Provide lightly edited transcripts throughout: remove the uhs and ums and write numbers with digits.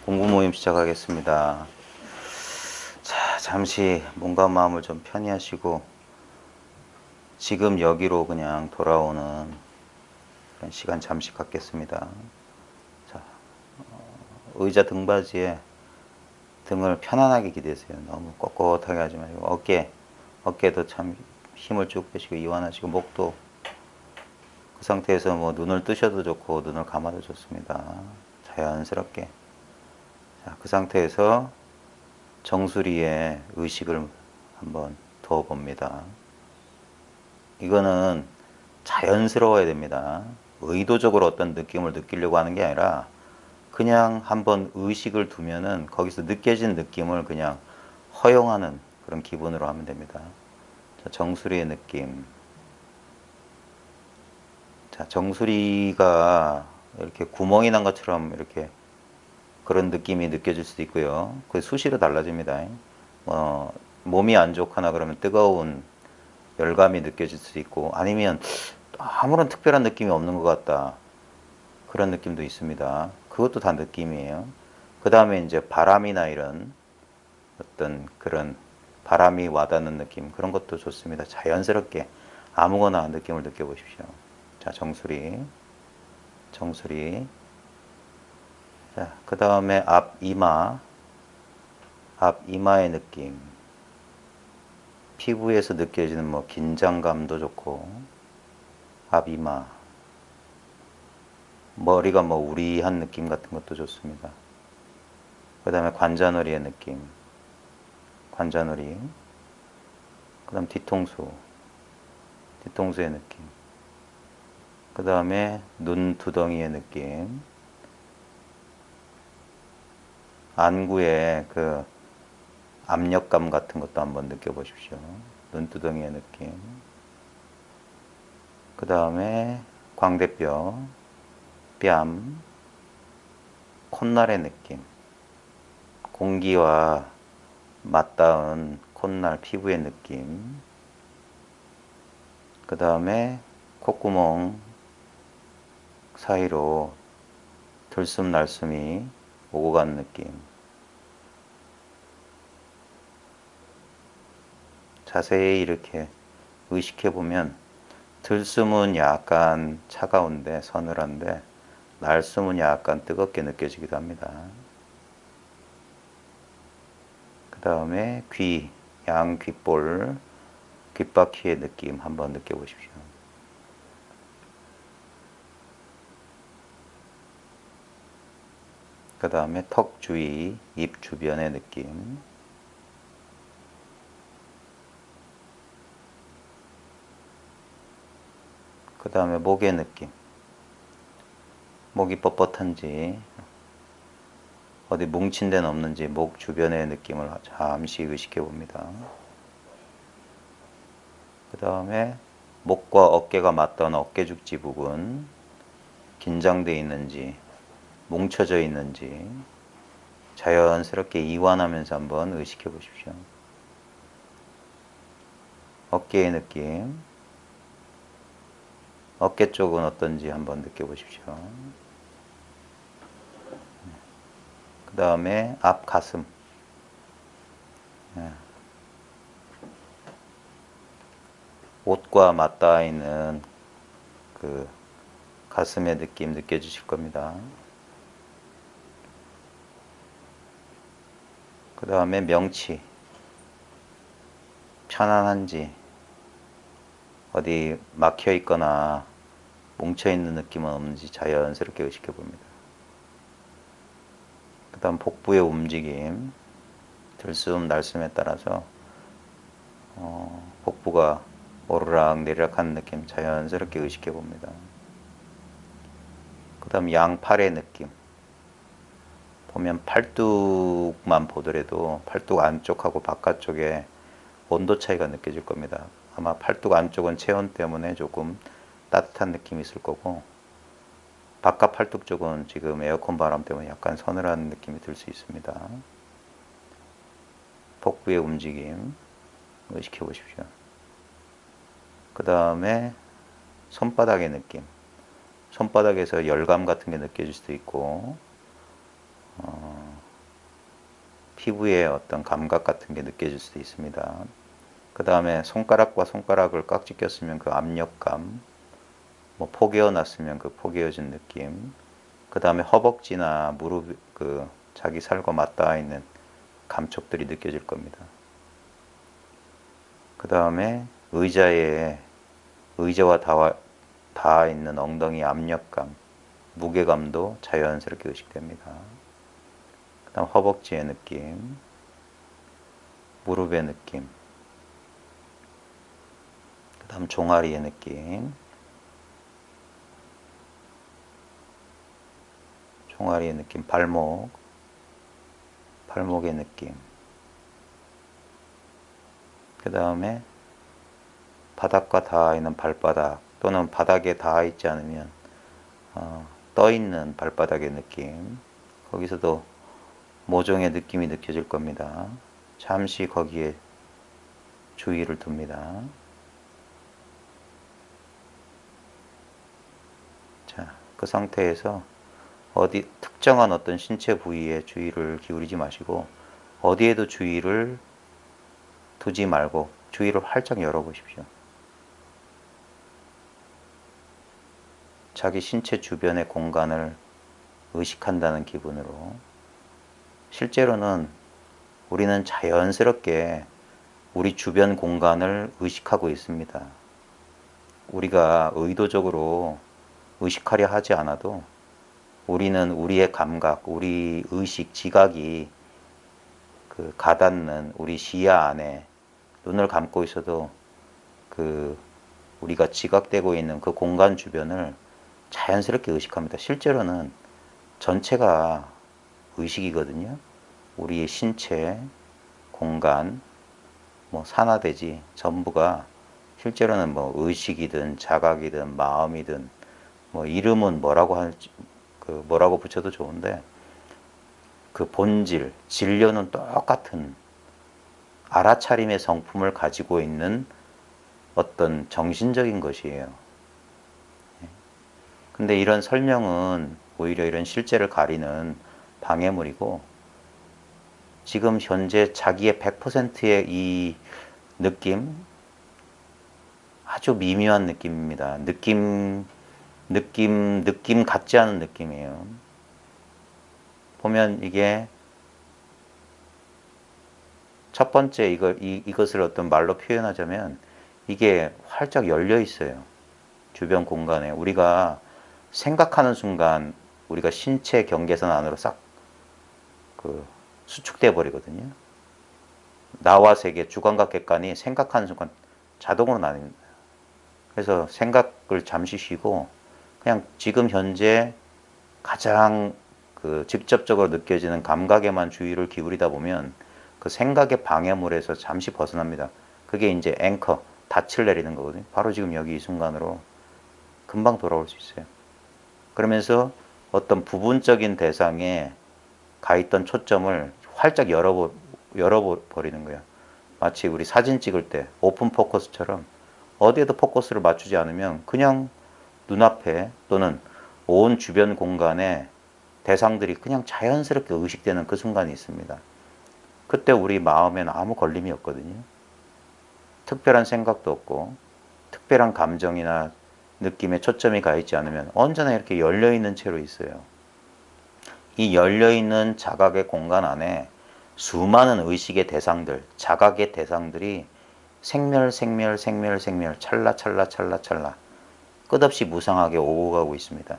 공부 모임 시작하겠습니다. 자, 잠시 몸과 마음을 좀 편히 하시고 지금 여기로 그냥 돌아오는 그런 시간 잠시 갖겠습니다. 자, 의자 등받이에 등을 편안하게 기대세요. 너무 꼿꼿하게 하지 말고 어깨도 참 힘을 쭉 빼시고 이완하시고 목도 그 상태에서 뭐 눈을 뜨셔도 좋고 눈을 감아도 좋습니다. 자연스럽게. 자, 그 상태에서 정수리에 의식을 한번 두어 봅니다. 이거는 자연스러워야 됩니다. 의도적으로 어떤 느낌을 느끼려고 하는 게 아니라 그냥 한번 의식을 두면은 거기서 느껴진 느낌을 그냥 허용하는 그런 기분으로 하면 됩니다. 자, 정수리의 느낌. 자, 정수리가 이렇게 구멍이 난 것처럼 이렇게 그런 느낌이 느껴질 수도 있고요. 그 수시로 달라집니다. 몸이 안 좋거나 그러면 뜨거운 열감이 느껴질 수 있고 아니면 아무런 특별한 느낌이 없는 것 같다. 그런 느낌도 있습니다. 그것도 다 느낌이에요. 그 다음에 이제 바람이나 이런 어떤 그런 바람이 와닿는 느낌 그런 것도 좋습니다. 자연스럽게 아무거나 느낌을 느껴보십시오. 자, 정수리. 자, 그 다음에 앞이마의 느낌. 피부에서 느껴지는 뭐 긴장감도 좋고, 앞이마. 머리가 뭐 우리한 느낌 같은 것도 좋습니다. 그 다음에 관자놀이의 느낌. 관자놀이. 그 다음 뒤통수의 느낌. 그 다음에 눈두덩이의 느낌. 안구의 그 압력감 같은 것도 한번 느껴보십시오. 눈두덩이의 느낌. 그 다음에 광대뼈, 뺨, 콧날의 느낌. 공기와 맞닿은 콧날 피부의 느낌. 그 다음에 콧구멍 사이로 들숨 날숨이 오고 가는 느낌. 자세히 이렇게 의식해 보면 들숨은 약간 차가운데 서늘한데 날숨은 약간 뜨겁게 느껴지기도 합니다. 그 다음에 양귓볼, 귓바퀴의 느낌 한번 느껴보십시오. 그 다음에 턱 주위, 입 주변의 느낌. 그 다음에 목의 느낌. 목이 뻣뻣한지, 어디 뭉친 데는 없는지 목 주변의 느낌을 잠시 의식해 봅니다. 그 다음에 목과 어깨가 맞닿은 어깨 죽지 부분, 긴장되어 있는지, 뭉쳐져 있는지, 자연스럽게 이완하면서 한번 의식해 보십시오. 어깨의 느낌, 어깨 쪽은 어떤지 한번 느껴보십시오. 그 다음에 앞 가슴, 옷과 맞닿아 있는 그 가슴의 느낌 느껴지실 겁니다. 그 다음에 명치, 편안한지, 어디 막혀 있거나 뭉쳐 있는 느낌은 없는지 자연스럽게 의식해 봅니다. 그 다음 복부의 움직임, 들숨 날숨에 따라서 복부가 오르락 내리락 하는 느낌 자연스럽게 의식해 봅니다. 그 다음 양팔의 느낌. 보면 팔뚝만 보더라도 팔뚝 안쪽하고 바깥쪽에 온도 차이가 느껴질 겁니다. 아마 팔뚝 안쪽은 체온 때문에 조금 따뜻한 느낌이 있을 거고 바깥 팔뚝 쪽은 지금 에어컨 바람 때문에 약간 서늘한 느낌이 들 수 있습니다. 복부의 움직임 의식해 보십시오. 그 다음에 손바닥의 느낌. 손바닥에서 열감 같은 게 느껴질 수도 있고 피부의 어떤 감각 같은 게 느껴질 수도 있습니다. 그 다음에 손가락과 손가락을 깍지 꼈으면 그 압력감, 뭐 포개어 놨으면 그 포개어진 느낌, 그 다음에 허벅지나 무릎, 그 자기 살과 맞닿아 있는 감촉들이 느껴질 겁니다. 그 다음에 의자와 닿아 있는 엉덩이 압력감, 무게감도 자연스럽게 의식됩니다. 그 다음 허벅지의 느낌, 무릎의 느낌, 그 다음 종아리의 느낌, 종아리의 느낌, 발목의 느낌, 그 다음에 바닥과 닿아 있는 발바닥 또는 바닥에 닿아 있지 않으면 떠 있는 발바닥의 느낌, 거기서도 모종의 느낌이 느껴질 겁니다. 잠시 거기에 주의를 둡니다. 자, 그 상태에서 어디 특정한 어떤 신체 부위에 주의를 기울이지 마시고 어디에도 주의를 두지 말고 주의를 활짝 열어보십시오. 자기 신체 주변의 공간을 의식한다는 기분으로. 실제로는 우리는 자연스럽게 우리 주변 공간을 의식하고 있습니다. 우리가 의도적으로 의식하려 하지 않아도 우리는 우리의 감각, 우리 의식, 지각이 그 가닿는 우리 시야 안에 눈을 감고 있어도 그 우리가 지각되고 있는 그 공간 주변을 자연스럽게 의식합니다. 실제로는 전체가 의식이거든요. 우리의 신체, 공간, 뭐 산화대지 전부가 실제로는 뭐 의식이든 자각이든 마음이든 뭐 이름은 뭐라고 붙여도 좋은데 그 본질, 진료는 똑같은 알아차림의 성품을 가지고 있는 어떤 정신적인 것이에요. 근데 이런 설명은 오히려 이런 실제를 가리는 방해물이고 지금 현재 자기의 100%의 이 느낌, 아주 미묘한 느낌입니다. 느낌 같지 않은 느낌이에요. 보면 이게 첫 번째 이것을 어떤 말로 표현하자면 이게 활짝 열려 있어요. 주변 공간에. 우리가 생각하는 순간 우리가 신체 경계선 안으로 싹 수축돼 버리거든요. 나와 세계, 주관과 객관이 생각하는 순간 자동으로 나뉩니다. 그래서 생각을 잠시 쉬고 그냥 지금 현재 가장 직접적으로 느껴지는 감각에만 주의를 기울이다 보면 그 생각의 방해물에서 잠시 벗어납니다. 그게 이제 앵커, 닻을 내리는 거거든요. 바로 지금 여기 이 순간으로 금방 돌아올 수 있어요. 그러면서 어떤 부분적인 대상에 가 있던 초점을 활짝 열어버리는 거예요. 마치 우리 사진 찍을 때 오픈 포커스처럼 어디에도 포커스를 맞추지 않으면 그냥 눈앞에 또는 온 주변 공간에 대상들이 그냥 자연스럽게 의식되는 그 순간이 있습니다. 그때 우리 마음에는 아무 걸림이 없거든요. 특별한 생각도 없고 특별한 감정이나 느낌에 초점이 가 있지 않으면 언제나 이렇게 열려있는 채로 있어요. 이 열려있는 자각의 공간 안에 수많은 의식의 대상들, 자각의 대상들이 생멸, 찰나 끝없이 무상하게 오고 가고 있습니다.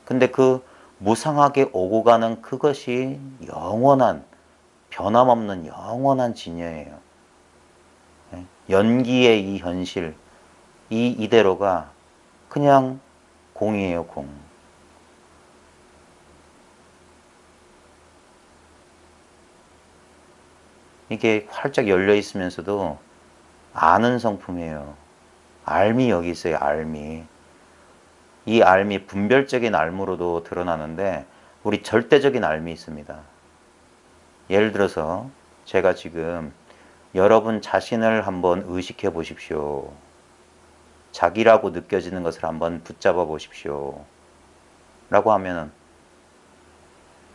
근데 그 무상하게 오고 가는 그것이 영원한, 변함없는 영원한 진여예요. 연기의 이 현실, 이대로가 그냥 공이에요, 공. 이게 활짝 열려 있으면서도 아는 성품이에요. 알미 여기 있어요, 알미. 이 알미, 분별적인 알무로도 드러나는데 우리 절대적인 알미 있습니다. 예를 들어서 제가 지금 여러분 자신을 한번 의식해 보십시오. 자기라고 느껴지는 것을 한번 붙잡아 보십시오. 라고 하면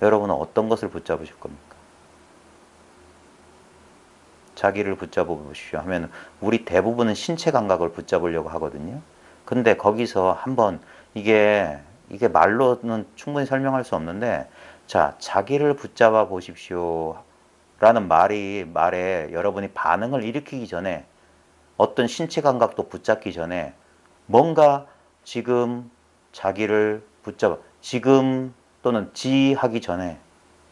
여러분은 어떤 것을 붙잡으실 겁니까? 자기를 붙잡아 보십시오 하면 우리 대부분은 신체 감각을 붙잡으려고 하거든요. 근데 거기서 한번 이게 말로는 충분히 설명할 수 없는데, 자, 자기를 붙잡아 보십시오 라는 말에 여러분이 반응을 일으키기 전에, 어떤 신체 감각도 붙잡기 전에 뭔가 지금 자기를 붙잡아, 지금 또는 하기 전에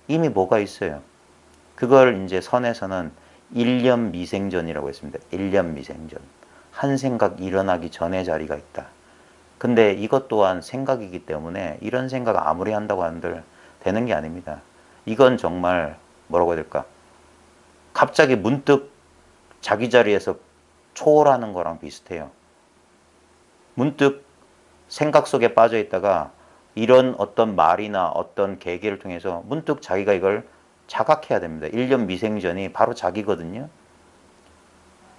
이미 뭐가 있어요. 그걸 이제 선에서는 일념 미생전이라고 했습니다. 일념 미생전. 한 생각 일어나기 전에 자리가 있다. 근데 이것 또한 생각이기 때문에 이런 생각 아무리 한다고 한들 되는 게 아닙니다. 이건 정말 뭐라고 해야 될까? 갑자기 문득 자기 자리에서 초월하는 거랑 비슷해요. 문득 생각 속에 빠져 있다가 이런 어떤 말이나 어떤 계기를 통해서 문득 자기가 이걸 자각해야 됩니다. 일념 미생전이 바로 자기거든요.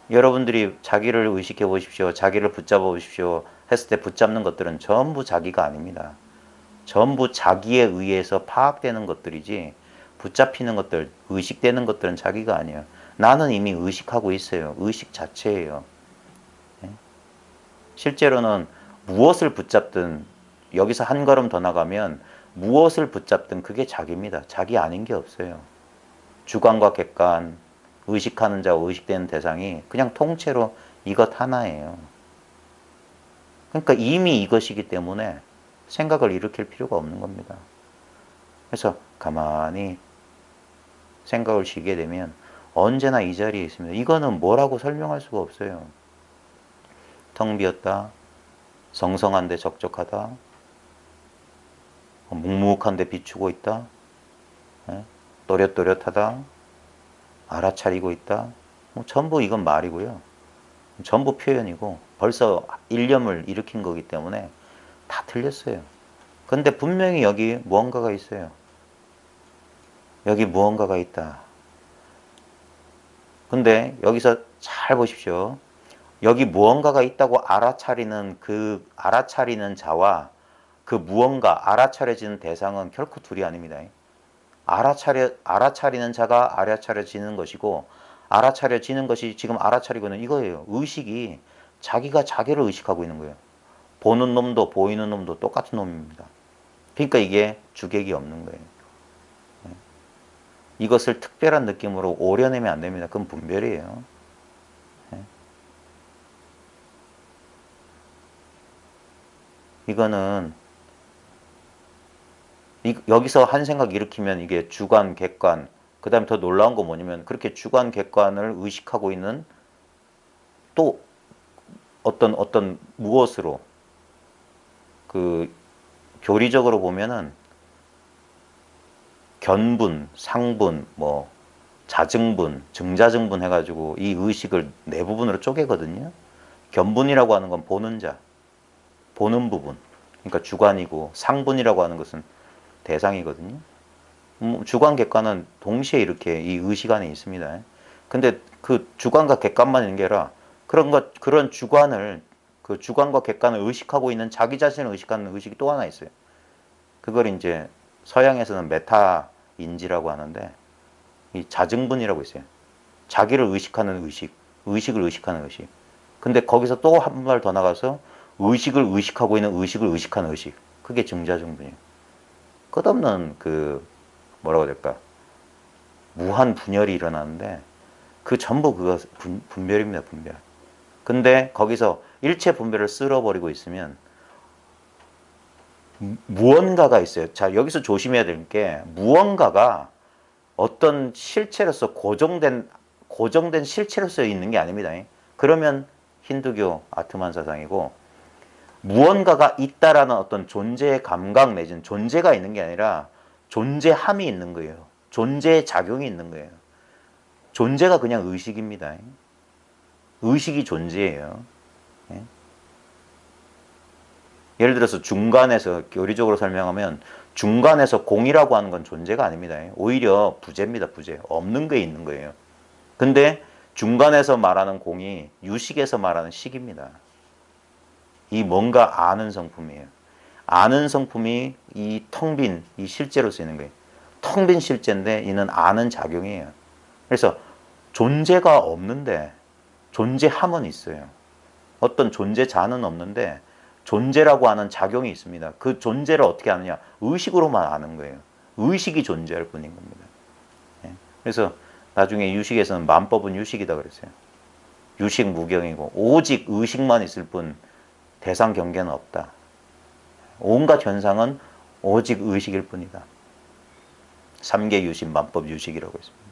여러분들이 자기를 의식해 보십시오. 자기를 붙잡아 보십시오. 했을 때 붙잡는 것들은 전부 자기가 아닙니다. 전부 자기에 의해서 파악되는 것들이지, 붙잡히는 것들, 의식되는 것들은 자기가 아니에요. 나는 이미 의식하고 있어요. 의식 자체예요. 실제로는 무엇을 붙잡든, 여기서 한 걸음 더 나가면 무엇을 붙잡든 그게 자기입니다. 자기 아닌 게 없어요. 주관과 객관, 의식하는 자와 의식되는 대상이 그냥 통째로 이것 하나예요. 그러니까 이미 이것이기 때문에 생각을 일으킬 필요가 없는 겁니다. 그래서 가만히 생각을 쉬게 되면 언제나 이 자리에 있습니다. 이거는 뭐라고 설명할 수가 없어요. 텅 비었다, 성성한데 적적하다, 묵묵한데 비추고 있다, 또렷또렷하다, 알아차리고 있다. 전부 이건 말이고요. 전부 표현이고 벌써 일념을 일으킨 거기 때문에 다 틀렸어요. 근데 분명히 여기 무언가가 있어요. 여기 무언가가 있다. 근데 여기서 잘 보십시오. 여기 무언가가 있다고 알아차리는 자와 그 무언가, 알아차려지는 대상은 결코 둘이 아닙니다. 알아차리는 자가 알아차려지는 것이고, 알아차려지는 것이 지금 알아차리고 있는 이거예요. 의식이 자기가 자기를 의식하고 있는 거예요. 보는 놈도 보이는 놈도 똑같은 놈입니다. 그러니까 이게 주객이 없는 거예요. 이것을 특별한 느낌으로 오려내면 안 됩니다. 그건 분별이에요. 이거는 여기서 한 생각 일으키면 이게 주관, 객관, 그 다음에 더 놀라운 거 뭐냐면 그렇게 주관, 객관을 의식하고 있는 또 어떤 무엇으로, 그 교리적으로 보면은 견분, 상분, 뭐 자증분, 증자증분 해가지고 이 의식을 네 부분으로 쪼개거든요. 견분이라고 하는 건 보는 자, 보는 부분, 그러니까 주관이고, 상분이라고 하는 것은 대상이거든요. 주관, 객관은 동시에 이렇게 이 의식 안에 있습니다. 근데 그 주관과 객관만 있는 게 아니라 그런 주관을, 그 주관과 객관을 의식하고 있는 자기 자신을 의식하는 의식이 또 하나 있어요. 그걸 이제 서양에서는 메타인지라고 하는데, 이 자증분이라고 있어요. 자기를 의식하는 의식, 의식을 의식하는 의식. 근데 거기서 또 한 발 더 나가서 의식을 의식하고 있는 의식을 의식하는 의식. 그게 증자증분이에요. 끝없는 뭐라고 해야 될까? 무한 분열이 일어나는데 그 전부 그거 분별입니다, 분별. 근데 거기서 일체 분별을 쓸어버리고 있으면 무언가가 있어요. 자, 여기서 조심해야 될 게 무언가가 어떤 실체로서 고정된 실체로서 있는 게 아닙니다. 그러면 힌두교 아트만 사상이고, 무언가가 있다라는 어떤 존재의 감각 내지는 존재가 있는 게 아니라 존재함이 있는 거예요. 존재의 작용이 있는 거예요. 존재가 그냥 의식입니다. 의식이 존재예요. 예를 들어서 중간에서 교리적으로 설명하면 중간에서 공이라고 하는 건 존재가 아닙니다. 오히려 부재입니다. 부재. 없는 게 있는 거예요. 근데 중간에서 말하는 공이 유식에서 말하는 식입니다. 이 뭔가 아는 성품이에요. 아는 성품이 이 텅 빈, 이 실제로 쓰이는 거예요. 텅 빈 실제인데 이는 아는 작용이에요. 그래서 존재가 없는데 존재함은 있어요. 어떤 존재자는 없는데 존재라고 하는 작용이 있습니다. 그 존재를 어떻게 아느냐? 의식으로만 아는 거예요. 의식이 존재할 뿐인 겁니다. 예. 그래서 나중에 유식에서는 만법은 유식이다 그랬어요. 유식 무경이고 오직 의식만 있을 뿐 대상 경계는 없다. 온갖 현상은 오직 의식일 뿐이다. 삼계 유식, 만법 유식이라고 했습니다.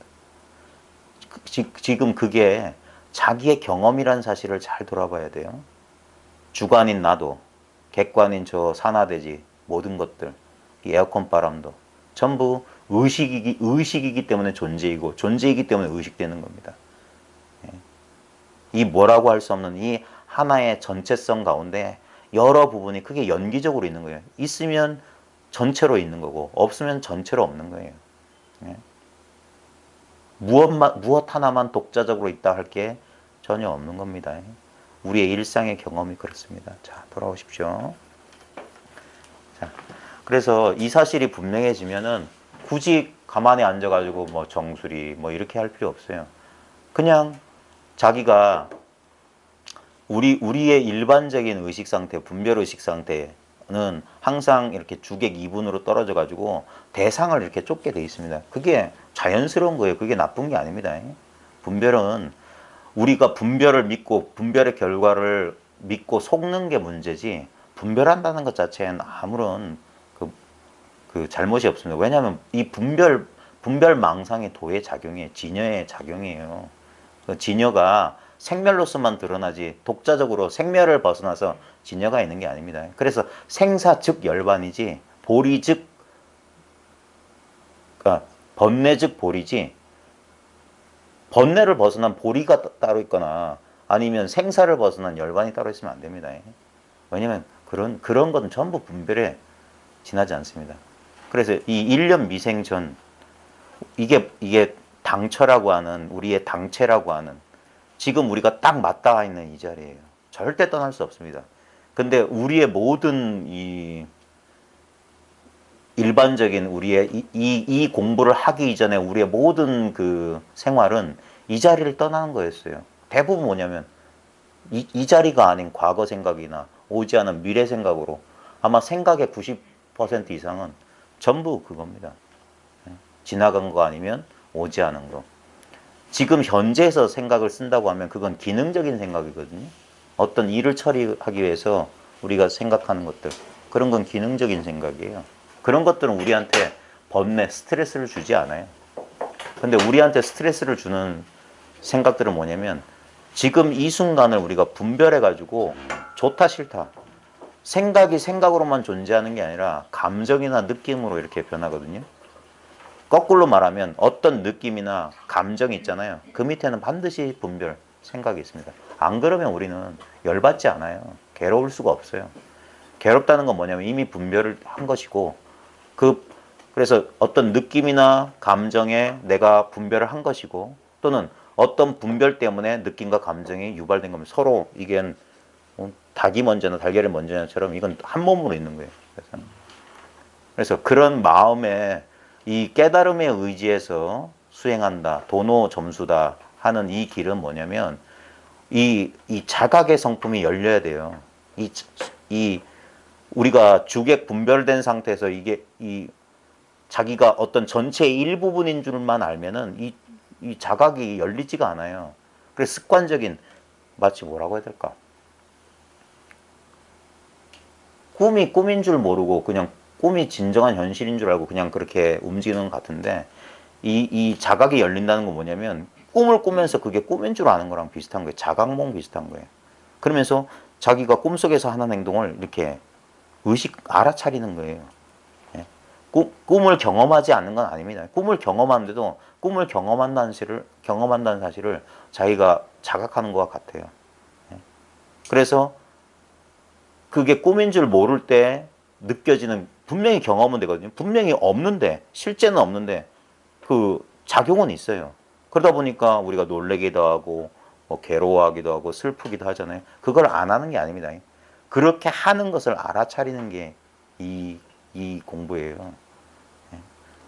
지금 그게 자기의 경험이라는 사실을 잘 돌아봐야 돼요. 주관인 나도, 객관인 저 산하대지, 모든 것들, 에어컨 바람도 전부 의식이기 때문에 존재이고 존재이기 때문에 의식되는 겁니다. 이 뭐라고 할 수 없는 이 하나의 전체성 가운데 여러 부분이 크게 연기적으로 있는 거예요. 있으면 전체로 있는 거고 없으면 전체로 없는 거예요. 무엇 하나만 독자적으로 있다 할 게 전혀 없는 겁니다. 우리의 일상의 경험이 그렇습니다. 자, 돌아오십시오. 자, 그래서 이 사실이 분명해지면은 굳이 가만히 앉아가지고 뭐 정수리 뭐 이렇게 할 필요 없어요. 그냥 자기가 우리의 일반적인 의식 상태, 분별 의식 상태는 항상 이렇게 주객 이분으로 떨어져 가지고 대상을 이렇게 쫓게 돼 있습니다. 그게 자연스러운 거예요. 그게 나쁜 게 아닙니다. 분별은 우리가 분별을 믿고 분별의 결과를 믿고 속는 게 문제지 분별한다는 것 자체는 아무런 그 잘못이 없습니다. 왜냐하면 이 분별망상의 도의 작용이에요. 진여의 작용이에요. 그 진여가 생멸로서만 드러나지 독자적으로 생멸을 벗어나서 진여가 있는 게 아닙니다. 그래서 생사 즉 열반이지 보리 즉 그러니까 번뇌 즉 보리지 번뇌를 벗어난 보리가 따로 있거나 아니면 생사를 벗어난 열반이 따로 있으면 안 됩니다. 왜냐하면 그런 것은 전부 분별에 지나지 않습니다. 그래서 이 일념 미생전 이게 당처라고 하는 우리의 당체라고 하는 지금 우리가 딱 맞닿아 있는 이 자리예요. 절대 떠날 수 없습니다. 근데 우리의 모든 이 일반적인 우리의 이 공부를 하기 이전에 우리의 모든 그 생활은 이 자리를 떠나는 거였어요. 대부분 뭐냐면 이 자리가 아닌 과거 생각이나 오지 않은 미래 생각으로 아마 생각의 90% 이상은 전부 그겁니다. 지나간 거 아니면 오지 않은 거. 지금 현재에서 생각을 쓴다고 하면 그건 기능적인 생각이거든요. 어떤 일을 처리하기 위해서 우리가 생각하는 것들. 그런 건 기능적인 생각이에요. 그런 것들은 우리한테 번뇌, 스트레스를 주지 않아요. 근데 우리한테 스트레스를 주는 생각들은 뭐냐면 지금 이 순간을 우리가 분별해가지고 좋다 싫다. 생각이 생각으로만 존재하는 게 아니라 감정이나 느낌으로 이렇게 변하거든요. 거꾸로 말하면 어떤 느낌이나 감정이 있잖아요. 그 밑에는 반드시 분별, 생각이 있습니다. 안 그러면 우리는 열받지 않아요. 괴로울 수가 없어요. 괴롭다는 건 뭐냐면 이미 분별을 한 것이고 그래서 어떤 느낌이나 감정에 내가 분별을 한 것이고 또는 어떤 분별 때문에 느낌과 감정이 유발된 거면 서로 이게 닭이 먼저나 달걀이 먼저냐처럼 이건 한 몸으로 있는 거예요. 그래서 그런 마음에 이 깨달음에 의지해서 수행한다, 도노 점수다 하는 이 길은 뭐냐면 이 자각의 성품이 열려야 돼요. 이 우리가 주객 분별된 상태에서 이게 자기가 어떤 전체의 일부분인 줄만 알면은 이 자각이 열리지가 않아요. 그래서 습관적인 마치 뭐라고 해야 될까? 꿈이 꿈인 줄 모르고 그냥 꿈이 진정한 현실인 줄 알고 그냥 그렇게 움직이는 것 같은데 이 자각이 열린다는 건 뭐냐면 꿈을 꾸면서 그게 꿈인 줄 아는 거랑 비슷한 거예요. 자각몽 비슷한 거예요. 그러면서 자기가 꿈속에서 하는 행동을 이렇게 알아차리는 거예요. 예? 꿈을 경험하지 않는 건 아닙니다. 꿈을 경험하는데도 꿈을 경험한다는 사실을 자기가 자각하는 것과 같아요. 예? 그래서 그게 꿈인 줄 모를 때 느껴지는 분명히 경험은 되거든요. 분명히 없는데 실제는 없는데 그 작용은 있어요. 그러다 보니까 우리가 놀래기도 하고 뭐 괴로워하기도 하고 슬프기도 하잖아요. 그걸 안 하는 게 아닙니다. 그렇게 하는 것을 알아차리는 게 이 공부예요.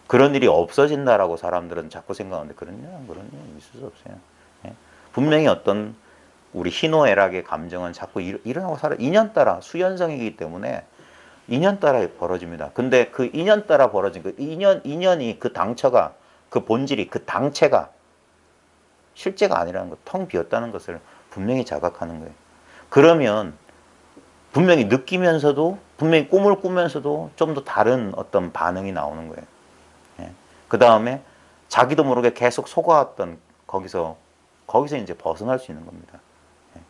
그런 일이 없어진다라고 사람들은 자꾸 생각하는데 그런 일 있을 수 없어요. 예? 분명히 어떤 우리 희노애락의 감정은 자꾸 일어나고 살아. 인연 따라 수연성이기 때문에 인연 따라 벌어집니다. 근데 그 인연 따라 벌어진 그 인연이 그 당처가 그 본질이 그 당체가 실제가 아니라는 것, 텅 비었다는 것을 분명히 자각하는 거예요. 그러면 분명히 느끼면서도 분명히 꿈을 꾸면서도 좀 더 다른 어떤 반응이 나오는 거예요. 예. 그 다음에 자기도 모르게 계속 속아왔던 거기서 이제 벗어날 수 있는 겁니다. 예.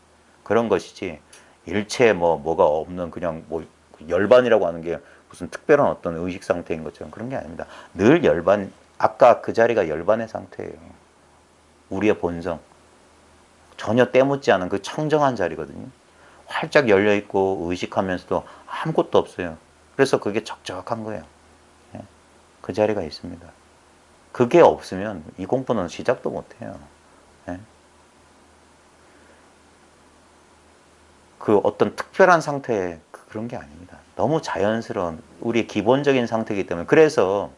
그런 것이지 일체 뭐가 없는 그냥 뭐 열반이라고 하는 게 무슨 특별한 어떤 의식 상태인 것처럼 그런 게 아닙니다. 늘 열반, 아까 그 자리가 열반의 상태예요. 우리의 본성, 전혀 때묻지 않은 그 청정한 자리거든요. 활짝 열려있고 의식하면서도 아무것도 없어요. 그래서 그게 적적한 거예요. 예. 그 자리가 있습니다. 그게 없으면 이 공부는 시작도 못해요. 예. 그 어떤 특별한 상태 그런 게 아닙니다. 너무 자연스러운 우리의 기본적인 상태이기 때문에 그래서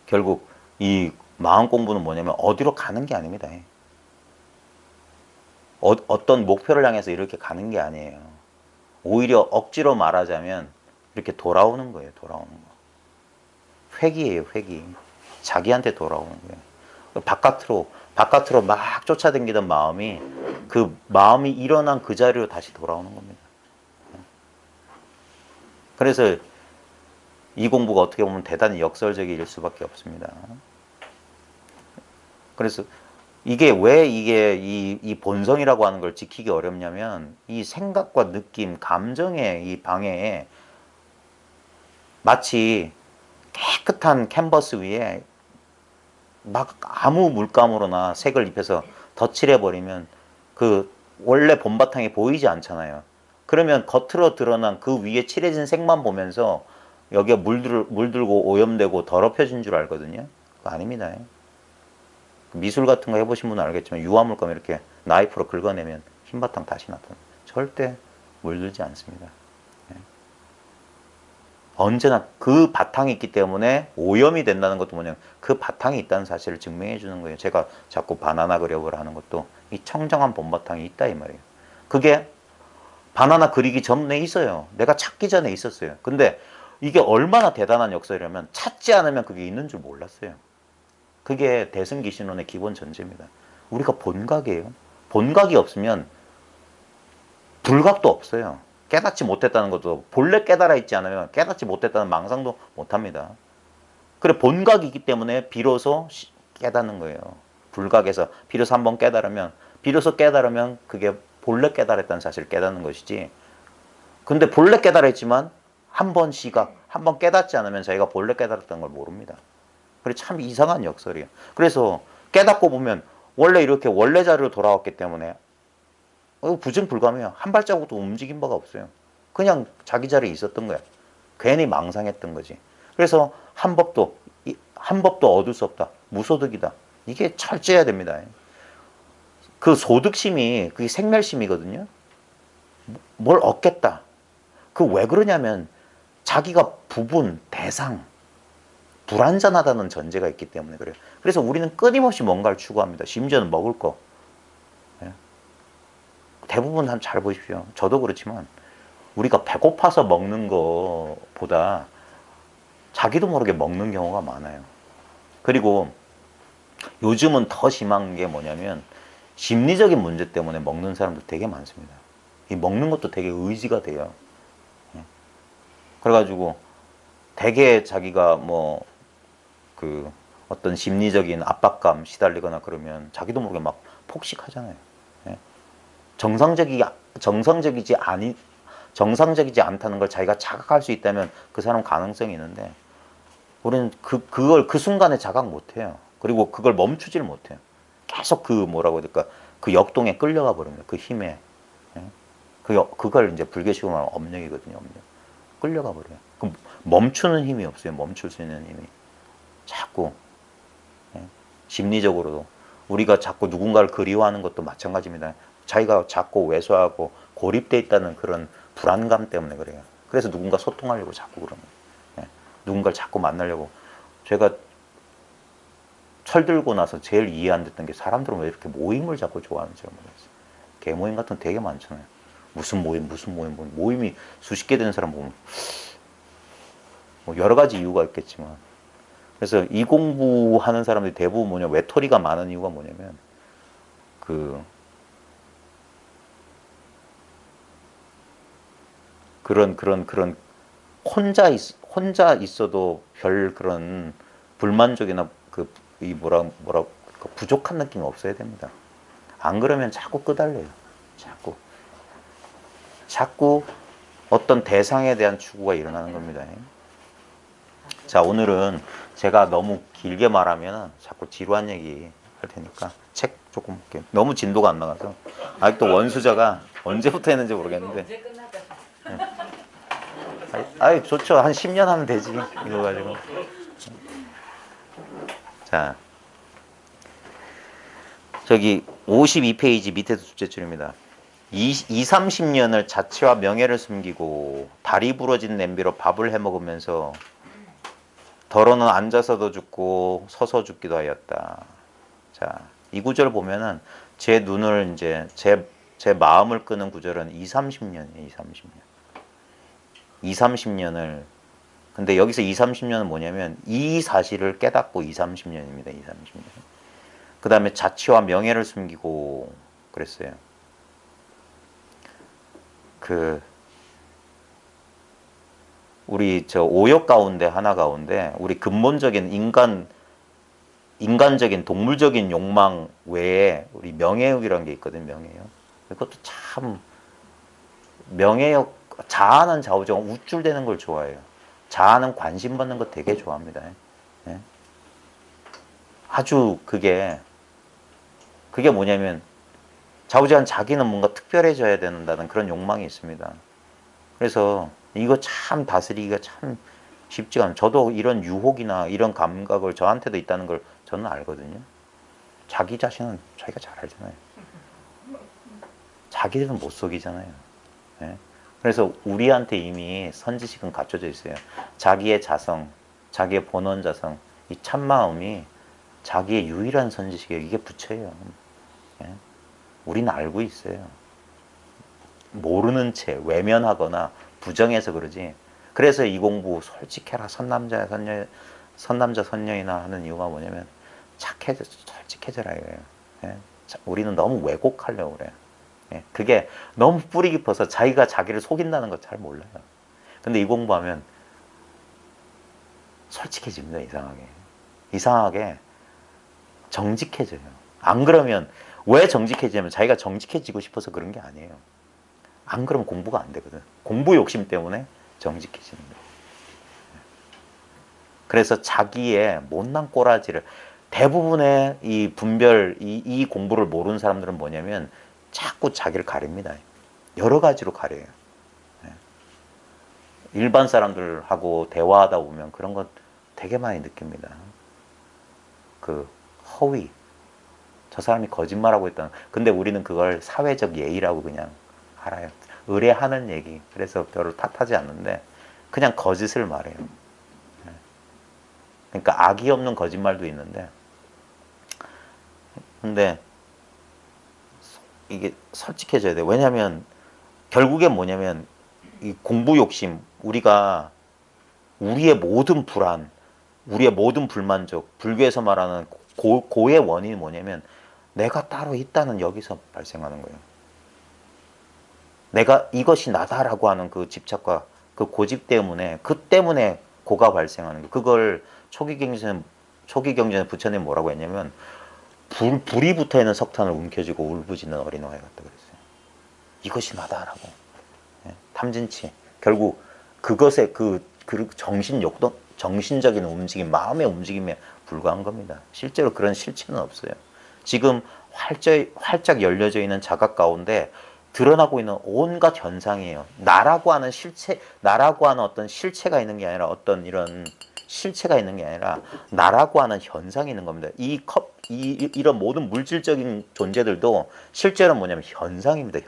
결국 이 마음 공부는 뭐냐면 어디로 가는 게 아닙니다. 어떤 목표를 향해서 이렇게 가는 게 아니에요. 오히려 억지로 말하자면 이렇게 돌아오는 거예요. 돌아오는 거. 회귀예요. 회귀. 자기한테 돌아오는 거예요. 바깥으로 막 쫓아다니던 마음이 그 마음이 일어난 그 자리로 다시 돌아오는 겁니다. 그래서 이 공부가 어떻게 보면 대단히 역설적일 수밖에 없습니다. 그래서 이게 왜 이 본성이라고 하는 걸 지키기 어렵냐면 이 생각과 느낌, 감정의 이 방해에 마치 깨끗한 캔버스 위에 막 아무 물감으로나 색을 입혀서 덧칠해버리면 그 원래 본바탕이 보이지 않잖아요. 그러면 겉으로 드러난 그 위에 칠해진 색만 보면서 여기에 물들고 오염되고 더럽혀진 줄 알거든요. 그거 아닙니다. 미술 같은 거 해보신 분은 알겠지만 유화물감 이렇게 나이프로 긁어내면 흰바탕 다시 나타나. 절대 물들지 않습니다. 언제나 그 바탕이 있기 때문에 오염이 된다는 것도 뭐냐면 그 바탕이 있다는 사실을 증명해 주는 거예요. 제가 자꾸 바나나 그려보라 하는 것도 이 청정한 본바탕이 있다 이 말이에요. 그게 바나나 그리기 전에 있어요. 내가 찾기 전에 있었어요. 근데 이게 얼마나 대단한 역설이라면 찾지 않으면 그게 있는 줄 몰랐어요. 그게 대승기신론의 기본 전제입니다. 우리가 본각이에요. 본각이 없으면 불각도 없어요. 깨닫지 못했다는 것도 본래 깨달아 있지 않으면 깨닫지 못했다는 망상도 못합니다. 그래 본각이기 때문에 비로소 깨닫는 거예요. 불각에서 비로소 한번 깨달으면 그게 본래 깨달았다는 사실을 깨닫는 것이지. 근데 본래 깨달았지만 한 번 시각, 한 번 깨닫지 않으면 자기가 본래 깨달았다는 걸 모릅니다. 그래 참 이상한 역설이에요. 그래서 깨닫고 보면 원래 이렇게 원래 자리로 돌아왔기 때문에 부증불감해요. 한 발자국도 움직인 바가 없어요. 그냥 자기 자리에 있었던 거야. 괜히 망상했던 거지. 그래서 한 법도 얻을 수 없다. 무소득이다. 이게 철저해야 됩니다. 그 소득심이 그게 생멸심이거든요. 뭘 얻겠다. 그 왜 그러냐면 자기가 부분, 대상, 불완전하다는 전제가 있기 때문에 그래요. 그래서 우리는 끊임없이 뭔가를 추구합니다. 심지어는 먹을 거. 대부분 잘 보십시오. 저도 그렇지만 우리가 배고파서 먹는 것보다 자기도 모르게 먹는 경우가 많아요. 그리고 요즘은 더 심한 게 뭐냐면 심리적인 문제 때문에 먹는 사람들 되게 많습니다. 이 먹는 것도 되게 의지가 돼요. 그래가지고 되게 자기가 그 어떤 심리적인 압박감 시달리거나 그러면 자기도 모르게 막 폭식하잖아요. 정상적이지 않다는 걸 자기가 자각할 수 있다면 그 사람 가능성이 있는데 우리는 그걸 그 순간에 자각 못해요. 그리고 그걸 멈추질 못해요. 계속 뭐라고 해야 될까? 그 역동에 끌려가 버립니다. 그 힘에. 그걸 이제 불교식으로 말하면 업력이거든요. 업력. 끌려가 버려요. 그럼 멈추는 힘이 없어요. 멈출 수 있는 힘이. 자꾸 심리적으로도 우리가 자꾸 누군가를 그리워하는 것도 마찬가지입니다. 자기가 자꾸 왜소하고 고립돼 있다는 그런 불안감 때문에 그래요. 그래서 누군가 소통하려고 자꾸 그러는 거예요. 누군가를 자꾸 만나려고 제가 철들고 나서 제일 이해 안 됐던 게 사람들은 왜 이렇게 모임을 자꾸 좋아하는지 모르겠어요. 개모임 같은 거 되게 많잖아요. 무슨 모임, 무슨 모임, 모임이 수십 개 되는 사람 보면 뭐 여러 가지 이유가 있겠지만, 그래서 이 공부하는 사람들이 대부분 뭐냐, 외톨이가 많은 이유가 뭐냐면 그런 혼자 있어도 별 그런 불만족이나 이 그 부족한 느낌이 없어야 됩니다. 안 그러면 자꾸 끄달려요. 자꾸 어떤 대상에 대한 추구가 일어나는 겁니다. 자, 오늘은 제가 너무 길게 말하면 자꾸 지루한 얘기 할 테니까 책 조금 볼게요. 너무 진도가 안 나가서 아직도 원수자가 언제부터 했는지 모르겠는데. 아이 좋죠. 한 10년 하면 되지. 이거 가지고. 자, 저기 52페이지 밑에 둘째 줄입니다. 30년을 자취와 명예를 숨기고 다리 부러진 냄비로 밥을 해 먹으면서 더러는 앉아서도 죽고 서서 죽기도 하였다. 자, 이 구절 보면은 제 눈을 이제 제 마음을 끄는 구절은 30년이에요. 30년을. 근데 여기서 30년은 뭐냐면 이 사실을 깨닫고 30년입니다. 30년. 그 다음에 자취와 명예를 숨기고 그랬어요. 우리 저 오역 가운데 하나 가운데 우리 근본적인 인간적인 동물적인 욕망 외에 우리 명예욕이라는 게 있거든요. 명예욕. 그것도 참 명예욕, 자아는 좌우정 우쭐대는 걸 좋아해요. 자아는 관심 받는 거 되게 좋아합니다. 예? 아주 그게 뭐냐면 좌우지간 자기는 뭔가 특별해져야 된다는 그런 욕망이 있습니다. 그래서 이거 참 다스리기가 참 쉽지가 않아요. 저도 이런 유혹이나 이런 감각을 저한테도 있다는 걸 저는 알거든요. 자기 자신은 자기가 잘 알잖아요. 자기들은 못 속이잖아요. 네? 그래서 우리한테 이미 선지식은 갖춰져 있어요. 자기의 자성, 자기의 본원 자성, 이 참마음이 자기의 유일한 선지식이에요. 이게 부처예요. 네? 우리는 알고 있어요. 모르는 채 외면하거나 부정해서 그러지. 그래서 이 공부 솔직해라 선남자 선녀이나 하는 이유가 뭐냐면 솔직해져라 이거예요. 예? 우리는 너무 왜곡하려고 그래요. 예? 그게 너무 뿌리 깊어서 자기가 자기를 속인다는 거 잘 몰라요. 근데 이 공부하면 솔직해집니다. 이상하게 정직해져요. 안 그러면 왜 정직해지냐면 자기가 정직해지고 싶어서 그런 게 아니에요. 안 그러면 공부가 안 되거든. 공부 욕심 때문에 정직해지는 거예요. 그래서 자기의 못난 꼬라지를 대부분의 이 분별, 이 공부를 모르는 사람들은 뭐냐면 자꾸 자기를 가립니다. 여러 가지로 가려요. 일반 사람들하고 대화하다 보면 그런 거 되게 많이 느낍니다. 허위. 저 사람이 거짓말하고 있다는. 근데 우리는 그걸 사회적 예의라고 그냥 알아요. 의뢰하는 얘기. 그래서 별로 탓하지 않는데 그냥 거짓을 말해요. 그러니까 악이 없는 거짓말도 있는데, 근데 이게 솔직해져야 돼요. 왜냐하면 결국에 뭐냐면 이 공부 욕심, 우리가 우리의 모든 불안, 우리의 모든 불만족, 불교에서 말하는 고의 원인이 뭐냐면 내가 따로 있다는 여기서 발생하는 거예요. 내가 이것이 나다라고 하는 그 집착과 그 고집 때문에, 그 때문에 고가 발생하는 거예요. 그걸 초기 경전에 부처님 뭐라고 했냐면 불이 붙어 있는 석탄을 움켜쥐고 울부짖는 어린아이 같다 그랬어요. 이것이 나다라고. 탐진치. 결국 그것의 그 정신적인 움직임, 마음의 움직임에 불과한 겁니다. 실제로 그런 실체는 없어요. 지금 활짝 열려져 있는 자각 가운데 드러나고 있는 온갖 현상이에요. 나라고 하는 어떤 실체가 있는 게 아니라 어떤 이런 실체가 있는 게 아니라 나라고 하는 현상이 있는 겁니다. 이런 모든 물질적인 존재들도 실제로 뭐냐면 현상입니다.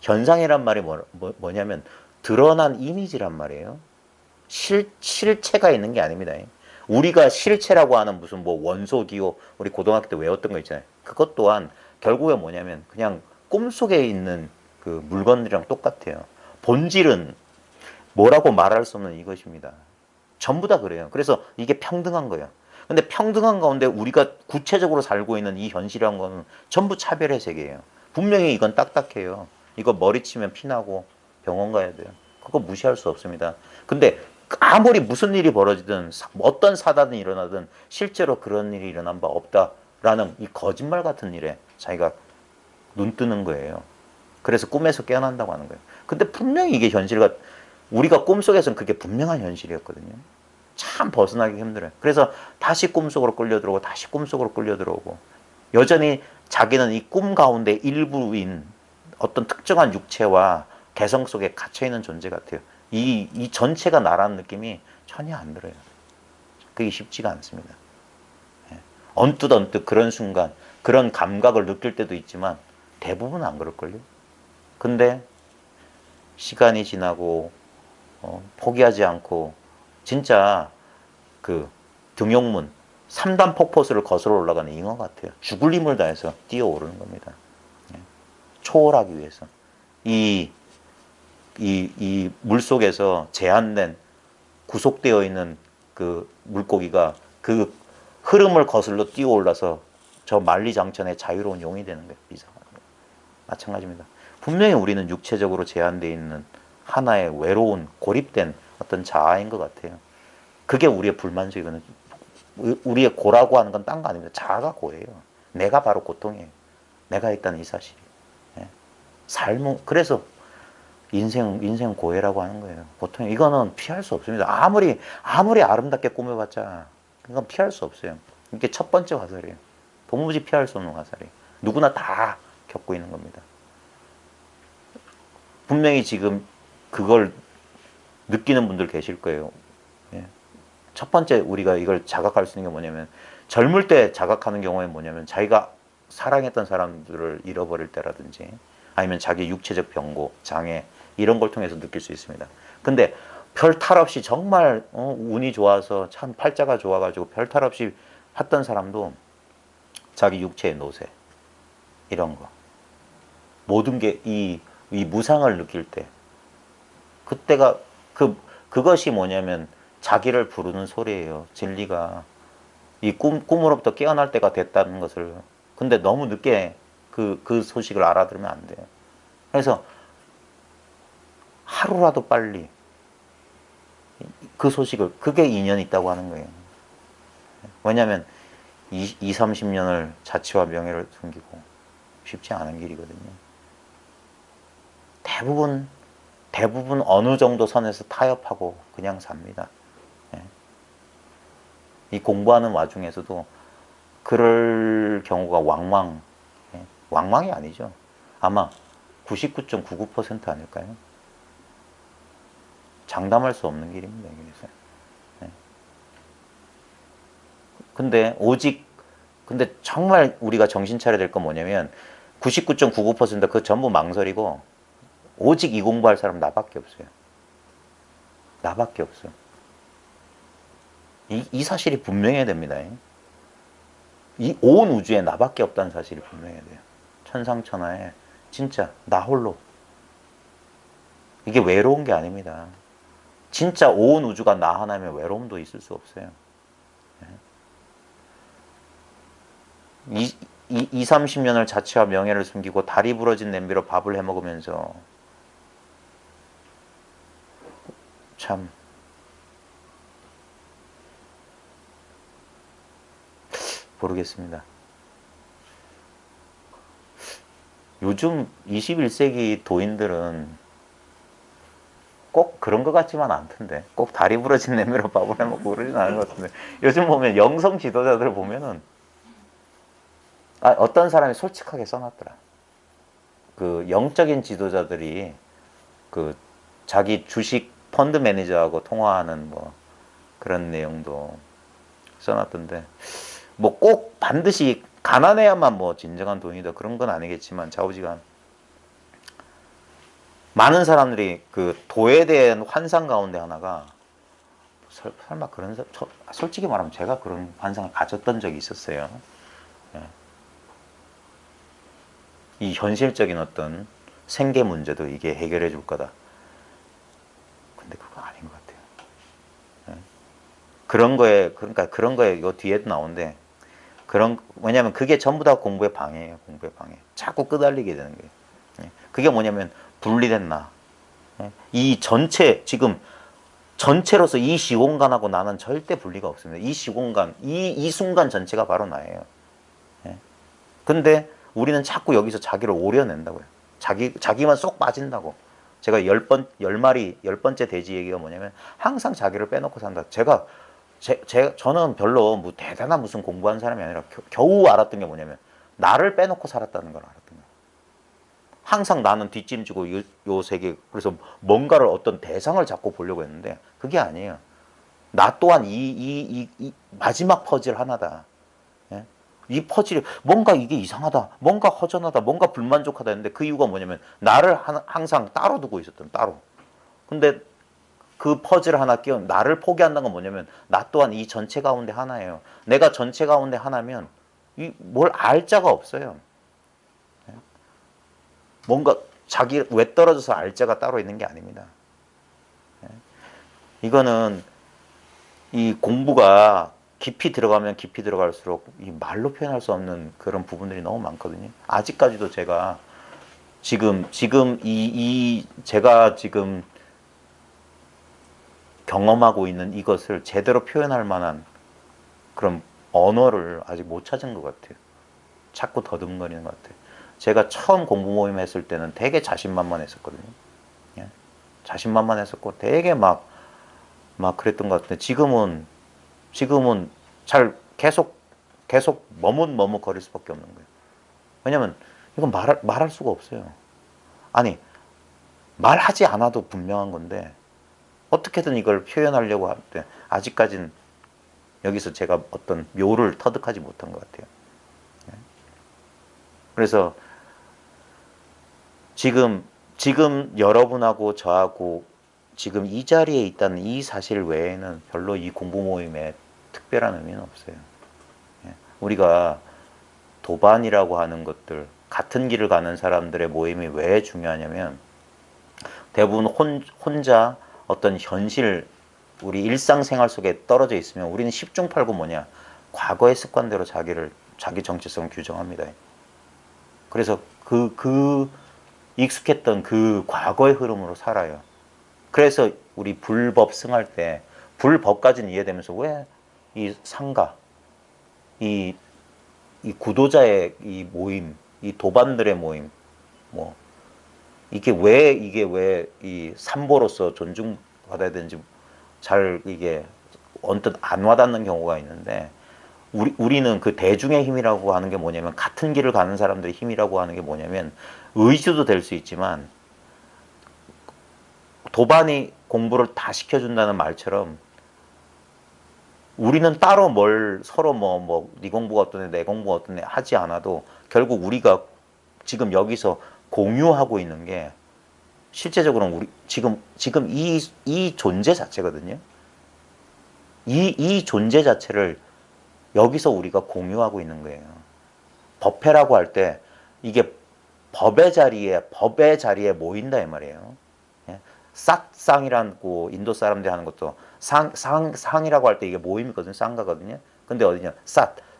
현상이란 말이 뭐냐면 드러난 이미지란 말이에요. 실체가 있는 게 아닙니다. 우리가 실체라고 하는 무슨 뭐 원소, 기호, 우리 고등학교 때 외웠던 거 있잖아요. 그것 또한 결국에 뭐냐면 그냥 꿈속에 있는 그 물건들이랑 똑같아요. 본질은 뭐라고 말할 수 없는 이것입니다. 전부 다 그래요. 그래서 이게 평등한 거예요. 근데 평등한 가운데 우리가 구체적으로 살고 있는 이 현실이란 거는 전부 차별의 세계예요. 분명히 이건 딱딱해요. 이거 머리 치면 피나고 병원 가야 돼요. 그거 무시할 수 없습니다. 근데 아무리 무슨 일이 벌어지든 어떤 사단이 일어나든 실제로 그런 일이 일어난 바 없다라는 이 거짓말 같은 일에 자기가 눈 뜨는 거예요. 그래서 꿈에서 깨어난다고 하는 거예요. 근데 분명히 이게 현실과 우리가 꿈속에서는 그게 분명한 현실이었거든요. 참 벗어나기 힘들어요. 그래서 다시 꿈속으로 끌려들어오고 다시 꿈속으로 끌려들어오고 여전히 자기는 이 꿈 가운데 일부인 어떤 특정한 육체와 개성 속에 갇혀있는 존재 같아요. 이 전체가 나라는 느낌이 전혀 안 들어요. 그게 쉽지가 않습니다. 언뜻 그런 순간 그런 감각을 느낄 때도 있지만 대부분 안 그럴걸요. 근데 시간이 지나고 포기하지 않고 진짜 그 등용문 3단 폭포수를 거슬러 올라가는 잉어 같아요. 죽을 힘을 다해서 뛰어오르는 겁니다. 초월하기 위해서. 이 물속에서 제한된 구속되어 있는 그 물고기가 그 흐름을 거슬러 뛰어올라서 저 만리장천의 자유로운 용이 되는 거예요. 마찬가지입니다. 분명히 우리는 육체적으로 제한되어 있는 하나의 외로운 고립된 어떤 자아인 것 같아요. 그게 우리의 불만족이거든요. 우리의 고라고 하는 건 딴 거 아닙니다. 자아가 고예요. 내가 바로 고통이에요. 내가 있다는 이 사실이. 삶은 그래서 인생 고해라고 하는 거예요. 보통 이거는 피할 수 없습니다. 아무리 아름답게 꾸며봤자 이건 피할 수 없어요. 이게 첫 번째 화살이에요. 도무지 피할 수 없는 화살이에요. 누구나 다 겪고 있는 겁니다. 분명히 지금 그걸 느끼는 분들 계실 거예요. 첫 번째 우리가 이걸 자각할 수 있는 게 뭐냐면 젊을 때 자각하는 경우에 뭐냐면 자기가 사랑했던 사람들을 잃어버릴 때라든지 아니면 자기 육체적 병고, 장애 이런 걸 통해서 느낄 수 있습니다. 근데 별 탈 없이 정말 운이 좋아서 참 팔자가 좋아가지고 별 탈 없이 했던 사람도 자기 육체의 노쇠 이런 거 모든 게 이 무상을 느낄 때 그때가 그것이 뭐냐면 자기를 부르는 소리예요. 진리가 이 꿈으로부터 깨어날 때가 됐다는 것을. 근데 너무 늦게 그 소식을 알아들으면 안 돼요. 그래서 하루라도 빨리 그 소식을 그게 인연이 있다고 하는 거예요. 왜냐하면 30년을 자취와 명예를 숨기고 쉽지 않은 길이거든요. 대부분 어느 정도 선에서 타협하고 그냥 삽니다. 이 공부하는 와중에서도 그럴 경우가 왕왕이 아니죠. 아마 99.99% 아닐까요? 장담할 수 없는 길입니다. 근데 정말 우리가 정신 차려야 될 건 뭐냐면 99.99% 그 전부 망설이고 오직 이 공부할 사람 나밖에 없어요. 나밖에 없어요. 이 사실이 분명해야 됩니다. 이 온 우주에 나밖에 없다는 사실이 분명해야 돼요. 천상천하에 진짜 나 홀로. 이게 외로운 게 아닙니다. 진짜 온 우주가 나 하나면 외로움도 있을 수 없어요. 30년을 자취와 명예를 숨기고 다리 부러진 냄비로 밥을 해 먹으면서 참 모르겠습니다. 요즘 21세기 도인들은 꼭 그런 것 같지만 않던데. 꼭 다리 부러진 냄비로 밥을 해 먹고 그러진 않은 것 같은데. 요즘 보면 영성 지도자들 보면은 어떤 사람이 솔직하게 써놨더라. 그 영적인 지도자들이 그 자기 주식 펀드 매니저하고 통화하는 뭐 그런 내용도 써놨던데 뭐 꼭 반드시 가난해야만 뭐 진정한 돈이다 그런 건 아니겠지만 좌우지간 많은 사람들이 그 도에 대한 환상 가운데 하나가 설마 그런 솔직히 말하면 제가 그런 환상을 가졌던 적이 있었어요. 예. 이 현실적인 어떤 생계 문제도 이게 해결해 줄 거다. 근데 그거 아닌 것 같아요. 예. 그러니까 그런 거에 이거 뒤에도 나오는데 왜냐면 그게 전부 다 공부의 방해예요. 공부의 방해. 자꾸 끄달리게 되는 거예요. 예. 그게 뭐냐면 분리된 나. 예. 이 전체 지금 전체로서 이 시공간하고 나는 절대 분리가 없습니다. 이 시공간, 이 순간 전체가 바로 나예요. 예. 근데 우리는 자꾸 여기서 자기를 오려낸다고요. 자기만 쏙 빠진다고. 제가 열 번째 돼지 얘기가 뭐냐면 항상 자기를 빼놓고 산다. 저는 별로 뭐 대단한 무슨 공부한 사람이 아니라 겨우 알았던 게 뭐냐면 나를 빼놓고 살았다는 걸 알았던 거예요. 항상 나는 뒷짐지고 요 세계, 그래서 뭔가를 어떤 대상을 잡고 보려고 했는데 그게 아니에요. 나 또한 이 마지막 퍼즐 하나다. 예? 이 퍼즐이 뭔가 이게 이상하다, 뭔가 허전하다, 뭔가 불만족하다 했는데 그 이유가 뭐냐면 나를 항상 따로 두고 있었던 따로. 근데 그 퍼즐 하나 끼워 나를 포기한다는 건 뭐냐면 나 또한 이 전체 가운데 하나예요. 내가 전체 가운데 하나면 뭘 알 자가 없어요. 뭔가 자기 왜 떨어져서 알자가 따로 있는 게 아닙니다. 이거는 이 공부가 깊이 들어가면 깊이 들어갈수록 이 말로 표현할 수 없는 그런 부분들이 너무 많거든요. 아직까지도 제가 제가 지금 경험하고 있는 이것을 제대로 표현할 만한 그런 언어를 아직 못 찾은 것 같아요. 자꾸 더듬거리는 것 같아요. 제가 처음 공부 모임 했을 때는 되게 자신만만했었거든요. 예? 자신만만했었고 되게 막 그랬던 것 같은데 지금은 잘 계속 머뭇머뭇거릴 수밖에 없는 거예요. 왜냐면 이건 말할 수가 없어요. 아니, 말하지 않아도 분명한 건데 어떻게든 이걸 표현하려고 할 때 아직까지는 여기서 제가 어떤 묘를 터득하지 못한 것 같아요. 그래서 지금 여러분하고 저하고 지금 이 자리에 있다는 이 사실 외에는 별로 이 공부 모임에 특별한 의미는 없어요. 우리가 도반이라고 하는 것들, 같은 길을 가는 사람들의 모임이 왜 중요하냐면 대부분 혼자 어떤 현실, 우리 일상생활 속에 떨어져 있으면 우리는 10중 8구 뭐냐? 과거의 습관대로 자기 정체성을 규정합니다. 그래서 익숙했던 그 과거의 흐름으로 살아요. 그래서 우리 불법 승할 때 불법까지는 이해되면서 왜 이 상가, 이 구도자의 이 모임, 이 도반들의 모임, 뭐 이게 왜 이 삼보로서 존중받아야 되는지 잘 이게 언뜻 안 와닿는 경우가 있는데 우리는 그 대중의 힘이라고 하는 게 뭐냐면 같은 길을 가는 사람들의 힘이라고 하는 게 뭐냐면 의지도 될 수 있지만 도반이 공부를 다 시켜준다는 말처럼 우리는 따로 뭘 서로 네 공부가 어떠네 내 공부가 어떠네 하지 않아도 결국 우리가 지금 여기서 공유하고 있는 게 실제적으로는 우리 지금 이 존재 자체거든요. 이 존재 자체를 여기서 우리가 공유하고 있는 거예요. 법회라고 할 때 이게 법의 자리에 모인다 이 말이에요. 예? 싹상이라고 인도 사람들이 하는 것도 상이라고 할 때 이게 모임이거든요. 쌍가거든요. 근데 어디냐?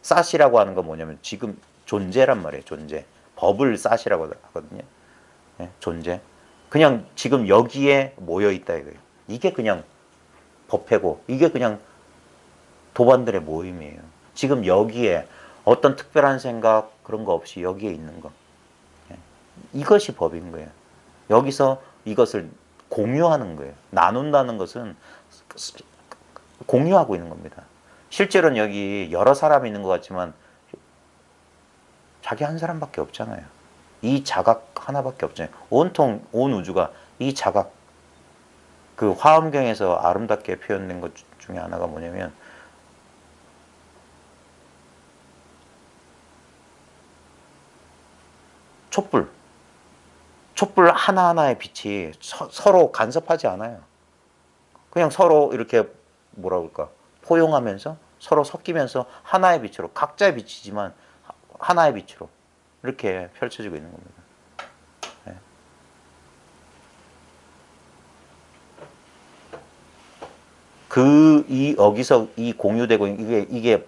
쌌이라고 하는 건 뭐냐면 지금 존재란 말이에요. 존재. 법을 쌌이라고 하거든요. 예? 존재. 그냥 지금 여기에 모여 있다 이거예요. 이게 그냥 법회고 이게 그냥 도반들의 모임이에요. 지금 여기에 어떤 특별한 생각 그런 거 없이 여기에 있는 거. 이것이 법인 거예요. 여기서 이것을 공유하는 거예요. 나눈다는 것은 공유하고 있는 겁니다. 실제로는 여기 여러 사람이 있는 것 같지만 자기 한 사람밖에 없잖아요. 이 자각 하나밖에 없잖아요. 온통 온 우주가 이 자각. 그 화엄경에서 아름답게 표현된 것 중에 하나가 뭐냐면 촛불 하나하나의 빛이 서로 간섭하지 않아요. 그냥 서로 이렇게 뭐라 그럴까, 포용하면서 서로 섞이면서 하나의 빛으로, 각자의 빛이지만 하나의 빛으로 이렇게 펼쳐지고 있는 겁니다. 네. 여기서 이 공유되고 이게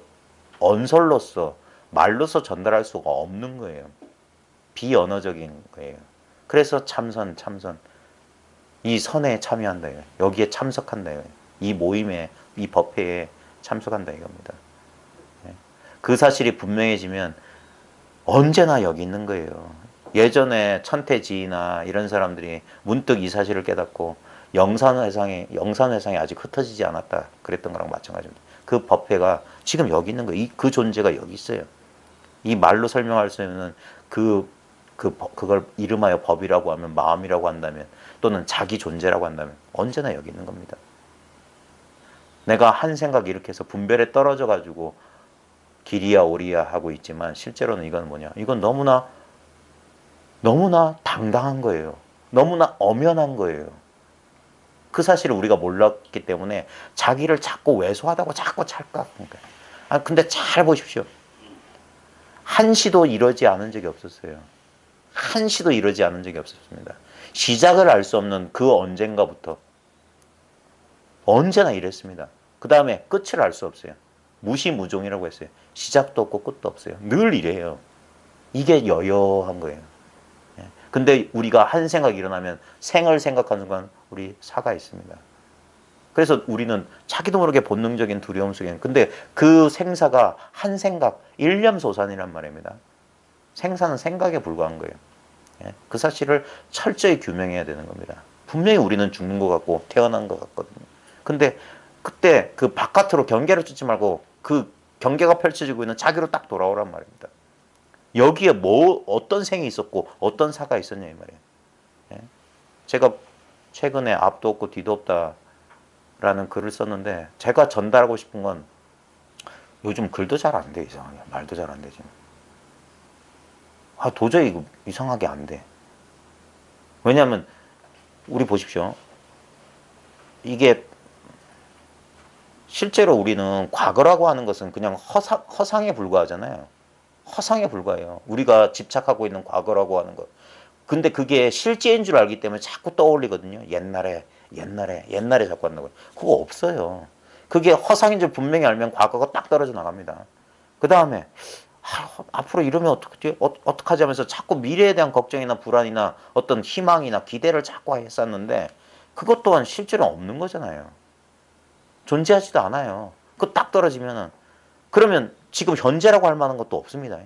언설로서, 말로서 전달할 수가 없는 거예요. 비언어적인 거예요. 그래서 참선. 이 선에 참여한다. 여기에 참석한다. 이 모임에, 이 법회에 참석한다 이겁니다. 그 사실이 분명해지면 언제나 여기 있는 거예요. 예전에 천태지나 이런 사람들이 문득 이 사실을 깨닫고 영산회상이 아직 흩어지지 않았다 그랬던 거랑 마찬가지입니다. 그 법회가 지금 여기 있는 거예요. 그 존재가 여기 있어요. 이 말로 설명할 수 있는 그걸 이름하여 법이라고 하면, 마음이라고 한다면, 또는 자기 존재라고 한다면 언제나 여기 있는 겁니다. 내가 한 생각 이렇게 해서 분별에 떨어져 가지고 길이야 오리야 하고 있지만 실제로는 이건 뭐냐, 이건 너무나 당당한 거예요. 너무나 엄연한 거예요. 그 사실을 우리가 몰랐기 때문에 자기를 자꾸 왜소하다고 자꾸 착각하는 거예요. 근데 잘 보십시오. 한시도 이러지 않은 적이 없었어요. 한시도 이러지 않은 적이 없었습니다. 시작을 알 수 없는 그 언젠가부터 언제나 이랬습니다. 그 다음에 끝을 알 수 없어요. 무시무종이라고 했어요. 시작도 없고 끝도 없어요. 늘 이래요. 이게 여여한 거예요. 근데 우리가 한 생각이 일어나면 생을 생각하는 순간 우리 사가 있습니다. 그래서 우리는 자기도 모르게 본능적인 두려움 속에, 근데 그 생사가 한 생각, 일념소산이란 말입니다. 생사는 생각에 불과한 거예요. 그 사실을 철저히 규명해야 되는 겁니다. 분명히 우리는 죽는 것 같고 태어난 것 같거든요. 근데 그때 그 바깥으로 경계를 쫓지 말고 그 경계가 펼쳐지고 있는 자기로 딱 돌아오란 말입니다. 여기에 어떤 생이 있었고 어떤 사가 있었냐 이 말이에요. 제가 최근에 앞도 없고 뒤도 없다라는 글을 썼는데, 제가 전달하고 싶은 건, 요즘 글도 잘 안 돼, 이상하게. 말도 잘 안 되지. 도저히 이거 이상하게 안 돼. 왜냐하면 우리 보십시오. 이게 실제로 우리는 과거라고 하는 것은 그냥 허상에 불과하잖아요. 허상에 불과해요. 우리가 집착하고 있는 과거라고 하는 것. 근데 그게 실제인 줄 알기 때문에 자꾸 떠올리거든요. 옛날에 자꾸 한다고. 그거 없어요. 그게 허상인 줄 분명히 알면 과거가 딱 떨어져 나갑니다. 그 다음에 앞으로 이러면 어떡하지 하면서 자꾸 미래에 대한 걱정이나 불안이나 어떤 희망이나 기대를 자꾸 했었는데, 그것 또한 실제로 없는 거잖아요. 존재하지도 않아요. 그거 딱 떨어지면은, 그러면 지금 현재라고 할 만한 것도 없습니다.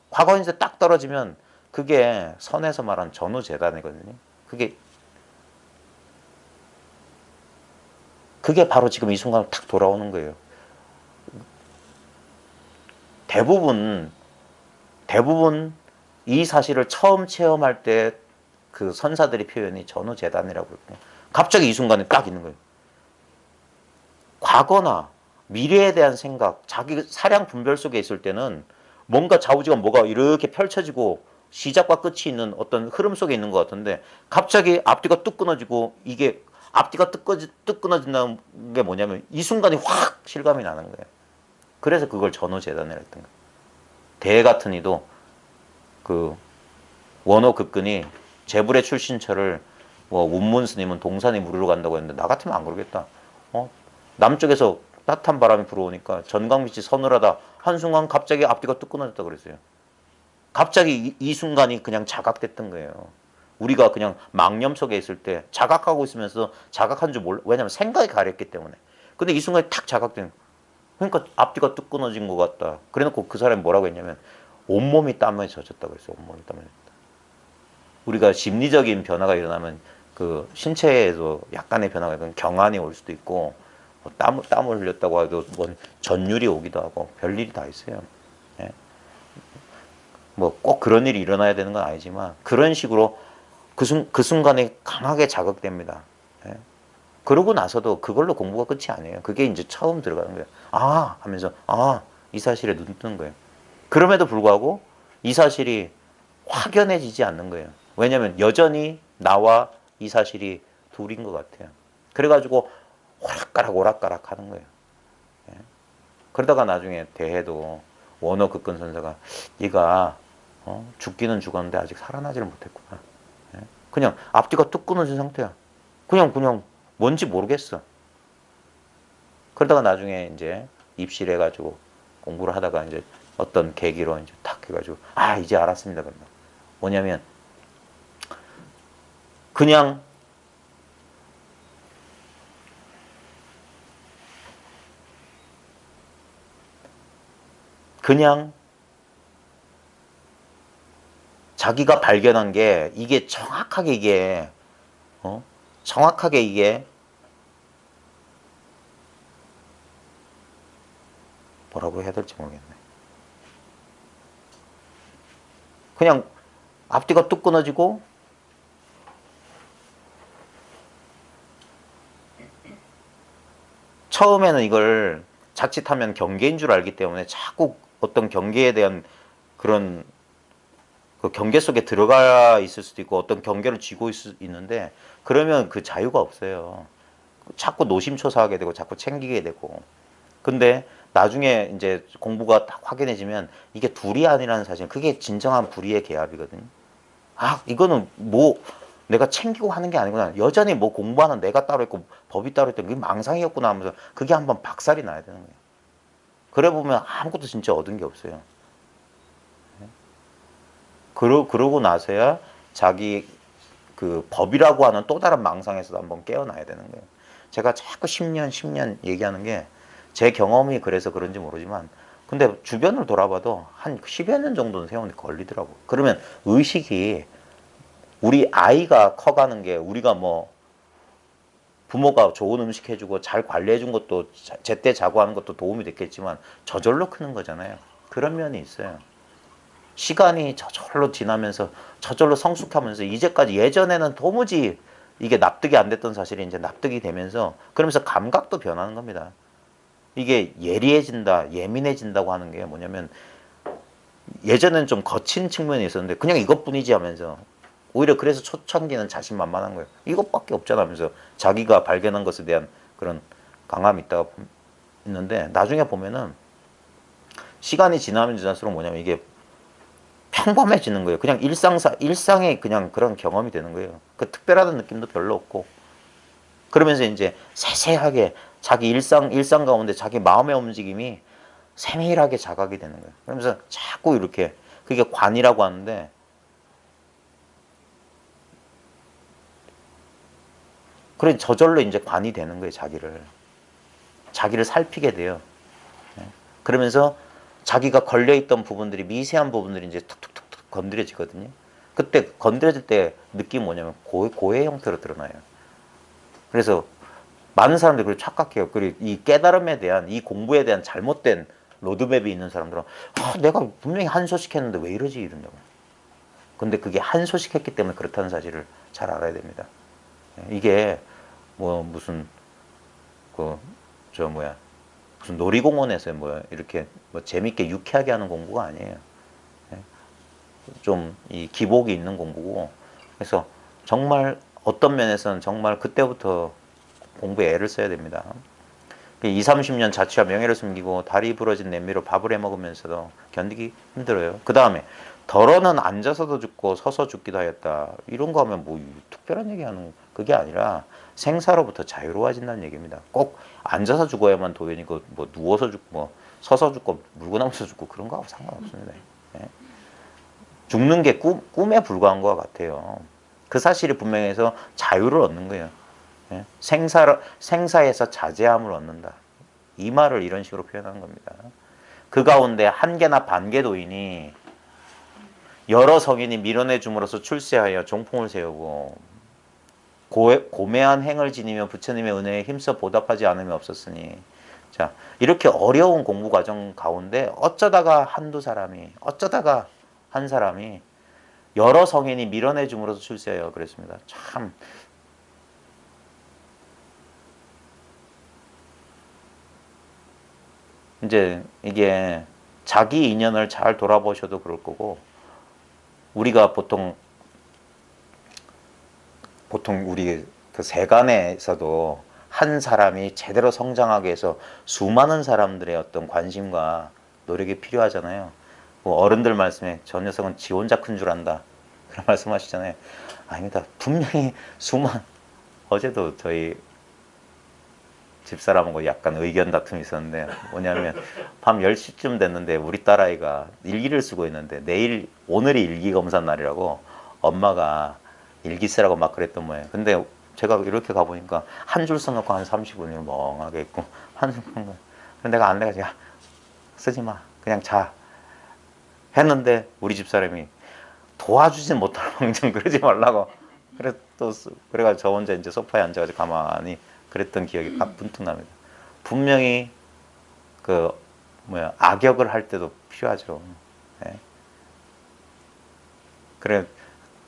과거인데 딱 떨어지면 그게 선에서 말한 전우재단이거든요. 그게 바로 지금 이 순간 탁 돌아오는 거예요. 대부분 이 사실을 처음 체험할 때 그 선사들의 표현이 전우재단이라고 그러거든요. 갑자기 이 순간에 딱 있는 거예요. 과거나 미래에 대한 생각, 자기 사량 분별 속에 있을 때는 뭔가 좌우지간 뭐가 이렇게 펼쳐지고 시작과 끝이 있는 어떤 흐름 속에 있는 것 같은데, 갑자기 앞뒤가 뚝 끊어지고, 이게 앞뒤가 뚝 끊어진다는 게 뭐냐면 이 순간이 확 실감이 나는 거예요. 그래서 그걸 전우재단이라 했던 거예요. 대 같은 이도 그 원호극근이 재불의 출신처를 운문 스님은 동산에 물으러 간다고 했는데, 나 같으면 안 그러겠다. 남쪽에서 따뜻한 바람이 불어오니까 전광빛이 서늘하다. 한순간 갑자기 앞뒤가 뚝 끊어졌다 그랬어요. 갑자기 이 순간이 그냥 자각됐던 거예요. 우리가 그냥 망념 속에 있을 때 자각하고 있으면서 자각한 줄 몰라. 왜냐면 생각이 가렸기 때문에. 근데 이 순간에 탁 자각된. 그러니까 앞뒤가 뚝 끊어진 것 같다. 그래놓고 그 사람이 뭐라고 했냐면 온몸이 땀에 젖었다고 했어요. 온몸이 땀에 젖었다. 우리가 심리적인 변화가 일어나면 그 신체에도 약간의 변화가 있으면 경환이 올 수도 있고, 땀을 흘렸다고 해도 전율이 오기도 하고 별일이 다 있어요. 예. 꼭 그런 일이 일어나야 되는 건 아니지만 그런 식으로 그 순간에 강하게 자극됩니다. 예. 그러고 나서도 그걸로 공부가 끝이 아니에요. 그게 이제 처음 들어가는 거예요. 하면서 이 사실에 눈 뜨는 거예요. 그럼에도 불구하고 이 사실이 확연해지지 않는 거예요. 왜냐하면 여전히 나와 이 사실이 둘인 것 같아요. 그래가지고 오락가락 하는 거예요. 예. 그러다가 나중에 대해도 원어 극근 선생가 네가 죽기는 죽었는데 아직 살아나지를 못했구나. 예. 그냥 앞뒤가 뚝 끊어진 상태야. 그냥 뭔지 모르겠어. 그러다가 나중에 이제 입실해가지고 공부를 하다가 이제 어떤 계기로 이제 탁 해가지고 이제 알았습니다. 그러면 뭐냐면 그냥 자기가 발견한 게 이게 정확하게 이게 뭐라고 해야 될지 모르겠네. 그냥 앞뒤가 뚝 끊어지고 처음에는 이걸 자칫하면 경계인 줄 알기 때문에 자꾸 어떤 경계에 대한 그런 그 경계 속에 들어가 있을 수도 있고 어떤 경계를 쥐고 있는데 그러면 그 자유가 없어요. 자꾸 노심초사하게 되고 자꾸 챙기게 되고. 근데 나중에 이제 공부가 딱 확인해지면 이게 둘이 아니라는 사실, 그게 진정한 불의의 계합이거든요. 이거는 뭐 내가 챙기고 하는 게 아니구나. 여전히 뭐 공부하는 내가 따로 있고 법이 따로 있던 그게 망상이었구나 하면서 그게 한번 박살이 나야 되는 거예요. 그래 보면 아무것도 진짜 얻은 게 없어요. 그러고 나서야 자기 그 법이라고 하는 또 다른 망상에서도 한번 깨어나야 되는 거예요. 제가 자꾸 10년 얘기하는 게 제 경험이 그래서 그런지 모르지만 근데 주변을 돌아봐도 한 10여 년 정도는 세월이 걸리더라고. 그러면 의식이 우리 아이가 커가는 게 우리가 뭐 부모가 좋은 음식 해주고 잘 관리해준 것도 제때 자고 하는 것도 도움이 됐겠지만 저절로 크는 거잖아요. 그런 면이 있어요. 시간이 저절로 지나면서 저절로 성숙하면서 이제까지 예전에는 도무지 이게 납득이 안 됐던 사실이 이제 납득이 되면서 그러면서 감각도 변하는 겁니다. 이게 예리해진다, 예민해진다고 하는 게 뭐냐면 예전에는 좀 거친 측면이 있었는데 그냥 이것뿐이지 하면서 오히려 그래서 초창기는 자신만만한 거예요. 이것밖에 없잖아 하면서 자기가 발견한 것에 대한 그런 강함이 있다가 있는데 나중에 보면은 시간이 지나면 지날수록 뭐냐면 이게 평범해지는 거예요. 그냥 일상의 그냥 그런 경험이 되는 거예요. 그 특별하다는 느낌도 별로 없고. 그러면서 이제 세세하게 자기 일상 가운데 자기 마음의 움직임이 세밀하게 자각이 되는 거예요. 그러면서 자꾸 이렇게 그게 관이라고 하는데 그래 저절로 이제 관이 되는 거예요. 자기를 살피게 돼요. 그러면서 자기가 걸려있던 부분들이 미세한 부분들이 이제 툭툭툭툭 건드려지거든요. 그때 건드려질 때 느낌이 뭐냐면 고해 형태로 드러나요. 그래서 많은 사람들이 그걸 착각해요. 그리고 이 깨달음에 대한 이 공부에 대한 잘못된 로드맵이 있는 사람들은 내가 분명히 한소식했는데 왜 이러지 이런다고. 근데 그게 한소식했기 때문에 그렇다는 사실을 잘 알아야 됩니다. 이게 뭐 무슨 무슨 놀이공원에서 뭐 이렇게 뭐 재밌게 유쾌하게 하는 공부가 아니에요. 좀 이 기복이 있는 공부고 그래서 정말 어떤 면에서는 정말 그때부터 공부에 애를 써야 됩니다. 20, 30년 자취와 명예를 숨기고 다리 부러진 냄비로 밥을 해 먹으면서도 견디기 힘들어요. 그 다음에 덜어는 앉아서도 죽고 서서 죽기도 하였다. 이런 거 하면 뭐 특별한 얘기하는 그게 아니라 생사로부터 자유로워진다는 얘기입니다. 꼭 앉아서 죽어야만 도연이고 뭐 누워서 죽고 뭐 서서 죽고 물고 나면서 죽고 그런 거하고 상관없습니다. 예. 죽는 게 꿈에 불과한 것 같아요. 그 사실이 분명해서 자유를 얻는 거예요. 예? 생사에서 자제함을 얻는다. 이 말을 이런 식으로 표현하는 겁니다. 그 가운데 한 개나 반 개 도인이 여러 성인이 밀어내 줌으로써 출세하여 종풍을 세우고 고매한 행을 지니며 부처님의 은혜에 힘써 보답하지 않음이 없었으니 자 이렇게 어려운 공부 과정 가운데 어쩌다가 한 사람이 여러 성인이 밀어내 줌으로써 출세하여 그랬습니다. 참 이제 이게 자기 인연을 잘 돌아보셔도 그럴 거고 우리가 보통 우리 그 세간에서도 한 사람이 제대로 성장하기 위해서 수많은 사람들의 어떤 관심과 노력이 필요하잖아요. 뭐 어른들 말씀에 저 녀석은 지 혼자 큰 줄 안다. 그런 말씀하시잖아요. 아닙니다. 분명히 어제도 저희 집사람하고 약간 의견 다툼이 있었는데 뭐냐면 밤 10시쯤 됐는데 우리 딸아이가 일기를 쓰고 있는데 오늘이 일기 검사 날이라고 엄마가 일기 쓰라고 막 그랬던 거예요. 근데 제가 이렇게 가보니까 한 줄 써놓고 한 30분이 멍하게 있고 한줄 쓴 거예요. 그래서 내가 안 내가 야 쓰지 마 그냥 자 했는데 우리 집사람이 도와주진 못할 망정 그러지 말라고 그래가지고 저 혼자 이제 소파에 앉아가지고 가만히 그랬던 기억이 문득 납니다. 분명히 악역을 할 때도 필요하죠. 네. 그래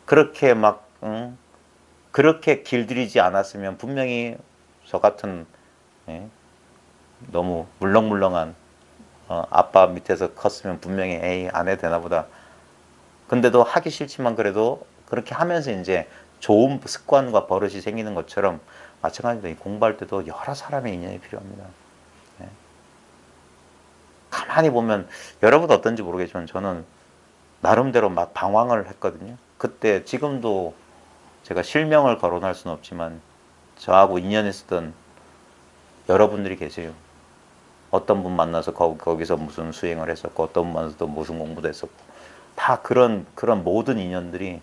그렇게 그렇게 길들이지 않았으면 분명히 저 같은 예, 너무 물렁물렁한 아빠 밑에서 컸으면 분명히 에이 안 해도 되나 보다. 근데도 하기 싫지만 그래도 그렇게 하면서 이제 좋은 습관과 버릇이 생기는 것처럼 마찬가지로 공부할 때도 여러 사람의 인연이 필요합니다. 예. 가만히 보면 여러분 어떤지 모르겠지만 저는 나름대로 막 방황을 했거든요. 그때 지금도 제가 실명을 거론할 수는 없지만 저하고 인연했었던 여러분들이 계세요. 어떤 분 만나서 거기서 무슨 수행을 했었고 어떤 분 만나서 또 무슨 공부도 했었고 다 그런 모든 인연들이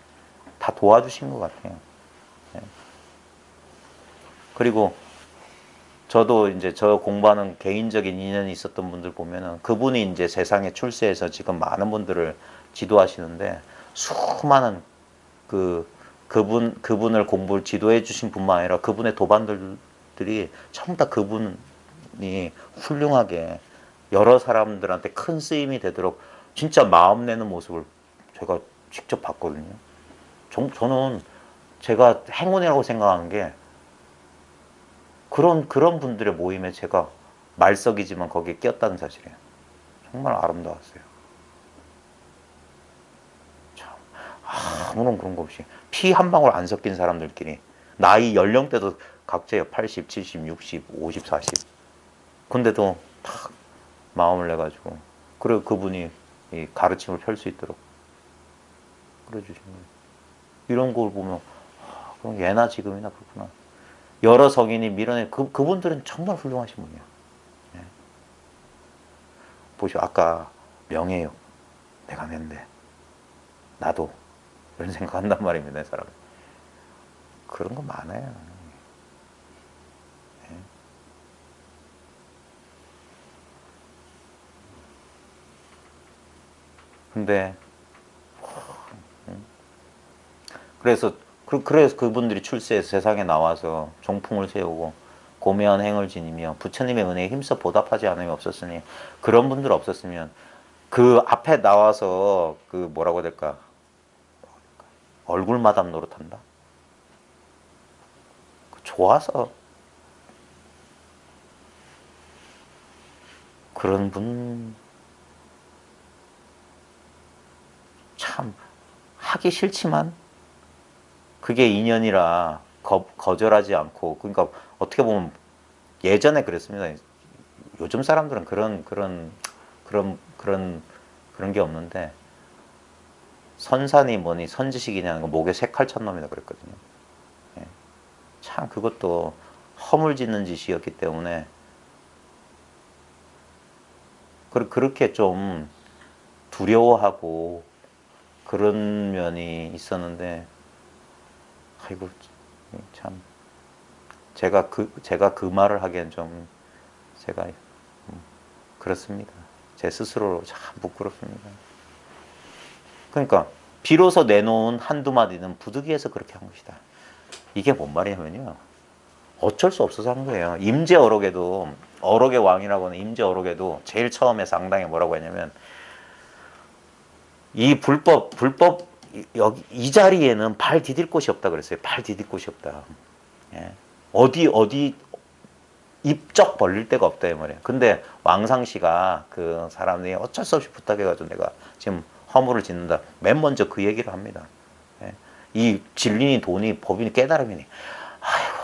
다 도와주신 것 같아요. 예. 그리고 저도 이제 저 공부하는 개인적인 인연이 있었던 분들 보면은 그분이 이제 세상에 출세해서 지금 많은 분들을 지도하시는데 수많은 그분을 공부를 지도해 주신 분만 아니라 그분의 도반들이 전부 다 그분이 훌륭하게 여러 사람들한테 큰 쓰임이 되도록 진짜 마음 내는 모습을 제가 직접 봤거든요. 저는 제가 행운이라고 생각하는 게 그런 분들의 모임에 제가 말석이지만 거기에 끼었다는 사실이에요. 정말 아름다웠어요. 참, 아무런 그런 거 없이 피 한 방울 안 섞인 사람들끼리 나이 연령대도 각자예요. 80, 70, 60, 50, 40. 근데도 탁 마음을 내가지고 그리고 그분이 이 가르침을 펼 수 있도록 그래 주신 거예요. 이런 걸 보면 그럼 예나 지금이나 그렇구나. 여러 성인이 밀어내 그분들은 정말 훌륭하신 분이에요. 예. 보시오 아까 명예욕 내가 낸데 나도 이런 생각한단 말입니다. 이 사람 그런 거 많아요. 예. 근데 그래서 그분들이 출세해서 세상에 나와서 종풍을 세우고 고매한 행을 지니며 부처님의 은혜에 힘써 보답하지 않음이 없었으니 그런 분들 없었으면 그 앞에 나와서 그 뭐라고 해야 될까 얼굴 마담 노릇한다. 좋아서 그런 분 참 하기 싫지만 그게 인연이라 거절하지 않고 그러니까 어떻게 보면 예전에 그랬습니다. 요즘 사람들은 그런 게 없는데 선산이 뭐니 선지식이냐는 거 목에 새칼 찬 놈이다 그랬거든요. 예. 참 그것도 허물짓는 짓이었기 때문에 그렇게 좀 두려워하고 그런 면이 있었는데 아이고 참 제가 그 말을 하기엔 좀 제가 그렇습니다. 제 스스로 참 부끄럽습니다. 그러니까 비로소 내놓은 한두 마디는 부득이해서 그렇게 한 것이다. 이게 뭔 말이냐면요. 어쩔 수 없어서 한 거예요. 임제어록에도 어록의 왕이라고 하는 임제어록에도 제일 처음에 상당히 뭐라고 했냐면 이 불법 여기 이 자리에는 발 디딜 곳이 없다 그랬어요. 발 디딜 곳이 없다. 예. 어디 입적 벌릴 데가 없다 이 말이에요. 근데 왕상씨가 그 사람이 어쩔 수 없이 부탁해가지고 내가 지금 허물을 짓는다. 맨 먼저 그 얘기를 합니다. 예. 이 진리니 돈이 법이니 깨달음이니. 아이고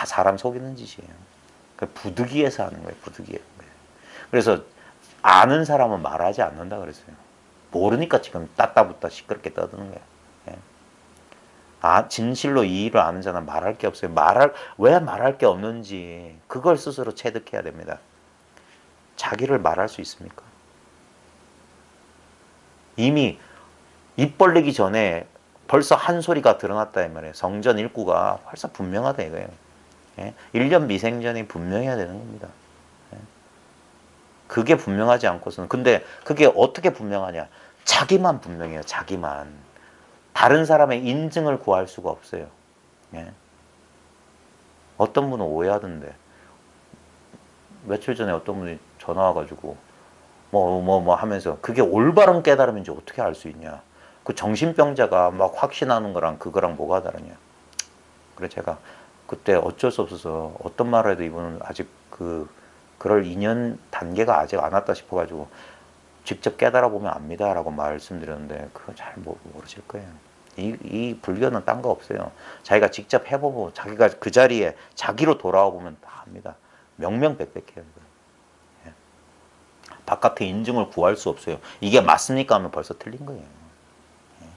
다 사람 속이는 짓이에요. 그 부득이해서 하는 거예요. 부득이해. 그래서 아는 사람은 말하지 않는다 그랬어요. 모르니까 지금 따따붙다 시끄럽게 떠드는 거예요. 예. 진실로 이 일을 아는 자는 말할 게 없어요. 왜 말할 게 없는지 그걸 스스로 체득해야 됩니다. 자기를 말할 수 있습니까? 이미 입 벌리기 전에 벌써 한 소리가 드러났다 이 말이에요. 성전 일구가 벌써 분명하다 이거예요. 예? 1년 미생전이 분명해야 되는 겁니다. 예? 그게 분명하지 않고서는 근데 그게 어떻게 분명하냐? 자기만 분명해요. 자기만. 다른 사람의 인증을 구할 수가 없어요. 예? 어떤 분은 오해하던데 며칠 전에 어떤 분이 전화 와가지고 뭐 하면서 그게 올바른 깨달음인지 어떻게 알 수 있냐? 그 정신병자가 막 확신하는 거랑 그거랑 뭐가 다르냐? 그래 제가 그때 어쩔 수 없어서 어떤 말을 해도 이분은 아직 그럴 인연 단계가 아직 안 왔다 싶어가지고 직접 깨달아 보면 압니다라고 말씀드렸는데 그거 잘 모르실 거예요. 이 불교는 딴 거 없어요. 자기가 직접 해보고 자기가 그 자리에 자기로 돌아와 보면 다 압니다. 명명백백해요. 예. 바깥에 인증을 구할 수 없어요. 이게 맞습니까 하면 벌써 틀린 거예요. 예.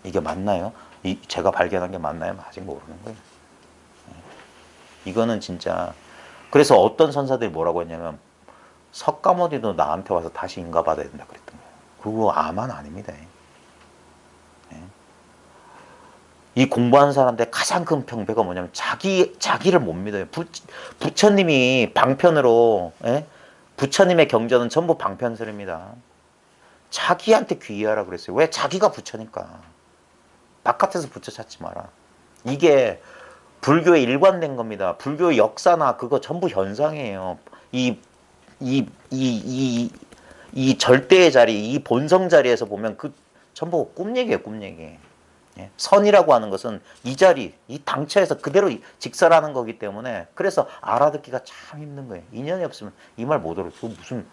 이게 맞나요? 제가 발견한 게 맞나요? 아직 모르는 거예요. 예. 이거는 진짜 그래서 어떤 선사들이 뭐라고 했냐면 석가모니도 나한테 와서 다시 인가받아야 된다 그랬던 거예요. 그거 아만 아닙니다. 예. 이 공부하는 사람한테 가장 큰 병폐가 뭐냐면 자기를 못 믿어요. 부처님이 방편으로 예? 부처님의 경전은 전부 방편설입니다. 자기한테 귀의하라 그랬어요. 왜? 자기가 부처니까. 바깥에서 부처 찾지 마라. 이게 불교의 일관된 겁니다. 불교의 역사나 그거 전부 현상이에요. 이 절대의 자리, 이 본성 자리에서 보면 그 전부 꿈 얘기예요, 꿈 얘기. 예? 선이라고 하는 것은 이 자리, 이 당처에서 그대로 직설하는 거기 때문에 그래서 알아듣기가 참 힘든 거예요. 인연이 없으면 이 말 못 알아. 저 무슨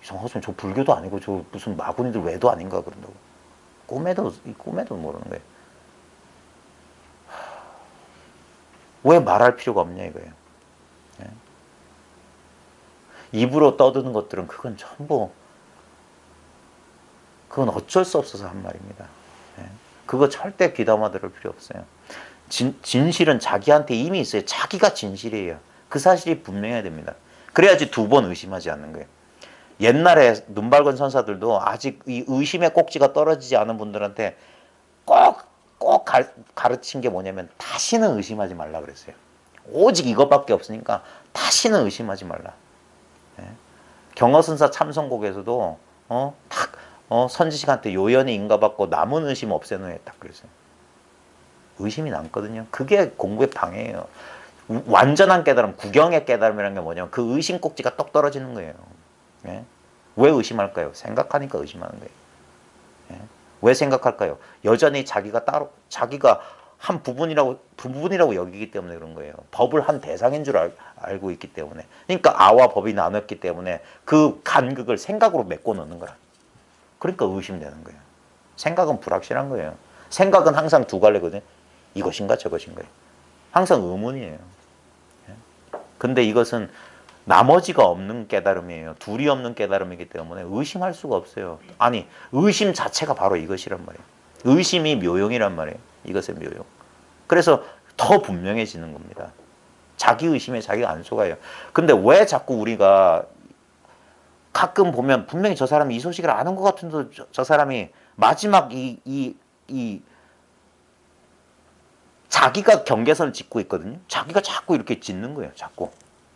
이상하시면 저 불교도 아니고 저 무슨 마구니들 외도 아닌가 그런다고. 꿈에도 모르는 거예요. 왜 말할 필요가 없냐 이거예요. 예? 입으로 떠드는 것들은 그건 전부 그건 어쩔 수 없어서 한 말입니다. 예? 그거 절대 귀담아 들을 필요 없어요. 진실은 자기한테 이미 있어요. 자기가 진실이에요. 그 사실이 분명해야 됩니다. 그래야지 두 번 의심하지 않는 거예요. 옛날에 눈 밝은 선사들도 아직 이 의심의 꼭지가 떨어지지 않은 분들한테 꼭 가르친 게 뭐냐면 다시는 의심하지 말라 그랬어요. 오직 이것밖에 없으니까 다시는 의심하지 말라. 예? 경허선사 참선곡에서도 선지식한테 요연히 인가받고 남은 의심 없애놓으 딱 그랬어요. 의심이 남거든요. 그게 공부의 방해예요. 완전한 깨달음, 구경의 깨달음이라는 게 뭐냐면 그 의심 꼭지가 똑 떨어지는 거예요. 예? 왜 의심할까요? 생각하니까 의심하는 거예요. 예? 왜 생각할까요? 여전히 자기가 한 부분이라고 여기기 때문에 그런 거예요. 법을 한 대상인 줄 알고 있기 때문에. 그러니까 아와 법이 나눴기 때문에 그 간극을 생각으로 메꿔 놓는 거라. 그러니까 의심되는 거예요. 생각은 불확실한 거예요. 생각은 항상 두 갈래거든요. 이것인가 저것인가. 항상 의문이에요. 근데 이것은 나머지가 없는 깨달음이에요. 둘이 없는 깨달음이기 때문에 의심할 수가 없어요. 아니, 의심 자체가 바로 이것이란 말이에요. 의심이 묘용이란 말이에요. 이것의 묘용. 그래서 더 분명해지는 겁니다. 자기 의심에 자기가 안 속아요. 근데 왜 자꾸 우리가 가끔 보면 분명히 저 사람이 이 소식을 아는 것 같은데 저 사람이 마지막 자기가 경계선을 짚고 있거든요. 자기가 자꾸 이렇게 짚는 거예요. 자꾸.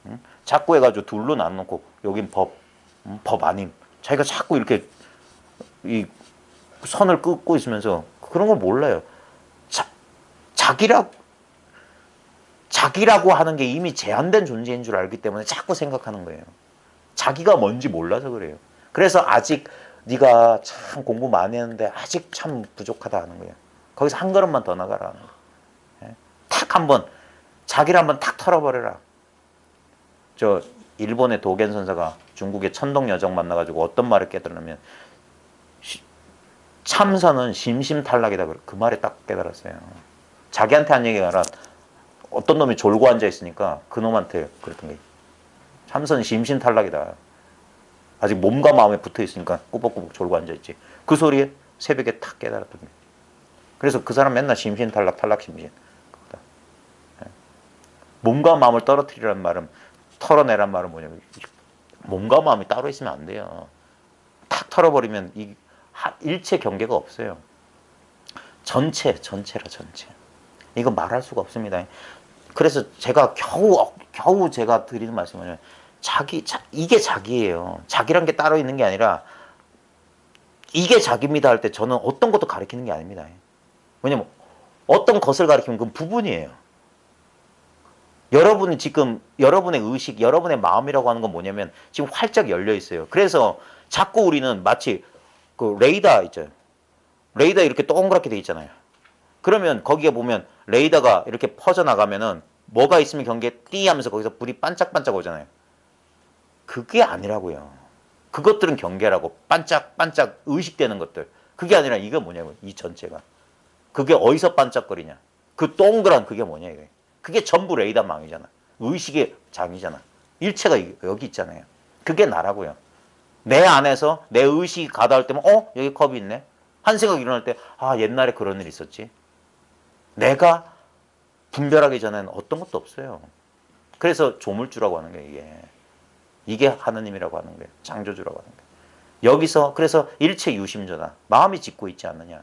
응? 자꾸 해가지고 둘로 나눠놓고 여긴 법 아님. 자기가 자꾸 이렇게 이 선을 긋고 있으면서 그런 걸 몰라요. 자기라고 하는 게 이미 제한된 존재인 줄 알기 때문에 자꾸 생각하는 거예요. 자기가 뭔지 몰라서 그래요. 그래서 아직 네가 참 공부 많이 했는데 아직 참 부족하다 하는 거예요. 거기서 한 걸음만 더 나가라 하는 거예요. 탁 한번 자기를 한번 탁 털어버려라. 저 일본의 도겐 선사가 중국의 천동 여정 만나가지고 어떤 말을 깨달으면 참선은 심심탈락이다. 그 말에 딱 깨달았어요. 자기한테 한 얘기가 아니라 어떤 놈이 졸고 앉아 있으니까 그 놈한테 그랬던 게 참선 심신 탈락이다. 아직 몸과 마음에 붙어 있으니까 꾸벅꾸벅 졸고 앉아 있지. 그 소리에 새벽에 탁 깨달았던 게. 그래서 그 사람 맨날 심신 탈락, 탈락 심신. 몸과 마음을 떨어뜨리라는 말은, 털어내란 말은 뭐냐면 몸과 마음이 따로 있으면 안 돼요. 탁 털어버리면 이 일체 경계가 없어요. 전체라 전체. 이거 말할 수가 없습니다. 그래서 제가 겨우 제가 드리는 말씀은 이게 자기예요. 자기란 게 따로 있는 게 아니라 이게 자기입니다 할 때 저는 어떤 것도 가리키는 게 아닙니다. 왜냐면 어떤 것을 가리키면 그건 부분이에요. 여러분이 지금 여러분의 의식, 여러분의 마음이라고 하는 건 뭐냐면 지금 활짝 열려 있어요. 그래서 자꾸 우리는 마치 그 레이더 있죠. 레이더 이렇게 동그랗게 돼 있잖아요. 그러면 거기에 보면 레이더가 이렇게 퍼져나가면은 뭐가 있으면 경계에 띠 하면서 거기서 불이 반짝반짝 오잖아요. 그게 아니라고요. 그것들은 경계라고 반짝반짝 의식되는 것들. 그게 아니라 이게 뭐냐고요. 이 전체가. 그게 어디서 반짝거리냐. 그 동그란 그게 뭐냐 이거예요. 그게 전부 레이더망이잖아. 의식의 장이잖아. 일체가 여기 있잖아요. 그게 나라고요. 내 안에서 내 의식이 가다할 때면 여기 컵이 있네. 한 생각 일어날 때 옛날에 그런 일 있었지. 내가 분별하기 전에는 어떤 것도 없어요. 그래서 조물주라고 하는 게 이게 하느님이라고 하는 거예요. 창조주라고 하는 거예요. 여기서 그래서 일체 유심조다. 마음이 짓고 있지 않느냐.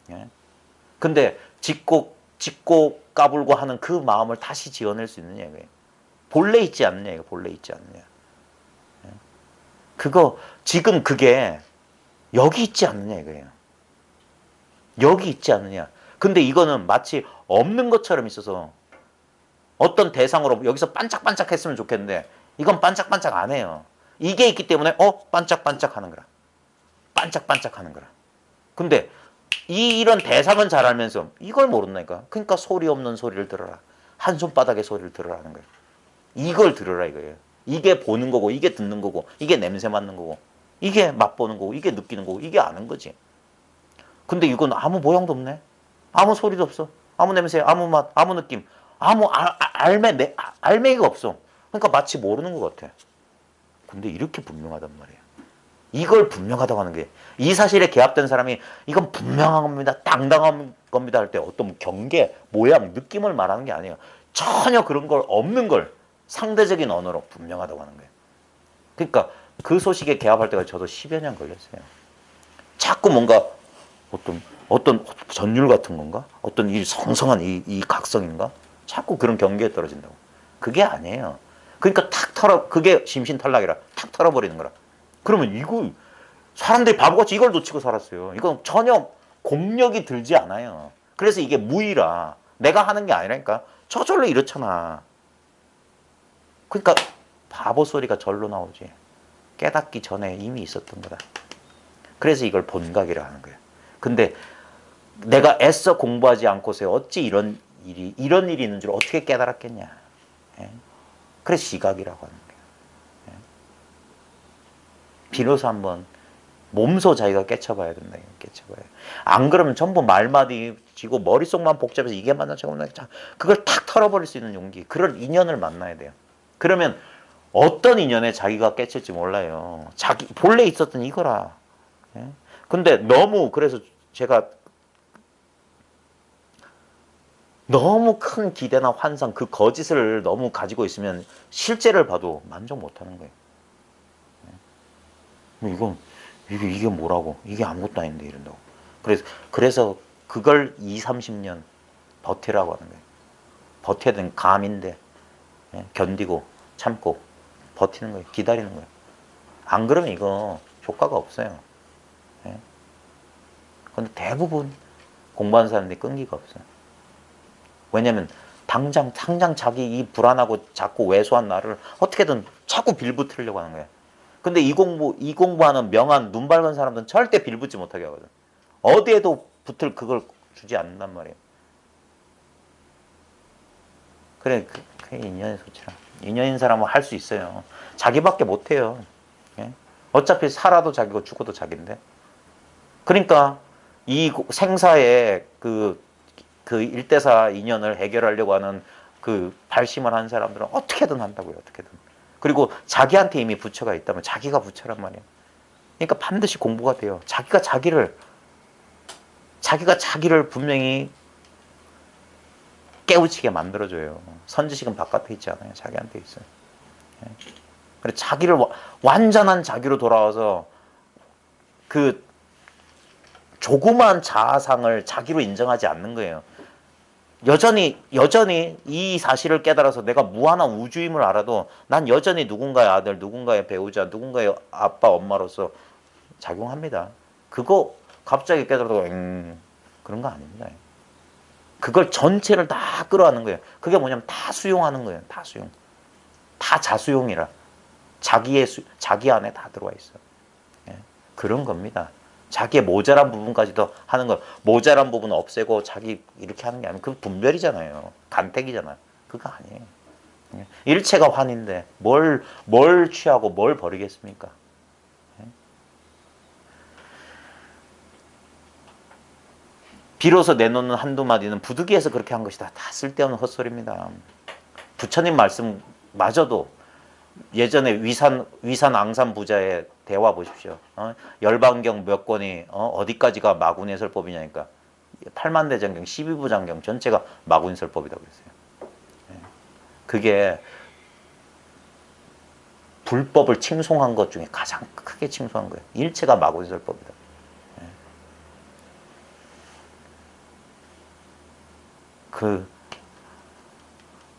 예? 근데 짓고 까불고 하는 그 마음을 다시 지어낼 수 있느냐 이거예요. 본래 있지 않느냐 이거. 본래 있지 않느냐. 예? 그거 지금 그게 여기 있지 않느냐 이거예요. 여기 있지 않느냐. 근데 이거는 마치 없는 것처럼 있어서 어떤 대상으로 여기서 반짝반짝 했으면 좋겠는데 이건 반짝반짝 안 해요. 이게 있기 때문에 반짝반짝 하는 거라. 반짝반짝 하는 거라. 근데 이런 대상은 잘 알면서 이걸 모른다니까. 그러니까 소리 없는 소리를 들어라. 한 손바닥의 소리를 들으라는 거예요. 이걸 들으라 이거예요. 이게 보는 거고 이게 듣는 거고 이게 냄새 맡는 거고 이게 맛보는 거고 이게 느끼는 거고 이게 아는 거지. 근데 이건 아무 모양도 없네. 아무 소리도 없어. 아무 냄새, 아무 맛, 아무 느낌, 아무 알맹이가 없어. 그러니까 마치 모르는 것 같아. 근데 이렇게 분명하단 말이에요. 이걸 분명하다고 하는 게 이 사실에 개합된 사람이 이건 분명한 겁니다. 땅당한 겁니다 할 때 어떤 경계, 모양, 느낌을 말하는 게 아니에요. 전혀 그런 걸 없는 걸 상대적인 언어로 분명하다고 하는 거예요. 그러니까 그 소식에 개합할 때가 저도 10여 년 걸렸어요. 자꾸 뭔가 어떤 전율 같은 건가? 어떤 이 성성한 이 각성인가? 자꾸 그런 경계에 떨어진다고. 그게 아니에요. 그러니까 그게 심신탈락이라 탁 털어버리는 거라. 그러면 이거 사람들이 바보같이 이걸 놓치고 살았어요. 이건 전혀 공력이 들지 않아요. 그래서 이게 무의라. 내가 하는 게 아니라니까. 저절로 이렇잖아. 그러니까 바보 소리가 절로 나오지. 깨닫기 전에 이미 있었던 거다. 그래서 이걸 본각이라 하는 거예요. 근데 내가 애써 공부하지 않고서 어찌 이런 일이 있는 줄 어떻게 깨달았겠냐. 예? 그래서 시각이라고 하는 거예요. 예? 비로소 한번 몸소 자기가 깨쳐봐야 된다. 깨쳐봐야. 안 그러면 전부 말마디 지고 머릿속만 복잡해서 이게 맞나 저거 맞나 그걸 탁 털어버릴 수 있는 용기. 그럴 인연을 만나야 돼요. 그러면 어떤 인연에 자기가 깨칠지 몰라요. 자기 본래 있었던 이거라. 예? 근데 너무 그래서 제가 너무 큰 기대나 환상 그 거짓을 너무 가지고 있으면 실제를 봐도 만족 못하는 거예요. 이게 뭐라고? 이게 아무것도 아닌데 이런다고. 그래서 그걸 20, 30년 버티라고 하는 거예요. 버텨야 되는 감인데 견디고 참고 버티는 거예요. 기다리는 거예요. 안 그러면 이거 효과가 없어요. 근데 대부분 공부하는 사람들이 끈기가 없어요. 왜냐면 당장 자기 이 불안하고 자꾸 왜소한 나를 어떻게든 자꾸 빌붙으려고 하는 거예요. 근데 이 공부하는 명한 눈 밝은 사람들은 절대 빌붙지 못하게 하거든. 어디에도 붙을 그걸 주지 않는단 말이에요. 그래, 그게 인연의 소치라. 인연인 사람은 할 수 있어요. 자기밖에 못해요. 예? 어차피 살아도 자기고 죽어도 자기인데. 그러니까 이 생사에 그 일대사 인연을 해결하려고 하는 그 발심을 한 사람들은 어떻게든 한다고요. 어떻게든. 그리고 자기한테 이미 부처가 있다면 자기가 부처란 말이에요. 그러니까 반드시 공부가 돼요. 자기가 자기를 분명히 깨우치게 만들어줘요. 선지식은 바깥에 있지 않아요. 자기한테 있어요. 그래 자기를 완전한 자기로 돌아와서 그 조그만 자아상을 자기로 인정하지 않는 거예요. 여전히 이 사실을 깨달아서 내가 무한한 우주임을 알아도 난 여전히 누군가의 아들, 누군가의 배우자, 누군가의 아빠, 엄마로서 작용합니다. 그거 갑자기 깨달아도 그런 거 아닙니다. 그걸 전체를 다 끌어안는 거예요. 그게 뭐냐면 다 수용하는 거예요. 다 수용. 다 자수용이라. 자기 안에 다 들어와 있어. 예. 그런 겁니다. 자기의 모자란 부분까지도 하는 거. 모자란 부분 없애고 자기 이렇게 하는 게 아니고 그 분별이잖아요. 간택이잖아요. 그거 아니에요. 예. 일체가 환인데 뭘 취하고 뭘 버리겠습니까? 예. 비로소 내놓는 한두 마디는 부득이해서 그렇게 한 것이다. 다 쓸데없는 헛소리입니다. 부처님 말씀마저도 예전에 위산 앙산 부자의 대화 보십시오. 열반경 몇 권이 어디까지가 마구니설법이냐니까 8만대장경 12부장경 전체가 마구니설법이라고 그랬어요. 그게 불법을 칭송한 것 중에 가장 크게 칭송한 거예요. 일체가 마구니설법이다.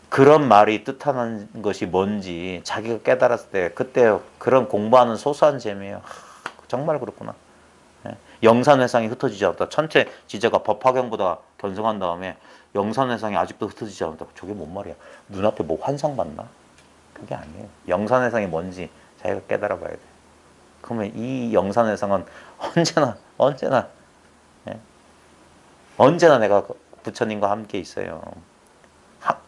그런 말이 뜻하는 것이 뭔지 자기가 깨달았을 때 그때 그런 공부하는 소소한 재미예요. 정말 그렇구나. 영산회상이 흩어지지 않았다. 천체 지제가 법화경보다 견성한 다음에 영산회상이 아직도 흩어지지 않았다. 저게 뭔 말이야? 눈앞에 뭐 환상 봤나? 그게 아니에요. 영산회상이 뭔지 자기가 깨달아 봐야 돼. 그러면 이 영산회상은 언제나 내가 부처님과 함께 있어요.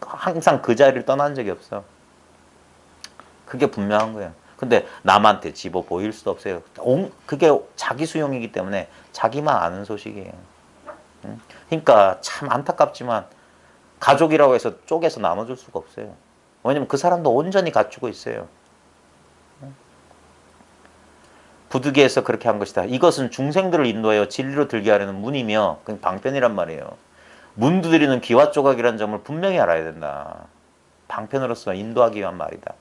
항상 그 자리를 떠난 적이 없어. 그게 분명한 거예요. 근데 남한테 집어 보일 수도 없어요. 그게 자기 수용이기 때문에 자기만 아는 소식이에요. 그러니까 참 안타깝지만 가족이라고 해서 쪼개서 나눠줄 수가 없어요. 왜냐면 그 사람도 온전히 갖추고 있어요. 부득이해서 그렇게 한 것이다. 이것은 중생들을 인도하여 진리로 들게 하려는 문이며 방편이란 말이에요. 문 두드리는 기와 조각이라는 점을 분명히 알아야 된다. 방편으로서 인도하기 위한 말이다.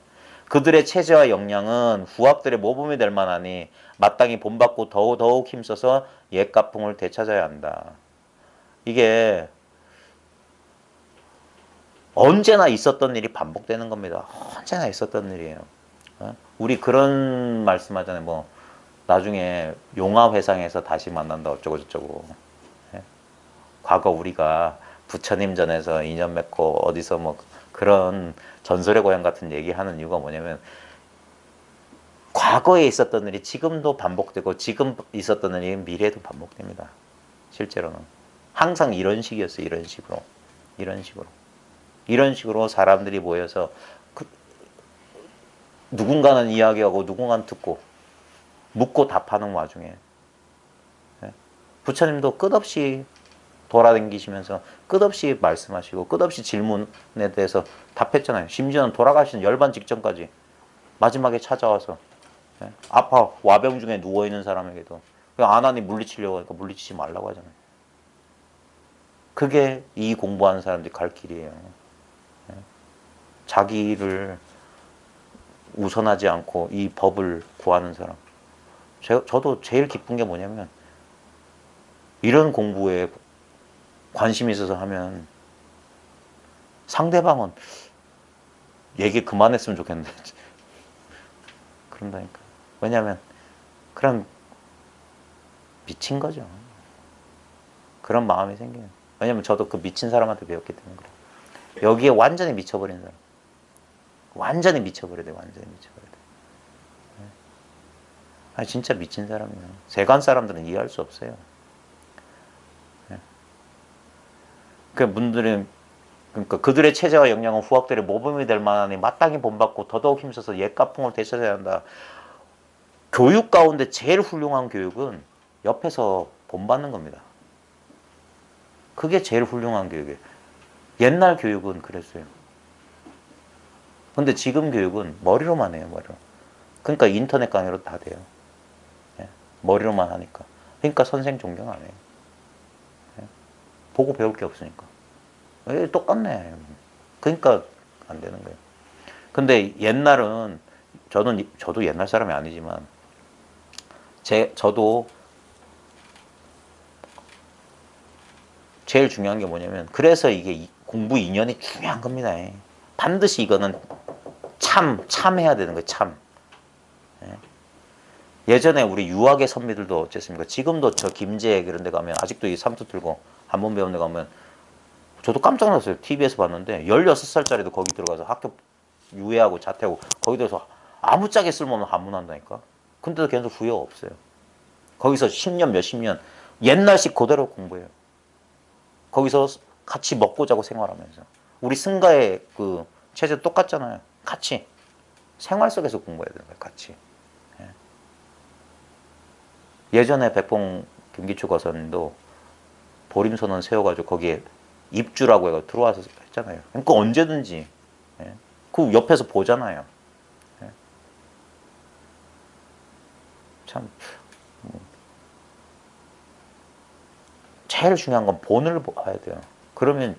그들의 체제와 역량은 후압들의 모범이 될 만하니 마땅히 본받고 더욱 힘써서 옛가풍을 되찾아야 한다. 이게 언제나 있었던 일이 반복되는 겁니다. 언제나 있었던 일이에요. 우리 그런 말씀하잖아요. 뭐 나중에 용화회상에서 다시 만난다 어쩌고 저쩌고. 과거 우리가 부처님 전에서 인연 맺고 어디서 뭐 그런 전설의 고향 같은 얘기하는 이유가 뭐냐면 과거에 있었던 일이 지금도 반복되고 지금 있었던 일이 미래에도 반복됩니다. 실제로는 항상 이런 식이었어요. 이런 식으로 사람들이 모여서 누군가는 이야기하고 누군가는 듣고 묻고 답하는 와중에 부처님도 끝없이 돌아다니시면서 끝없이 말씀하시고 끝없이 질문에 대해서 답했잖아요. 심지어는 돌아가시는 열반 직전까지 마지막에 찾아와서 아파 와병 중에 누워있는 사람에게도 안 하니 물리치려고 하니까 물리치지 말라고 하잖아요. 그게 이 공부하는 사람들이 갈 길이에요. 자기를 우선하지 않고 이 법을 구하는 사람. 저도 제일 기쁜 게 뭐냐면 이런 공부에 관심이 있어서 하면 상대방은 얘기 그만했으면 좋겠는데 그런다니까. 왜냐하면 그럼 미친 거죠. 그런 마음이 생겨요. 왜냐면 저도 그 미친 사람한테 배웠기 때문에 그래요. 여기에 완전히 미쳐버린 사람. 완전히 미쳐버려야 돼. 아니 진짜 미친 사람이에요. 세간 사람들은 이해할 수 없어요. 그러니까 그들의 체제와 역량은 후학들의 모범이 될 만하니 마땅히 본받고 더더욱 힘써서 옛가풍을 되찾아야 한다. 교육 가운데 제일 훌륭한 교육은 옆에서 본받는 겁니다. 그게 제일 훌륭한 교육이에요. 옛날 교육은 그랬어요. 근데 지금 교육은 머리로만 해요, 머리로. 그러니까 인터넷 강의로 다 돼요. 예. 머리로만 하니까. 그러니까 선생 존경 안 해요. 예. 보고 배울 게 없으니까. 똑같네. 그러니까 안 되는 거예요. 근데 옛날은 저도 옛날 사람이 아니지만 저도 제일 중요한 게 뭐냐면 그래서 이게 공부 2년이 중요한 겁니다. 반드시 이거는 참해야 되는 거예요. 참. 예전에 우리 유학의 선비들도 어쨌습니까? 지금도 저 김제 그런 데 가면 아직도 이 삼투 틀고 한번 배운 데 가면 저도 깜짝 놀랐어요. TV에서 봤는데 16살짜리도 거기 들어가서 학교 유예하고 자퇴하고 거기 들어서 아무짝에 쓸모없는 한문 한다니까. 근데도 걔네들 후회가 없어요. 거기서 10년 몇십 년 옛날식 그대로 공부해요. 거기서 같이 먹고 자고 생활하면서 우리 승가의 그 체제 똑같잖아요. 같이 생활 속에서 공부해야 되는 거예요. 같이. 예전에 백봉 김기초 거사님도 보림선언 세워가지고 거기에 입주라고 해서 들어와서 했잖아요. 그러니까 언제든지 그 옆에서 보잖아요. 참 제일 중요한 건 본을 봐야 돼요. 그러면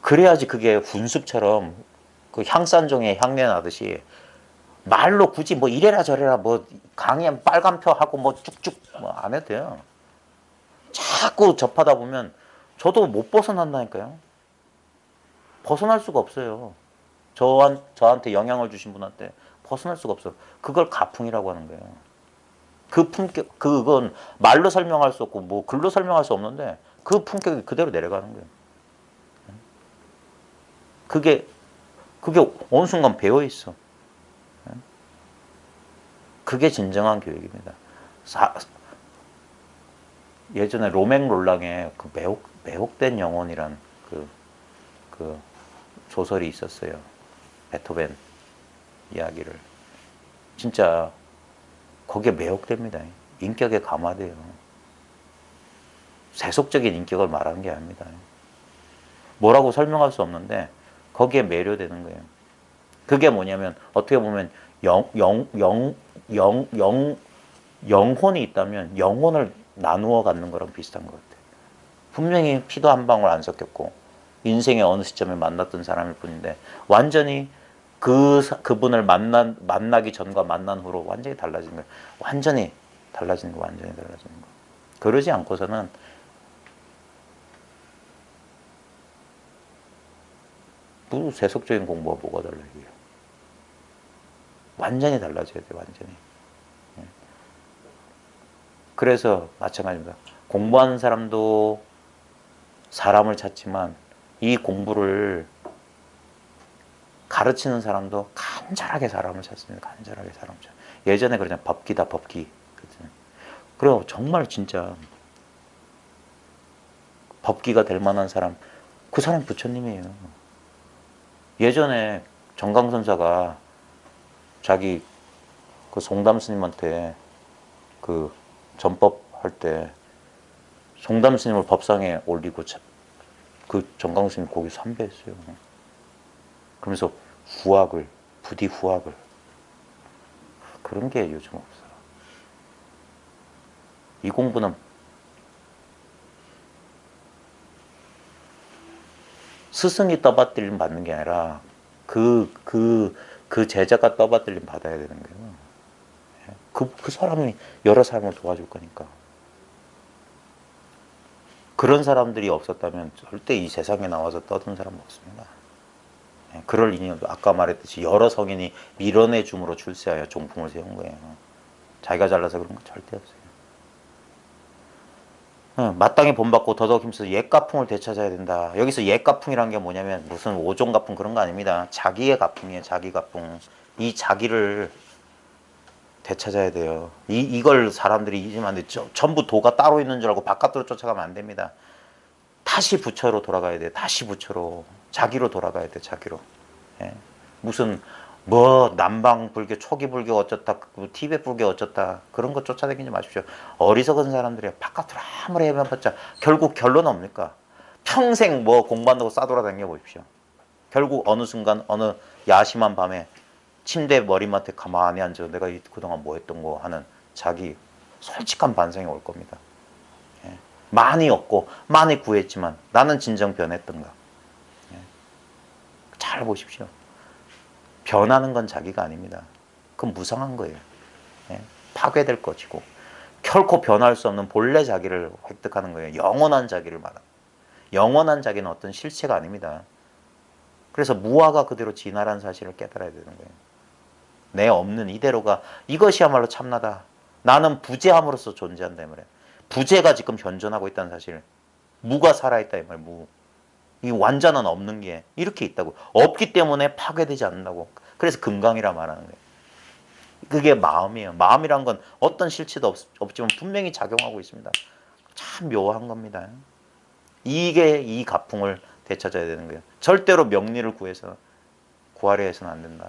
그래야지 그게 분습처럼 그 향산종에 향내 나듯이 말로 굳이 뭐 이래라 저래라 뭐 강의하면 빨간표 하고 뭐 쭉쭉 뭐 안 해도 돼요. 자꾸 접하다 보면 저도 못 벗어난다니까요. 벗어날 수가 없어요. 저한테 영향을 주신 분한테 벗어날 수가 없어. 그걸 가풍이라고 하는 거예요. 그 품격, 그건 말로 설명할 수 없고 뭐 글로 설명할 수 없는데 그 품격이 그대로 내려가는 거예요. 그게 어느 순간 배어 있어. 그게 진정한 교육입니다. 예전에 로맹 롤랑의 그 매혹된 영혼이란 그 소설이 있었어요. 베토벤 이야기를. 진짜 거기에 매혹됩니다. 인격에 감화돼요. 세속적인 인격을 말하는 게 아닙니다. 뭐라고 설명할 수 없는데 거기에 매료되는 거예요. 그게 뭐냐면 어떻게 보면 영혼이 있다면 영혼을 나누어 갖는 거랑 비슷한 것 같아요. 분명히 피도 한 방울 안 섞였고 인생의 어느 시점에 만났던 사람일 뿐인데 완전히 그분을 만나기 전과 만난 후로 완전히 달라진 거예요. 완전히 달라진 거, 완전히 달라진 거. 그러지 않고서는 뭐 세속적인 공부가 뭐가 달라 이게요. 완전히 달라져야 돼요, 완전히. 그래서 마찬가지입니다. 공부하는 사람도 사람을 찾지만 이 공부를 가르치는 사람도 간절하게 사람을 찾습니다. 간절하게 사람을 찾. 예전에 그러잖아요. 법기다 법기. 그리고 정말 진짜 법기가 될 만한 사람, 그 사람 부처님이에요. 예전에 정강선사가 자기 그 송담 스님한테 그 전법 할 때 송담 스님을 법상에 올리고 그 정강 스님 거기 삼배했어요. 그러면서 후학을 부디 후학을 그런 게 요즘 없어요. 이 공부는 스승이 떠받들림 받는 게 아니라 그 제자가 떠받들림 받아야 되는 거예요. 그 사람이 여러 사람을 도와줄 거니까. 그런 사람들이 없었다면 절대 이 세상에 나와서 떠든 사람은 없습니다. 그럴 인연도 아까 말했듯이 여러 성인이 밀어내 줌으로 출세하여 종풍을 세운 거예요. 자기가 잘나서 그런 건 절대 없어요. 마땅히 본받고 더더욱 힘써서 옛가풍을 되찾아야 된다. 여기서 옛가풍이라는 게 뭐냐면 무슨 오종가풍 그런 거 아닙니다. 자기의 가풍이에요. 자기 가풍. 이 자기를 되찾아야 돼요. 이걸 사람들이 잊으면 안 돼. 전부 도가 따로 있는 줄 알고 바깥으로 쫓아가면 안 됩니다. 다시 부처로 돌아가야 돼요. 다시 부처로. 자기로 돌아가야 돼요. 자기로. 예. 무슨 뭐 남방 불교, 초기 불교 어쩌다, 티베트 불교 어쩌다 그런 거 쫓아다니지 마십시오. 어리석은 사람들이 바깥으로 아무리 해봤자 결국 결론은 뭡니까? 평생 뭐 공부한다고 싸돌아다녀 보십시오. 결국 어느 순간 어느 야심한 밤에 침대 머리맡에 가만히 앉아 내가 그동안 뭐 했던 거 하는 자기 솔직한 반성이 올 겁니다. 예. 많이 얻고 많이 구했지만 나는 진정 변했던가. 예. 잘 보십시오. 변하는 건 자기가 아닙니다. 그건 무상한 거예요. 예. 파괴될 것이고 결코 변할 수 없는 본래 자기를 획득하는 거예요. 영원한 자기를 말합니다. 영원한 자기는 어떤 실체가 아닙니다. 그래서 무아가 그대로 진화라는 사실을 깨달아야 되는 거예요. 내 없는 이대로가 이것이야말로 참나다. 나는 부재함으로써 존재한다 이 말이에요. 부재가 지금 현존하고 있다는 사실. 무가 살아있다 이 말이에요. 무. 이 완전한 없는 게 이렇게 있다고. 없기 때문에 파괴되지 않는다고. 그래서 금강이라 말하는 거예요. 그게 마음이에요. 마음이란 건 어떤 실체도 없지만 분명히 작용하고 있습니다. 참 묘한 겁니다. 이게 이 가풍을 되찾아야 되는 거예요. 절대로 명리를 구해서 구하려 해서는 안 된다.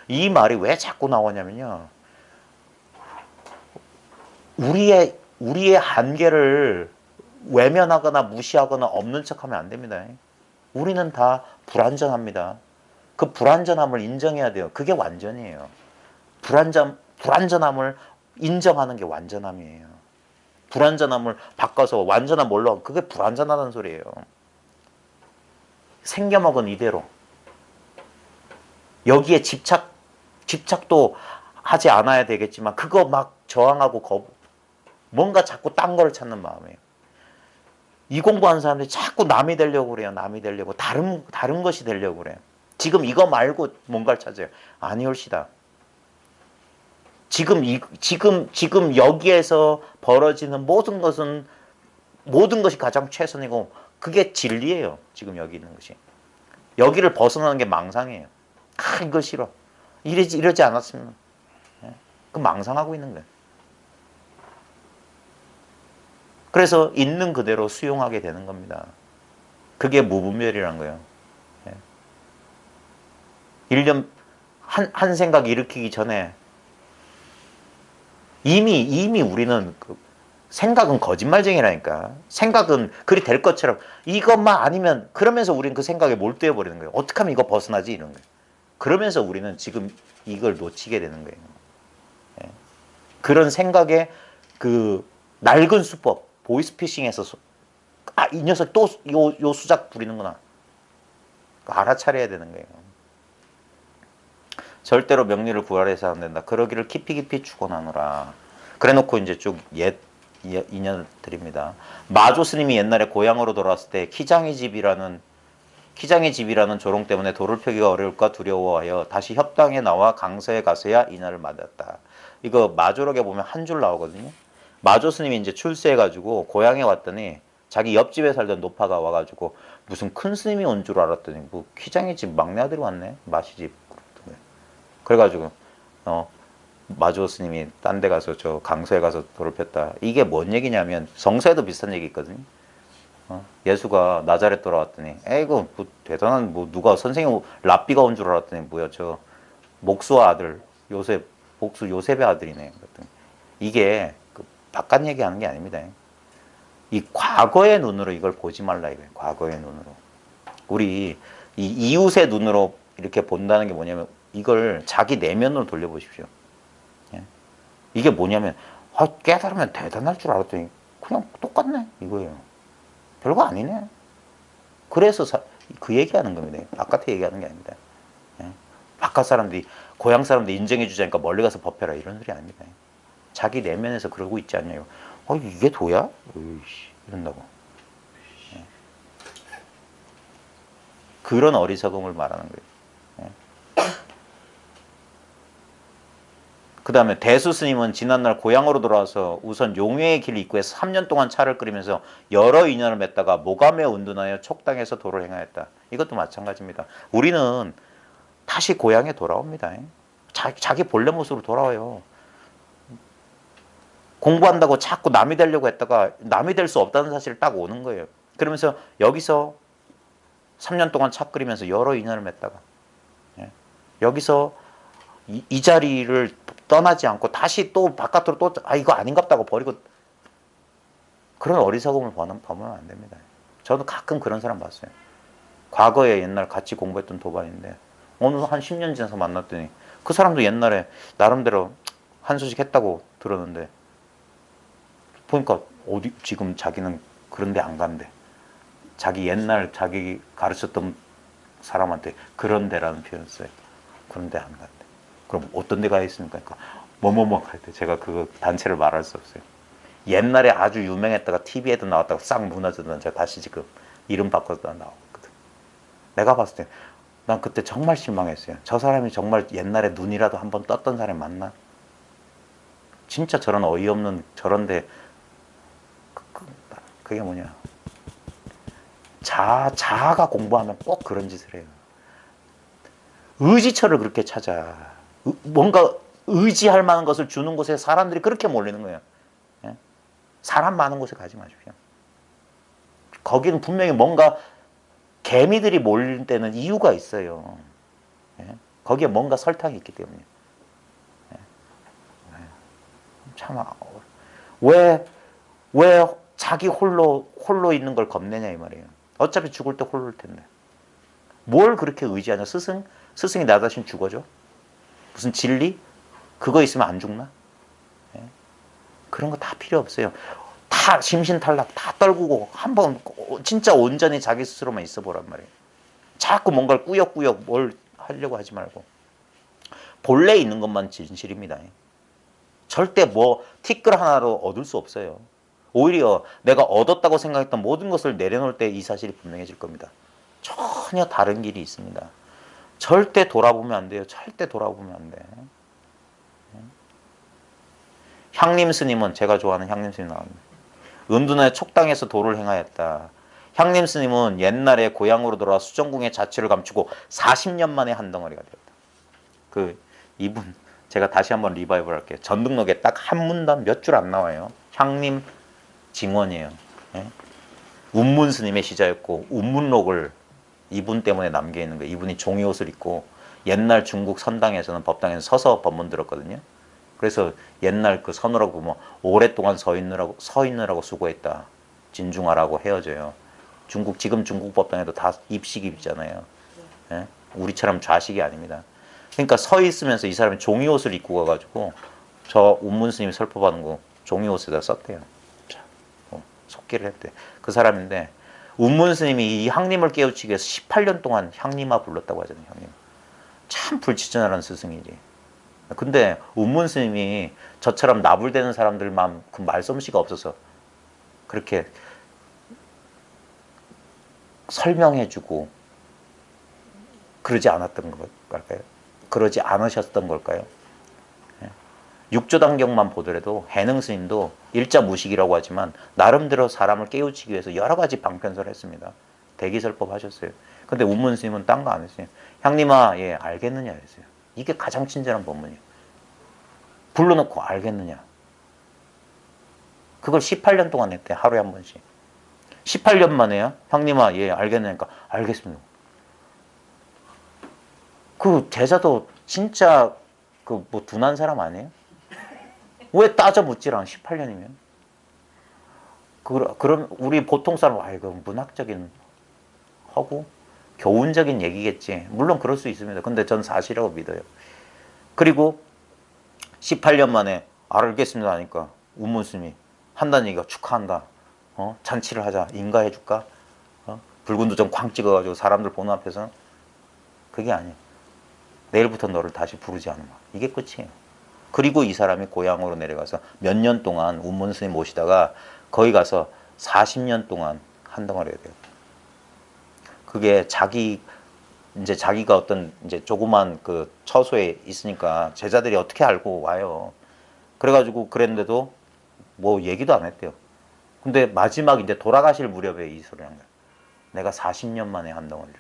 이 말이 왜 자꾸 나오냐면요. 우리의 한계를 외면하거나 무시하거나 없는 척하면 안 됩니다. 우리는 다 불완전합니다. 그 불완전함을 인정해야 돼요. 그게 완전이에요. 불완전함을 인정하는 게 완전함이에요. 불완전함을 바꿔서 완전한 뭘로 하고 그게 불완전하다는 소리예요. 생겨먹은 이대로. 여기에 집착도 하지 않아야 되겠지만 그거 막 저항하고 뭔가 자꾸 딴 거를 찾는 마음이에요. 이 공부하는 사람들이 자꾸 남이 되려고 그래요. 남이 되려고. 다른 것이 되려고 그래요. 지금 이거 말고 뭔가를 찾아요. 아니올시다. 지금 여기에서 벌어지는 모든 것이 가장 최선이고 그게 진리예요. 지금 여기 있는 것이. 여기를 벗어나는 게 망상이에요. 이거 싫어. 이러지 않았으면. 그 망상하고 있는 거예요. 그래서 있는 그대로 수용하게 되는 겁니다. 그게 무분별이라는 거예요. 일념 한 생각 일으키기 전에 이미 우리는 생각은 거짓말쟁이라니까. 생각은 그리 될 것처럼 이것만 아니면 그러면서 우리는 그 생각에 몰두해 버리는 거예요. 어떻게 하면 이거 벗어나지 이런 거예요. 그러면서 우리는 지금 이걸 놓치게 되는 거예요. 그런 생각의 그 낡은 수법, 보이스피싱에서 이 녀석 또 요 수작 부리는구나. 알아차려야 되는 거예요. 절대로 명리를 구하려 해서 안 된다. 그러기를 깊이 축원하노라. 그래놓고 이제 쭉 인연 드립니다. 마조 스님이 옛날에 고향으로 돌아왔을 때 키장의 집이라는 조롱 때문에 돌을 펴기가 어려울까 두려워하여 다시 협당에 나와 강서에 가서야 인연을 맞았다. 이거 마조록에 보면 한 줄 나오거든요. 마조 스님이 이제 출세해가지고 고향에 왔더니 자기 옆집에 살던 노파가 와가지고 무슨 큰 스님이 온 줄 알았더니 뭐 키장의 집 막내 아들이 왔네. 마시집. 그래가지고 마조 스님이 딴 데 가서 저 강서에 가서 돌을 폈다. 이게 뭔 얘기냐면 성서에도 비슷한 얘기 있거든요. 예수가 나자렛 돌아왔더니 에이구 뭐 대단한 뭐 누가 선생님 랍비가 온 줄 알았더니 뭐야 저 목수와 아들 목수 요셉의 아들이네. 그랬더니 이게 그 바깥 얘기하는 게 아닙니다. 이 과거의 눈으로 이걸 보지 말라 이거예요. 과거의 눈으로. 우리 이 이웃의 눈으로 이렇게 본다는 게 뭐냐면 이걸 자기 내면으로 돌려보십시오. 이게 뭐냐면 깨달으면 대단할 줄 알았더니 그냥 똑같네 이거예요. 별거 아니네. 그래서 그 얘기하는 겁니다. 바깥에 얘기하는 게 아닙니다. 바깥 사람들이 고향 사람들이 인정해 주자니까 멀리 가서 법해라 이런 소리 아닙니다. 자기 내면에서 그러고 있지 않냐요. 이게 도야? 으이씨, 이런다고. 그런 어리석음을 말하는 거예요. 그 다음에 대수 스님은 지난날 고향으로 돌아와서 우선 용회의 길 입구에서 3년 동안 차를 끓이면서 여러 인연을 맺다가 모감에 운둔하여 촉당해서 도를 행하였다. 이것도 마찬가지입니다. 우리는 다시 고향에 돌아옵니다. 자기 본래 모습으로 돌아와요. 공부한다고 자꾸 남이 되려고 했다가 남이 될 수 없다는 사실을 딱 오는 거예요. 그러면서 여기서 3년 동안 차 끓이면서 여러 인연을 맺다가 여기서 이 자리를 떠나지 않고 다시 또 바깥으로 이거 아닌갑다고 버리고 그런 어리석음을 범하면 안 됩니다. 저도 가끔 그런 사람 봤어요. 과거에 옛날 같이 공부했던 도반인데 어느 한 10년 지나서 만났더니 그 사람도 옛날에 나름대로 한 수씩 했다고 들었는데 보니까 어디 지금 자기는 그런데 안 간대. 자기 옛날 자기 가르쳤던 사람한테 그런 데라는 표현을 써요. 그런 데 안 간대. 그럼 어떤 데 가 있습니까? 그러니까 뭐뭐뭐 할 때 제가 그 단체를 말할 수 없어요. 옛날에 아주 유명했다가 TV에도 나왔다가 싹 무너졌던 제가 다시 지금 이름 바꿔서 나왔거든. 내가 봤을 때 난 그때 정말 실망했어요. 저 사람이 정말 옛날에 눈이라도 한번 떴던 사람이 맞나? 진짜 저런 어이없는 저런데 그게 뭐냐? 자아가 공부하면 꼭 그런 짓을 해요. 의지처를 그렇게 찾아. 뭔가 의지할 만한 것을 주는 곳에 사람들이 그렇게 몰리는 거예요. 예? 사람 많은 곳에 가지 마십시오. 거기는 분명히 뭔가 개미들이 몰릴 때는 이유가 있어요. 예? 거기에 뭔가 설탕이 있기 때문에. 예? 참, 왜 자기 홀로 있는 걸 겁내냐 이 말이에요. 어차피 죽을 때 홀로일 텐데. 뭘 그렇게 의지하냐? 스승이 나 대신 죽어줘? 무슨 진리? 그거 있으면 안 죽나? 예? 그런 거 다 필요 없어요. 다 심신탈락 다 떨구고 한번 진짜 온전히 자기 스스로만 있어 보란 말이에요. 자꾸 뭔가를 꾸역꾸역 뭘 하려고 하지 말고 본래 있는 것만 진실입니다. 절대 뭐 티끌 하나로 얻을 수 없어요. 오히려 내가 얻었다고 생각했던 모든 것을 내려놓을 때 이 사실이 분명해질 겁니다. 전혀 다른 길이 있습니다. 절대 돌아보면 안 돼요. 절대 돌아보면 안 돼. 향림 스님은 제가 좋아하는 향림 스님 나옵니다. 은둔의 촉당에서 도를 행하였다. 향림 스님은 옛날에 고향으로 돌아와 수정궁의 자취를 감추고 40년 만에 한 덩어리가 되었다. 이분 제가 다시 한번 리바이벌 할게요. 전등록에 딱 한 문단 몇 줄 안 나와요. 향림 징원이에요. 예? 운문 스님의 시자였고 운문록을 이분 때문에 남겨 있는 거예요. 이분이 종이 옷을 입고 옛날 중국 선당에서는 법당에서 서서 법문 들었거든요. 그래서 옛날 그 서느라고 뭐 오랫동안 서 있느라고 수고했다. 진중하라고 헤어져요. 지금 중국 법당에도 다 입식 입잖아요. 예? 우리처럼 좌식이 아닙니다. 그러니까 서 있으면서 이 사람이 종이 옷을 입고 가가지고 저 운문 스님이 설법하는 거 종이 옷에다 썼대요. 자, 속기를 했대. 그 사람인데 운문 스님이 이 향림을 깨우치기 위해서 18년 동안 향림아 불렀다고 하잖아요. 향림. 참 불치전하는 스승이지. 근데 운문 스님이 저처럼 나불대는 사람들만큼 말솜씨가 없어서 그렇게 설명해주고 그러지 않았던 걸까요? 그러지 않으셨던 걸까요? 육조단경만 보더라도 해능 스님도 일자무식이라고 하지만 나름대로 사람을 깨우치기 위해서 여러 가지 방편설을 했습니다. 대기설법 하셨어요. 근데 운문 스님은 딴 거 안 했어요. 향림아, 예, 알겠느냐 했어요. 이게 가장 친절한 법문이에요. 불러놓고 알겠느냐. 그걸 18년 동안 했대. 하루에 한 번씩. 18년 만에요. 향림아, 예, 알겠느냐니까 알겠습니다. 그 제자도 진짜 그 뭐 둔한 사람 아니에요? 왜 따져 묻질 않아? 18년이면. 그럼 우리 보통 사람 아이고 문학적인 하고 교훈적인 얘기겠지. 물론 그럴 수 있습니다. 근데 전 사실이라고 믿어요. 그리고 18년 만에 알겠습니다 하니까 운문스님이 한다는 얘기가 축하한다. 잔치를 하자. 인가해줄까? 붉은 도장 쾅 찍어가지고 사람들 보는 앞에서 그게 아니에요. 내일부터 너를 다시 부르지 않으마. 이게 끝이에요. 그리고 이 사람이 고향으로 내려가서 몇 년 동안 운문 스님 모시다가 거기 가서 40년 동안 한 덩어리가 돼요. 그게 자기가 어떤 이제 조그만 그 처소에 있으니까 제자들이 어떻게 알고 와요. 그래가지고 그랬는데도 뭐 얘기도 안 했대요. 근데 마지막 이제 돌아가실 무렵에 이 소리를 한 거예요. 내가 40년 만에 한 덩어리를.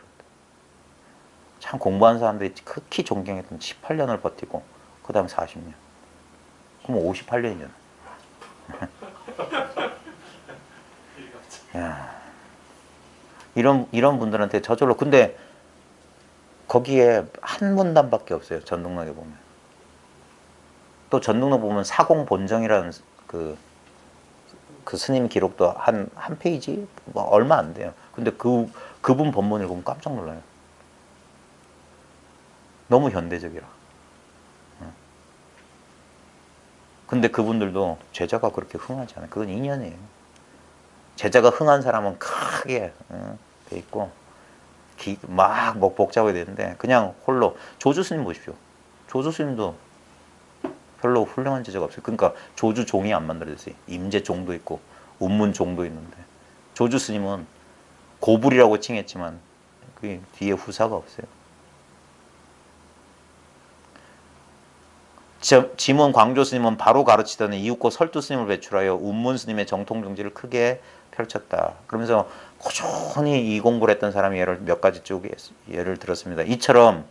참 공부한 사람들이 극히 존경했던 18년을 버티고 그 다음에 40년. 그럼 58년이잖아. 이런 분들한테 저절로. 근데 거기에 한 문단밖에 없어요. 전등록에 보면. 또 전등록 보면 사공본정이라는 그 스님 기록도 한 페이지? 뭐 얼마 안 돼요. 근데 그분 법문 읽으면 깜짝 놀라요. 너무 현대적이라. 근데 그분들도 제자가 그렇게 흥하지 않아요. 그건 인연이에요. 제자가 흥한 사람은 크게 돼 있고 막 복잡하게 되는데 그냥 홀로 조주 스님 보십시오. 조주 스님도 별로 훌륭한 제자가 없어요. 그러니까 조주 종이 안 만들어졌어요. 임제 종도 있고 운문 종도 있는데 조주 스님은 고불이라고 칭했지만 그 뒤에 후사가 없어요. 지문 광조 스님은 바로 가르치던 이웃고 설두 스님을 배출하여 운문 스님의 정통 정지를 크게 펼쳤다. 그러면서 꾸준히 이 공부를 했던 사람이 몇 가지 쭉 예를 들었습니다. 이처럼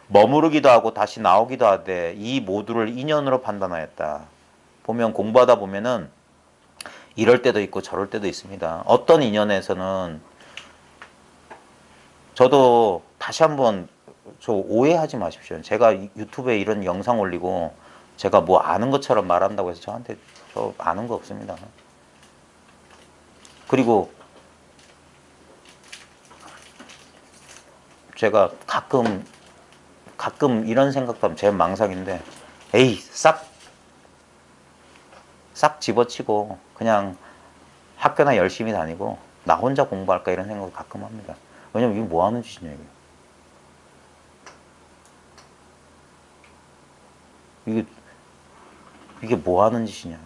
머무르기도 하고 다시 나오기도 하되 이 모두를 인연으로 판단하였다. 보면 공부하다 보면은 이럴 때도 있고 저럴 때도 있습니다. 어떤 인연에서는 저도 다시 한번 저 오해하지 마십시오. 제가 유튜브에 이런 영상 올리고 제가 뭐 아는 것처럼 말한다고 해서 저한테 저 아는 거 없습니다. 그리고 제가 가끔 이런 생각도 하면 제 망상인데 에이 싹 집어치고 그냥 학교나 열심히 다니고 나 혼자 공부할까 이런 생각을 가끔 합니다. 왜냐면 이게 뭐 하는 짓이냐 이게 뭐 하는 짓이냐.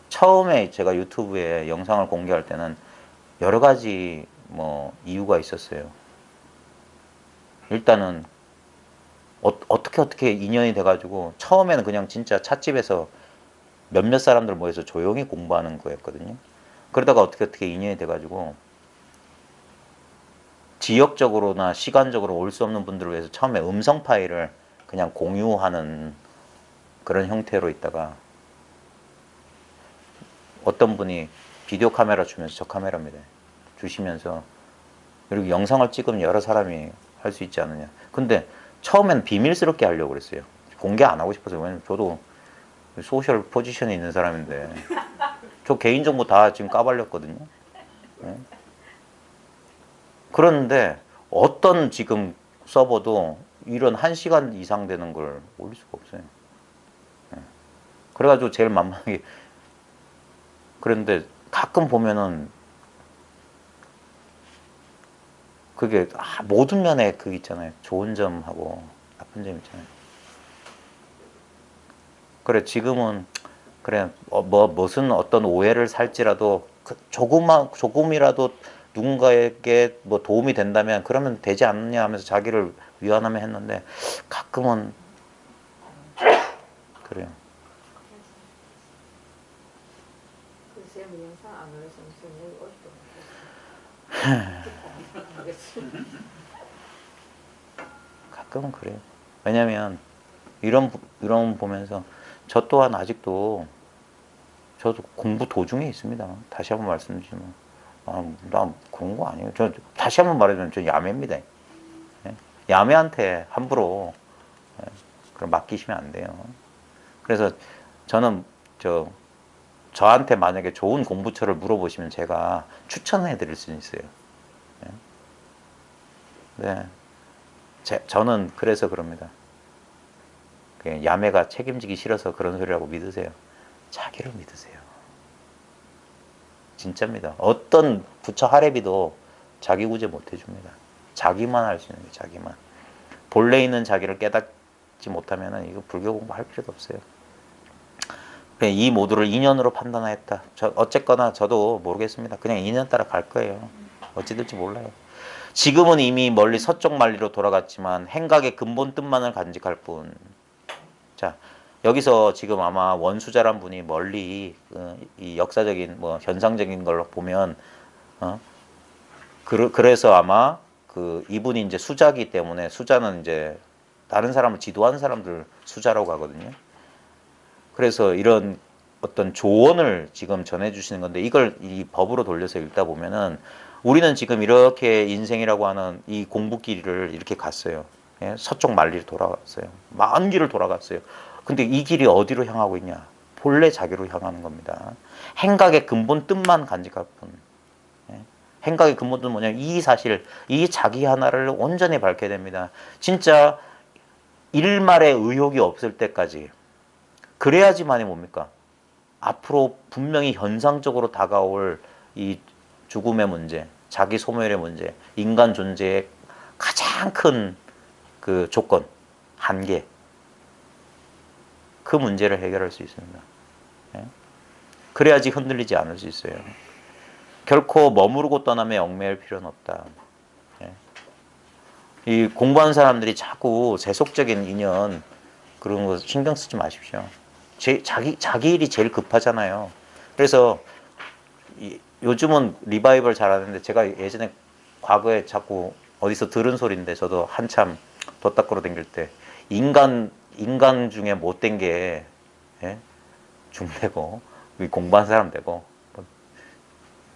처음에 제가 유튜브에 영상을 공개할 때는 여러 가지 뭐 이유가 있었어요. 일단은 어떻게 인연이 돼가지고 처음에는 그냥 진짜 찻집에서 몇몇 사람들 모여서 조용히 공부하는 거였거든요. 그러다가 어떻게 인연이 돼가지고 지역적으로나 시간적으로 올 수 없는 분들을 위해서 처음에 음성 파일을 그냥 공유하는 그런 형태로 있다가 어떤 분이 비디오 카메라 주면서 저 카메라입니다. 주시면서 이렇게 영상을 찍으면 여러 사람이 할 수 있지 않느냐. 근데 처음엔 비밀스럽게 하려고 그랬어요. 공개 안 하고 싶어서. 왜냐면 저도 소셜 포지션에 있는 사람인데 저 개인정보 다 지금 까발렸거든요. 네? 그런데 어떤 지금 서버도 이런 1시간 이상 되는 걸 올릴 수가 없어요. 네. 그래가지고 제일 만만하게 그런데 가끔 보면은 그게 모든 면에 그 있잖아요. 좋은 점하고 나쁜 점 있잖아요. 그래 지금은 그래 무슨 어떤 오해를 살지라도 조금이라도 누군가에게 뭐 도움이 된다면 그러면 되지 않느냐 하면서 자기를 위안하며 했는데 가끔은 그래요. 글쎄 뭐 영상 안 올려서 무슨 여기 어디도 가끔은 그래요. 왜냐면 이런 보면서 저 또한 아직도 저도 공부 도중에 있습니다. 다시 한번 말씀드리지만 나 그런 거 아니에요. 저 다시 한번 말해주면 저 야매입니다. 예? 야매한테 함부로 그럼 맡기시면 안 돼요. 그래서 저는 저한테 만약에 좋은 공부처를 물어보시면 제가 추천해 드릴 수는 있어요. 네. 저는 그래서 그럽니다. 야매가 책임지기 싫어서 그런 소리라고 믿으세요. 자기를 믿으세요. 진짜입니다. 어떤 부처 하래비도 자기 구제 못 해줍니다. 자기만 할 수 있는 게 자기만. 본래 있는 자기를 깨닫지 못하면 이거 불교 공부할 필요도 없어요. 이 모두를 인연으로 판단하였다. 어쨌거나 저도 모르겠습니다. 그냥 인연 따라 갈 거예요. 어찌 될지 몰라요. 지금은 이미 멀리 서쪽 만리로 돌아갔지만 행각의 근본 뜻만을 간직할 뿐. 자, 여기서 지금 아마 원수자란 분이 멀리 이 역사적인 뭐 현상적인 걸로 보면 그래서 아마 이분이 이제 수자기 때문에 수자는 이제 다른 사람을 지도하는 사람들 수자라고 하거든요. 그래서 이런 어떤 조언을 지금 전해주시는 건데 이걸 이 법으로 돌려서 읽다 보면은 우리는 지금 이렇게 인생이라고 하는 이 공부길을 이렇게 갔어요. 예? 서쪽 만리를 돌아갔어요. 많은 길을 돌아갔어요. 근데 이 길이 어디로 향하고 있냐? 본래 자기로 향하는 겁니다. 행각의 근본 뜻만 간직할 뿐. 예? 행각의 근본은 뭐냐면 이 사실, 이 자기 하나를 온전히 밝혀야 됩니다. 진짜 일말의 의혹이 없을 때까지. 그래야지만이 뭡니까? 앞으로 분명히 현상적으로 다가올 이 죽음의 문제, 자기 소멸의 문제, 인간 존재의 가장 큰 그 조건, 한계, 그 문제를 해결할 수 있습니다. 예? 그래야지 흔들리지 않을 수 있어요. 결코 머무르고 떠남에 얽매일 필요는 없다. 예? 이 공부하는 사람들이 자꾸 세속적인 인연 그런 거 신경 쓰지 마십시오. 자기 일이 제일 급하잖아요. 그래서 요즘은 리바이벌 잘하는데 제가 예전에 과거에 자꾸 어디서 들은 소리인데 저도 한참 돛 닦으러 다닐 때 인간 중에 못된 게 예? 중되고 공부한 사람 되고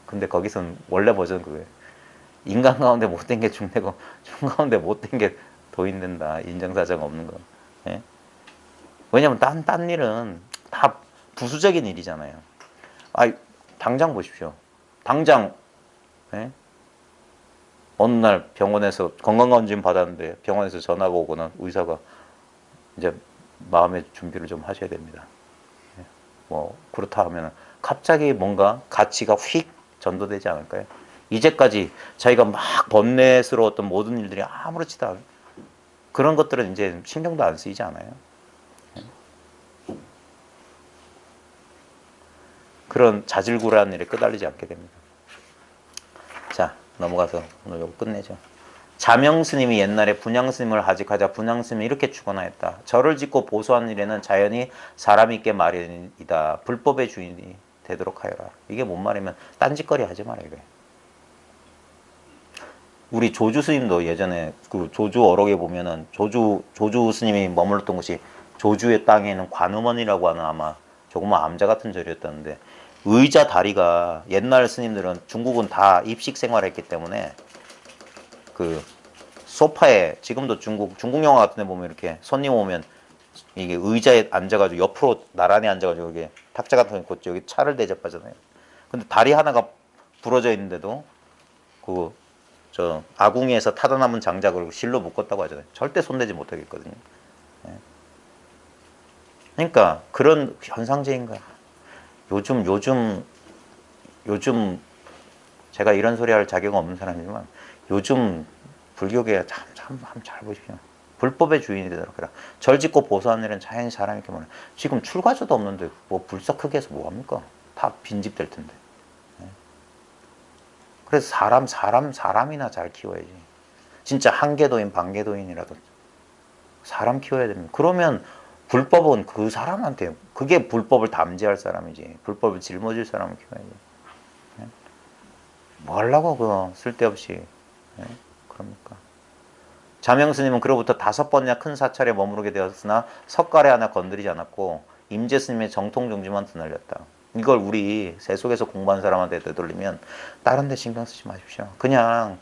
근데 거기서는 원래 버전 그거예요. 인간 가운데 못된 게 중되고 중 가운데 못된 게 도인된다. 인정사정 없는 거. 예? 왜냐면 딴 일은 다 부수적인 일이잖아요. 아, 당장 보십시오. 당장 예? 어느 날 병원에서 건강검진 받았는데 병원에서 전화가 오거나 의사가 이제 마음의 준비를 좀 하셔야 됩니다. 예? 뭐 그렇다 하면 갑자기 뭔가 가치가 휙 전도되지 않을까요? 이제까지 자기가 막 번뇌스러웠던 모든 일들이 아무렇지도 않은 그런 것들은 이제 신경도 안 쓰이지 않아요. 그런 자질구레한 일에 끄달리지 않게 됩니다. 자, 넘어가서 오늘 이거 끝내죠. 자명스님이 옛날에 분양스님을 하직하자 분양스님이 이렇게 축원하였다. 절을 짓고 보수한 일에는 자연히 사람이 있게 마련이다. 불법의 주인이 되도록 하여라. 이게 뭔 말이면 딴짓거리 하지 마라 이거예요. 우리 조주 스님도 예전에 그 조주 어록에 보면은 조주 스님이 머물렀던 곳이 조주의 땅에 있는 관음원이라고 하는 아마 조그만 암자 같은 절이었다는데 의자 다리가 옛날 스님들은 중국은 다 입식 생활했기 때문에 그 소파에 지금도 중국 영화 같은 데 보면 이렇게 손님 오면 이게 의자에 앉아가지고 옆으로 나란히 앉아가지고 이게 탁자 같은 거 있고 여기 차를 대접하잖아요. 근데 다리 하나가 부러져 있는데도 그 저 아궁이에서 타다 남은 장작을 실로 묶었다고 하잖아요. 절대 손대지 못하겠거든요. 예. 그러니까 그런 현상제인 거야. 요즘 제가 이런 소리 할 자격은 없는 사람이지만 요즘 불교계 참 잘 보십시오. 불법의 주인이 되도록 해라. 절 짓고 보수하는 일은 자연히 사람이 이렇게 말해. 지금 출가자도 없는데 뭐 불사 크게 해서 뭐 합니까? 다 빈집될 텐데. 그래서 사람이나 잘 키워야지. 진짜 한계도인 반계도인이라도 사람 키워야 됩니다. 그러면 불법은 그 사람한테 그게 불법을 담지할 사람이지. 불법을 짊어질 사람을 키워야지. 뭐 하려고 그거 쓸데없이 그럽니까? 자명스님은 그로부터 5번이나 큰 사찰에 머무르게 되었으나 석가래 하나 건드리지 않았고 임재스님의 정통정지만 드날렸다. 이걸 우리 세속에서 공부한 사람한테 되돌리면 다른 데 신경 쓰지 마십시오. 그냥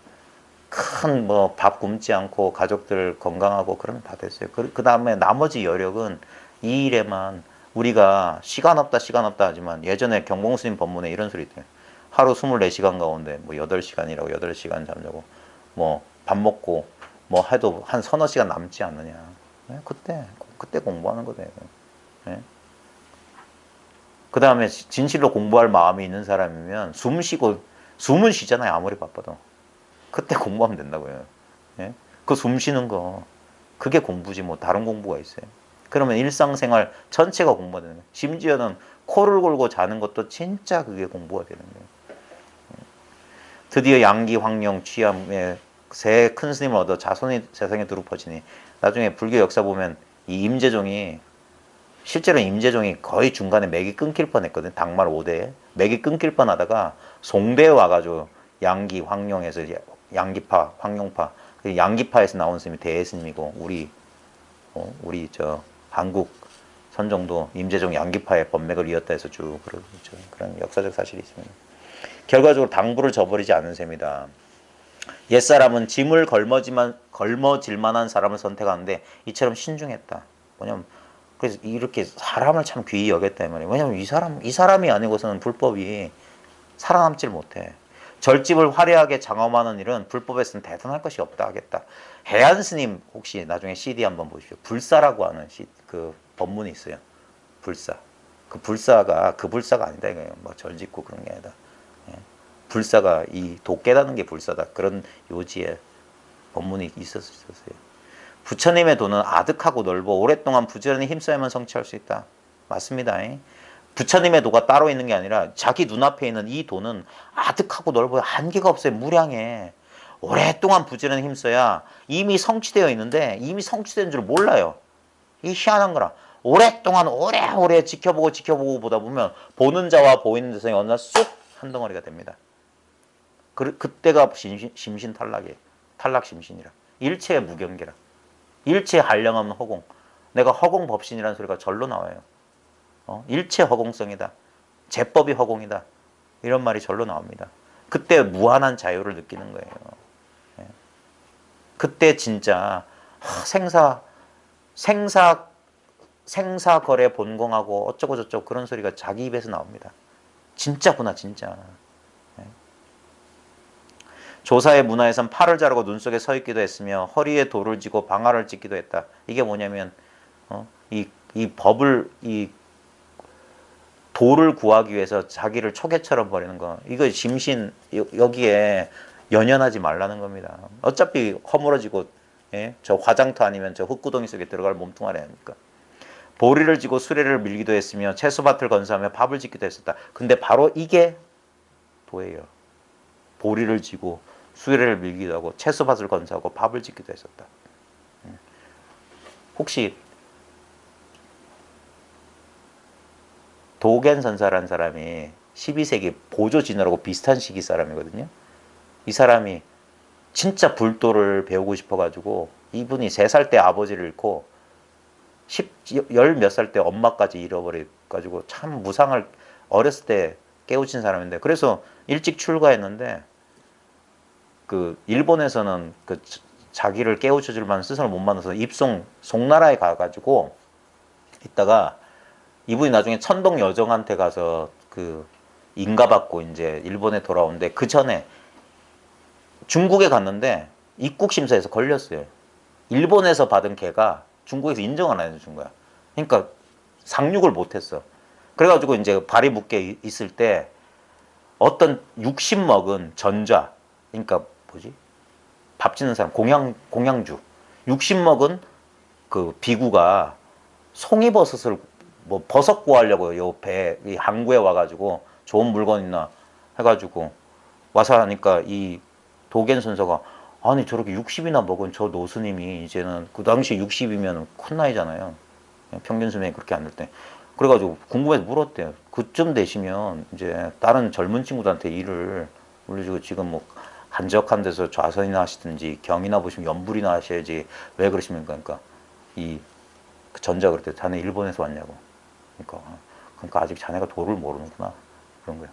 큰 뭐 밥 굶지 않고 가족들 건강하고 그러면 다 됐어요. 그 다음에 나머지 여력은 이 일에만 우리가 시간 없다 하지만 예전에 경봉스님 법문에 이런 소리 있대요. 하루 24시간 가운데 뭐 8시간이라고 8시간 잠자고 뭐 밥 먹고 뭐 해도 한 서너 시간 남지 않느냐. 그때 공부하는 거다. 그 다음에 진실로 공부할 마음이 있는 사람이면 숨은 쉬잖아요. 아무리 바빠도. 그때 공부하면 된다고요. 예? 그 숨 쉬는 거 그게 공부지 뭐 다른 공부가 있어요. 그러면 일상생활 전체가 공부가 되는 거예요. 심지어는 코를 골고 자는 것도 진짜 그게 공부가 되는 거예요. 드디어 양기 황룡 취함에 새 큰 스님을 얻어 자손이 세상에 두루 퍼지니 나중에 불교 역사 보면 이 임재종이 실제로 임재종이 거의 중간에 맥이 끊길 뻔했거든. 당말 5대에 맥이 끊길 뻔하다가 송대에 와가지고 양기 황룡에서 양기파 황룡파 양기파에서 나온 스님이 대스님이고 우리 저 한국 선종도 임재종 양기파의 법맥을 이었다 해서 쭉 그러고 있죠. 그런 역사적 사실이 있습니다. 결과적으로 당부를 저버리지 않은 셈이다. 옛사람은 짐을 걸머질 만한 사람을 선택하는데 이처럼 신중했다. 뭐냐면 그래서 이렇게 사람을 참 귀히 여겼다 이 말이에요. 왜냐면 이 사람이 아니고서는 불법이 살아남질 못해. 절집을 화려하게 장엄하는 일은 불법에서는 대단할 것이 없다 하겠다. 해안 스님 혹시 나중에 CD 한번 보십시오. 불사라고 하는 그 법문이 있어요. 불사. 그 불사가 그 불사가 아니다 이거예요. 뭐 절짓고 그런 게 아니다. 예. 불사가 이 도 깨닫는 게 불사다. 그런 요지에 법문이 있었어요. 부처님의 도는 아득하고 넓어 오랫동안 부지런히 힘써야만 성취할 수 있다. 맞습니다. 부처님의 도가 따로 있는 게 아니라 자기 눈앞에 있는 이 도는 아득하고 넓어요. 한계가 없어요. 무량해. 오랫동안 부지런히 힘써야 이미 성취되어 있는데 이미 성취된 줄 몰라요. 이 희한한 거라. 오랫동안 오래오래 지켜보고 보다 보면 보는 자와 보이는 대상이 어느 날 쏙 한 덩어리가 됩니다. 그때가 심신탈락이에요. 탈락심신이라. 일체의 무경계라. 일체 한량없는 허공. 내가 허공법신이라는 소리가 절로 나와요. 일체 허공성이다. 제법이 허공이다. 이런 말이 절로 나옵니다. 그때 무한한 자유를 느끼는 거예요. 예. 그때 진짜 생사거래 본공하고 어쩌고 저쩌고 그런 소리가 자기 입에서 나옵니다. 진짜구나 진짜. 예. 조사의 문화에선 팔을 자르고 눈 속에 서 있기도 했으며 허리에 돌을 쥐고 방아를 찢기도 했다. 이게 뭐냐면 이 법을 이 도를 구하기 위해서 자기를 초계처럼 버리는 거. 이거 심신 여기에 연연하지 말라는 겁니다. 어차피 허물어지고 예? 저 화장터 아니면 저 흙구덩이 속에 들어갈 몸뚱아리 아닙니까? 보리를 지고 수레를 밀기도 했으며 채소밭을 건사하며 밥을 짓기도 했었다. 근데 바로 이게 도예요. 보리를 지고 수레를 밀기도 하고 채소밭을 건사하고 밥을 짓기도 했었다. 혹시 도겐선사라는 사람이 12세기 보조진화라고 비슷한 시기 사람이거든요. 이 사람이 진짜 불도를 배우고 싶어가지고 이분이 3살 때 아버지를 잃고 10 몇 살 때 엄마까지 잃어버려가지고 참 무상을 어렸을 때 깨우친 사람인데 그래서 일찍 출가했는데 그 일본에서는 그 자기를 깨우쳐줄 만한 스승을 못 만나서 송나라에 가가지고 있다가 이분이 나중에 천동 여정한테 가서 그 인가받고 이제 일본에 돌아오는데 그 전에 중국에 갔는데 입국심사에서 걸렸어요. 일본에서 받은 개가 중국에서 인정을 안 해준 거야. 그러니까 상륙을 못했어. 그래가지고 이제 발이 묶여 있을 때 어떤 60 먹은 전자, 그러니까 뭐지? 밥 짓는 사람, 공양주. 60 먹은 그 비구가 송이버섯을 뭐 버섯 구하려고 요 배, 이 항구에 와가지고 좋은 물건 있나 해가지고 와서 하니까 이 도겐 선서가 아니 저렇게 60이나 먹은 저 노스님이 이제는 그 당시 60이면 큰 나이잖아요. 평균 수명이 그렇게 안 될 때. 그래가지고 궁금해서 물었대요. 그쯤 되시면 이제 다른 젊은 친구들한테 일을 물려주고 지금 뭐 한적한 데서 좌선이나 하시든지 경이나 보시면 연불이나 하셔야지 왜 그러십니까? 그러니까 이 전자 그랬대. 자네 일본에서 왔냐고. 그러니까 아직 자네가 도를 모르는구나. 그런 거야.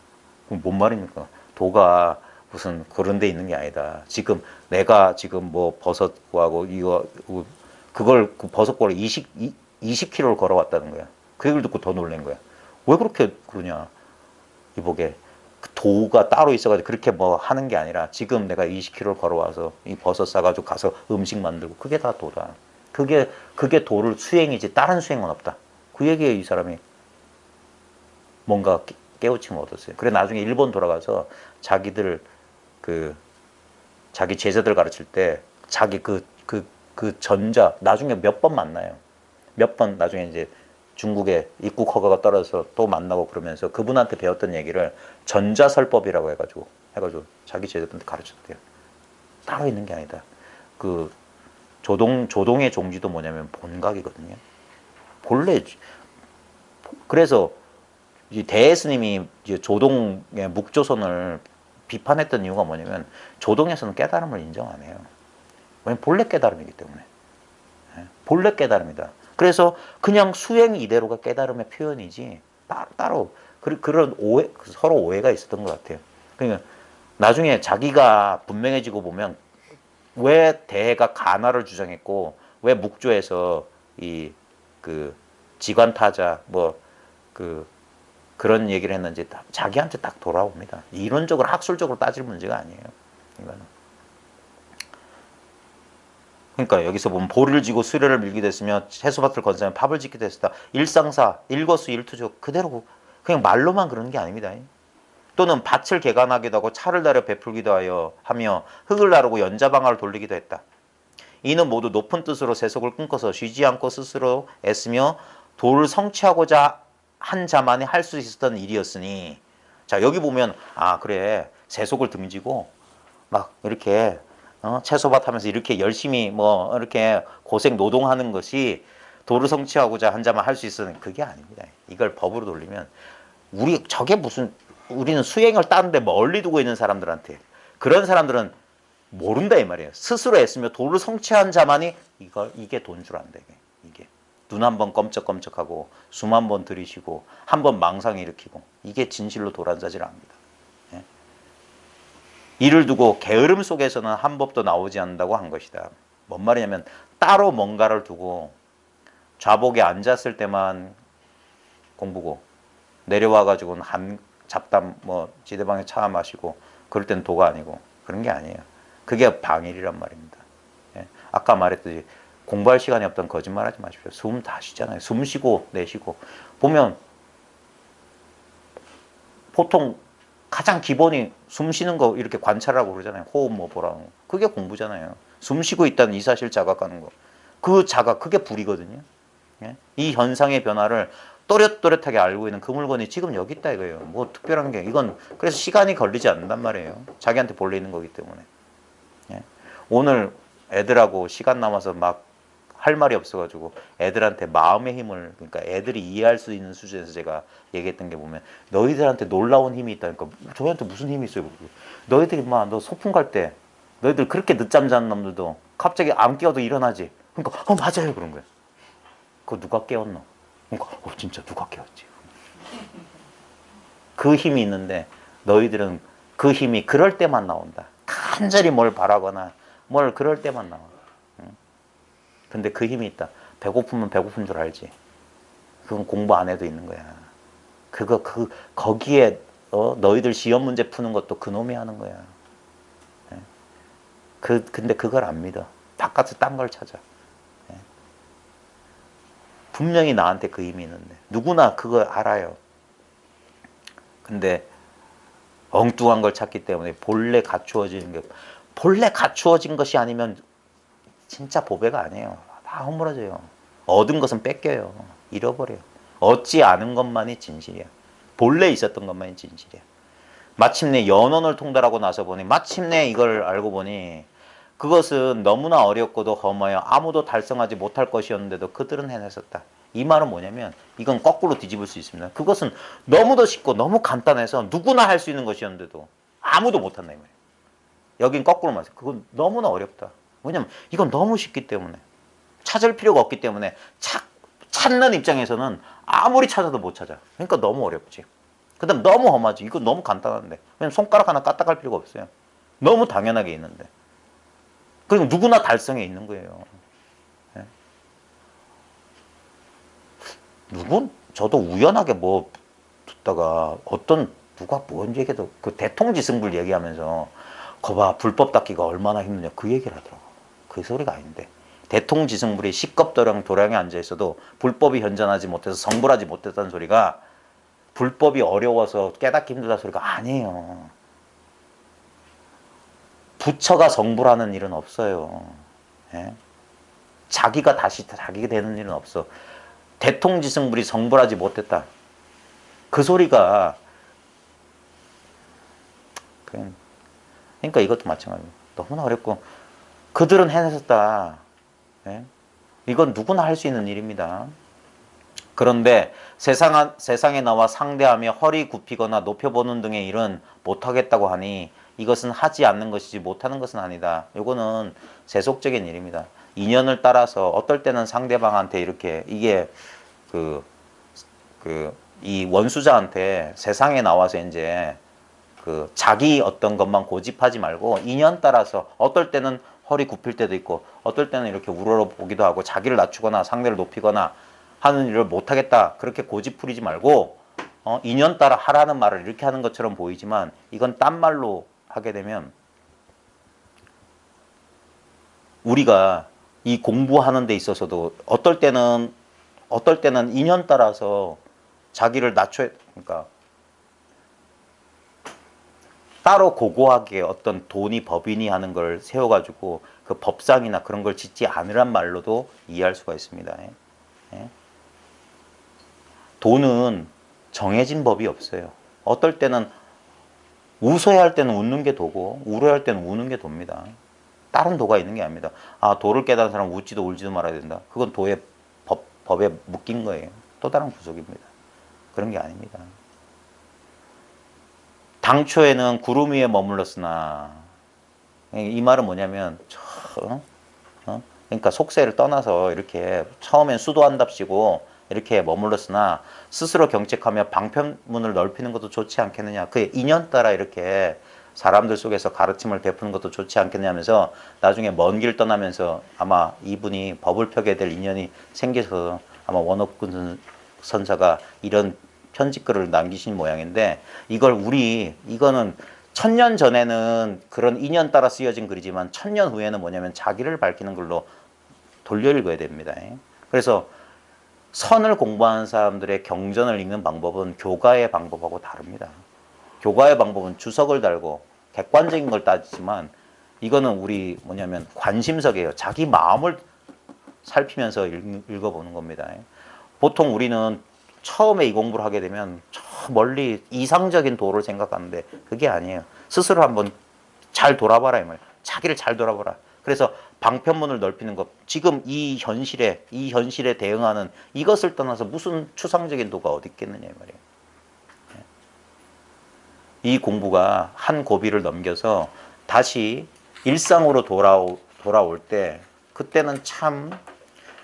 그럼 뭔 말입니까? 도가 무슨 그런 데 있는 게 아니다. 지금 내가 지금 뭐 버섯 구하고 이거 그걸 그 버섯 구하러 20km를 걸어왔다는 거야. 그 얘기를 듣고 더 놀란 거야. 왜 그렇게 그러냐. 이보게 도가 따로 있어가지고 그렇게 뭐 하는 게 아니라 지금 내가 20km를 걸어와서 이 버섯 싸가지고 가서 음식 만들고 그게 다 도다. 그게 도를 수행이지 다른 수행은 없다. 그 얘기에 이 사람이 뭔가 깨우침을 얻었어요. 그래 나중에 일본 돌아가서 자기들 자기 제자들 가르칠 때 자기 그 전자 나중에 몇 번 만나요. 몇 번 나중에 이제 중국에 입국 허가가 떨어져서 또 만나고 그러면서 그분한테 배웠던 얘기를 전자설법이라고 해가지고 자기 제자들한테 가르쳤대요. 따로 있는 게 아니다. 그 조동의 종지도 뭐냐면 본각이거든요. 본래 그래서 대스님이 조동의 묵조선을 비판했던 이유가 뭐냐면 조동에서는 깨달음을 인정 안 해요. 왜냐면 본래 깨달음이기 때문에. 본래 깨달음이다. 그래서 그냥 수행 이대로가 깨달음의 표현이지 따로 그런 오해 서로 오해가 있었던 것 같아요. 그러니까 나중에 자기가 분명해지고 보면 왜 대해가 가나를 주장했고 왜 묵조에서 이 그 지관타자 뭐 그 그런 얘기를 했는지 자기한테 딱 돌아옵니다. 이론적으로 학술적으로 따질 문제가 아니에요. 이거는. 그러니까 여기서 보면 보리를 지고 수레를 밀기도 했으며 채소밭을 건사하며 팝을 짓기도 했다. 일상사, 일거수일투족 그대로 그냥 말로만 그러는 게 아닙니다. 또는 밭을 개간하기도 하고 차를 다려 베풀기도 하며 흙을 나르고 연자방아를 돌리기도 했다. 이는 모두 높은 뜻으로 세속을 꿈꿔서 쉬지 않고 스스로 애쓰며 도를 성취하고자 한 자만이 할 수 있었던 일이었으니 자 여기 보면 아 그래 세속을 등지고 막 이렇게 채소밭 하면서 이렇게 열심히 뭐 이렇게 고생 노동하는 것이 도를 성취하고자 한 자만 할 수 있었는 그게 아닙니다. 이걸 법으로 돌리면 저게 무슨 우리는 수행을 따는데 멀리 두고 있는 사람들한테 그런 사람들은 모른다 이 말이에요. 스스로 애쓰며 도를 성취한 자만이 이게 돈 줄 안다. 이게 눈 한 번 껌쩍껌쩍하고 숨 한 번 들이쉬고 한 번 망상 일으키고 이게 진실로 도란자질 압니다. 예? 이를 두고 게으름 속에서는 한 법도 나오지 않는다고 한 것이다. 뭔 말이냐면 따로 뭔가를 두고 좌복에 앉았을 때만 공부고 내려와 가지고는 한 잡담 뭐 지대방에 차 마시고 그럴 땐 도가 아니고 그런 게 아니에요. 그게 방일이란 말입니다. 예? 아까 말했듯이 공부할 시간이 없던 거짓말하지 마십시오. 숨 다 쉬잖아요. 숨 쉬고 내쉬고 보면 보통 가장 기본이 숨 쉬는 거 이렇게 관찰하고 그러잖아요. 호흡 뭐 보라고 그게 공부잖아요. 숨 쉬고 있다는 이 사실 자각하는 거. 그 자각 그게 불이거든요. 예? 이 현상의 변화를 또렷또렷하게 알고 있는 그 물건이 지금 여기 있다 이거예요. 뭐 특별한 게 이건 그래서 시간이 걸리지 않는단 말이에요. 자기한테 본래 있는 거기 때문에. 예? 오늘 애들하고 시간 남아서 막 할 말이 없어가지고 애들한테 마음의 힘을 그러니까 애들이 이해할 수 있는 수준에서 제가 얘기했던 게 보면 너희들한테 놀라운 힘이 있다니까 저희한테 무슨 힘이 있어요? 너희들이 막 너 소풍 갈 때 너희들 그렇게 늦잠 자는 놈들도 갑자기 안 깨워도 일어나지. 그러니까 맞아요 그런 거야. 그거 누가 깨웠노? 그러니까 진짜 누가 깨웠지? 그 힘이 있는데 너희들은 그 힘이 그럴 때만 나온다. 간절히 뭘 바라거나 뭘 그럴 때만 나와. 근데 그 힘이 있다. 배고프면 배고픈 줄 알지. 그건 공부 안 해도 있는 거야. 거기에 너희들 시험 문제 푸는 것도 그놈이 하는 거야. 근데 그걸 안 믿어. 바깥에 딴 걸 찾아. 분명히 나한테 그 힘이 있는데 누구나 그걸 알아요. 근데 엉뚱한 걸 찾기 때문에 본래 갖추어진 것이 아니면 진짜 보배가 아니에요. 다 허물어져요. 얻은 것은 뺏겨요. 잃어버려요. 얻지 않은 것만이 진실이야. 본래 있었던 것만이 진실이야. 마침내 연원을 통달하고 나서 보니 마침내 이걸 알고 보니 그것은 너무나 어렵고도 험하여 아무도 달성하지 못할 것이었는데도 그들은 해냈었다. 이 말은 뭐냐면 이건 거꾸로 뒤집을 수 있습니다. 그것은 너무도 쉽고 너무 간단해서 누구나 할 수 있는 것이었는데도 아무도 못한다 이 말이에요. 여긴 거꾸로 말해요. 그건 너무나 어렵다. 왜냐면 이건 너무 쉽기 때문에 찾을 필요가 없기 때문에 찾는 입장에서는 아무리 찾아도 못 찾아. 그러니까 너무 어렵지. 그 다음 너무 험하지. 이거 너무 간단한데. 왜냐면 손가락 하나 까딱할 필요가 없어요. 너무 당연하게 있는데. 그리고 누구나 달성해 있는 거예요. 예? 저도 우연하게 뭐 듣다가 누가 뭔 얘기도 그 대통지승불 얘기하면서 거봐 불법 닦기가 얼마나 힘드냐 그 얘기를 하더라고. 그 소리가 아닌데 대통지승불이 식겁도량 도량에 앉아 있어도 불법이 현존하지 못해서 성불하지 못했다는 소리가 불법이 어려워서 깨닫기 힘들다 소리가 아니에요. 부처가 성불하는 일은 없어요. 예? 자기가 다시 자기가 되는 일은 없어. 대통지승불이 성불하지 못했다. 그 소리가 그러니까 이것도 마찬가지예요. 너무나 어렵고 그들은 해냈었다. 예? 이건 누구나 할 수 있는 일입니다. 그런데 세상에 나와 상대하며 허리 굽히거나 높여보는 등의 일은 못하겠다고 하니 이것은 하지 않는 것이지 못하는 것은 아니다. 이거는 세속적인 일입니다. 인연을 따라서 어떨 때는 상대방한테 이렇게 이게 이 원수자한테 세상에 나와서 이제 자기 어떤 것만 고집하지 말고 인연 따라서 어떨 때는 허리 굽힐 때도 있고 어떨 때는 이렇게 우러러보기도 하고 자기를 낮추거나 상대를 높이거나 하는 일을 못하겠다 그렇게 고집 부리지 말고 인연 따라 하라는 말을 이렇게 하는 것처럼 보이지만 이건 딴 말로 하게 되면 우리가 이 공부하는 데 있어서도 어떨 때는 인연 따라서 자기를 낮춰야, 그러니까 따로 고고하게 어떤 돈이 법인이 하는 걸 세워가지고 그 법상이나 그런 걸 짓지 않으란 말로도 이해할 수가 있습니다. 예? 돈은 정해진 법이 없어요. 어떨 때는 웃어야 할 때는 웃는 게 도고 울어야 할 때는 우는 게 돕니다. 다른 도가 있는 게 아닙니다. 아, 도를 깨달은 사람은 웃지도 울지도 말아야 된다. 그건 도의 법에 묶인 거예요. 또 다른 구속입니다. 그런 게 아닙니다. 당초에는 구름 위에 머물렀으나, 이 말은 뭐냐면 그러니까 속세를 떠나서 이렇게 처음엔 수도한답시고 이렇게 머물렀으나 스스로 경책하며 방편문을 넓히는 것도 좋지 않겠느냐. 그 인연 따라 이렇게 사람들 속에서 가르침을 베푸는 것도 좋지 않겠냐면서 나중에 먼 길 떠나면서 아마 이분이 법을 펴게 될 인연이 생겨서 아마 원업군 선사가 이런 편지글을 남기신 모양인데, 이거는 1000년 전에는 그런 인연 따라 쓰여진 글이지만 1000년 후에는 뭐냐면 자기를 밝히는 글로 돌려 읽어야 됩니다. 그래서 선을 공부하는 사람들의 경전을 읽는 방법은 교가의 방법하고 다릅니다. 교가의 방법은 주석을 달고 객관적인 걸 따지지만 이거는 우리 뭐냐면 관심석이에요. 자기 마음을 살피면서 읽어보는 겁니다. 보통 우리는 처음에 이 공부를 하게 되면 저 멀리 이상적인 도를 생각하는데 그게 아니에요. 스스로 한번 잘 돌아봐라 이 말이에요. 자기를 잘 돌아보라. 그래서 방편문을 넓히는 것. 지금 이 현실에 대응하는 이것을 떠나서 무슨 추상적인 도가 어디 있겠느냐 이 말이에요. 이 공부가 한 고비를 넘겨서 다시 일상으로 돌아올 때 그때는 참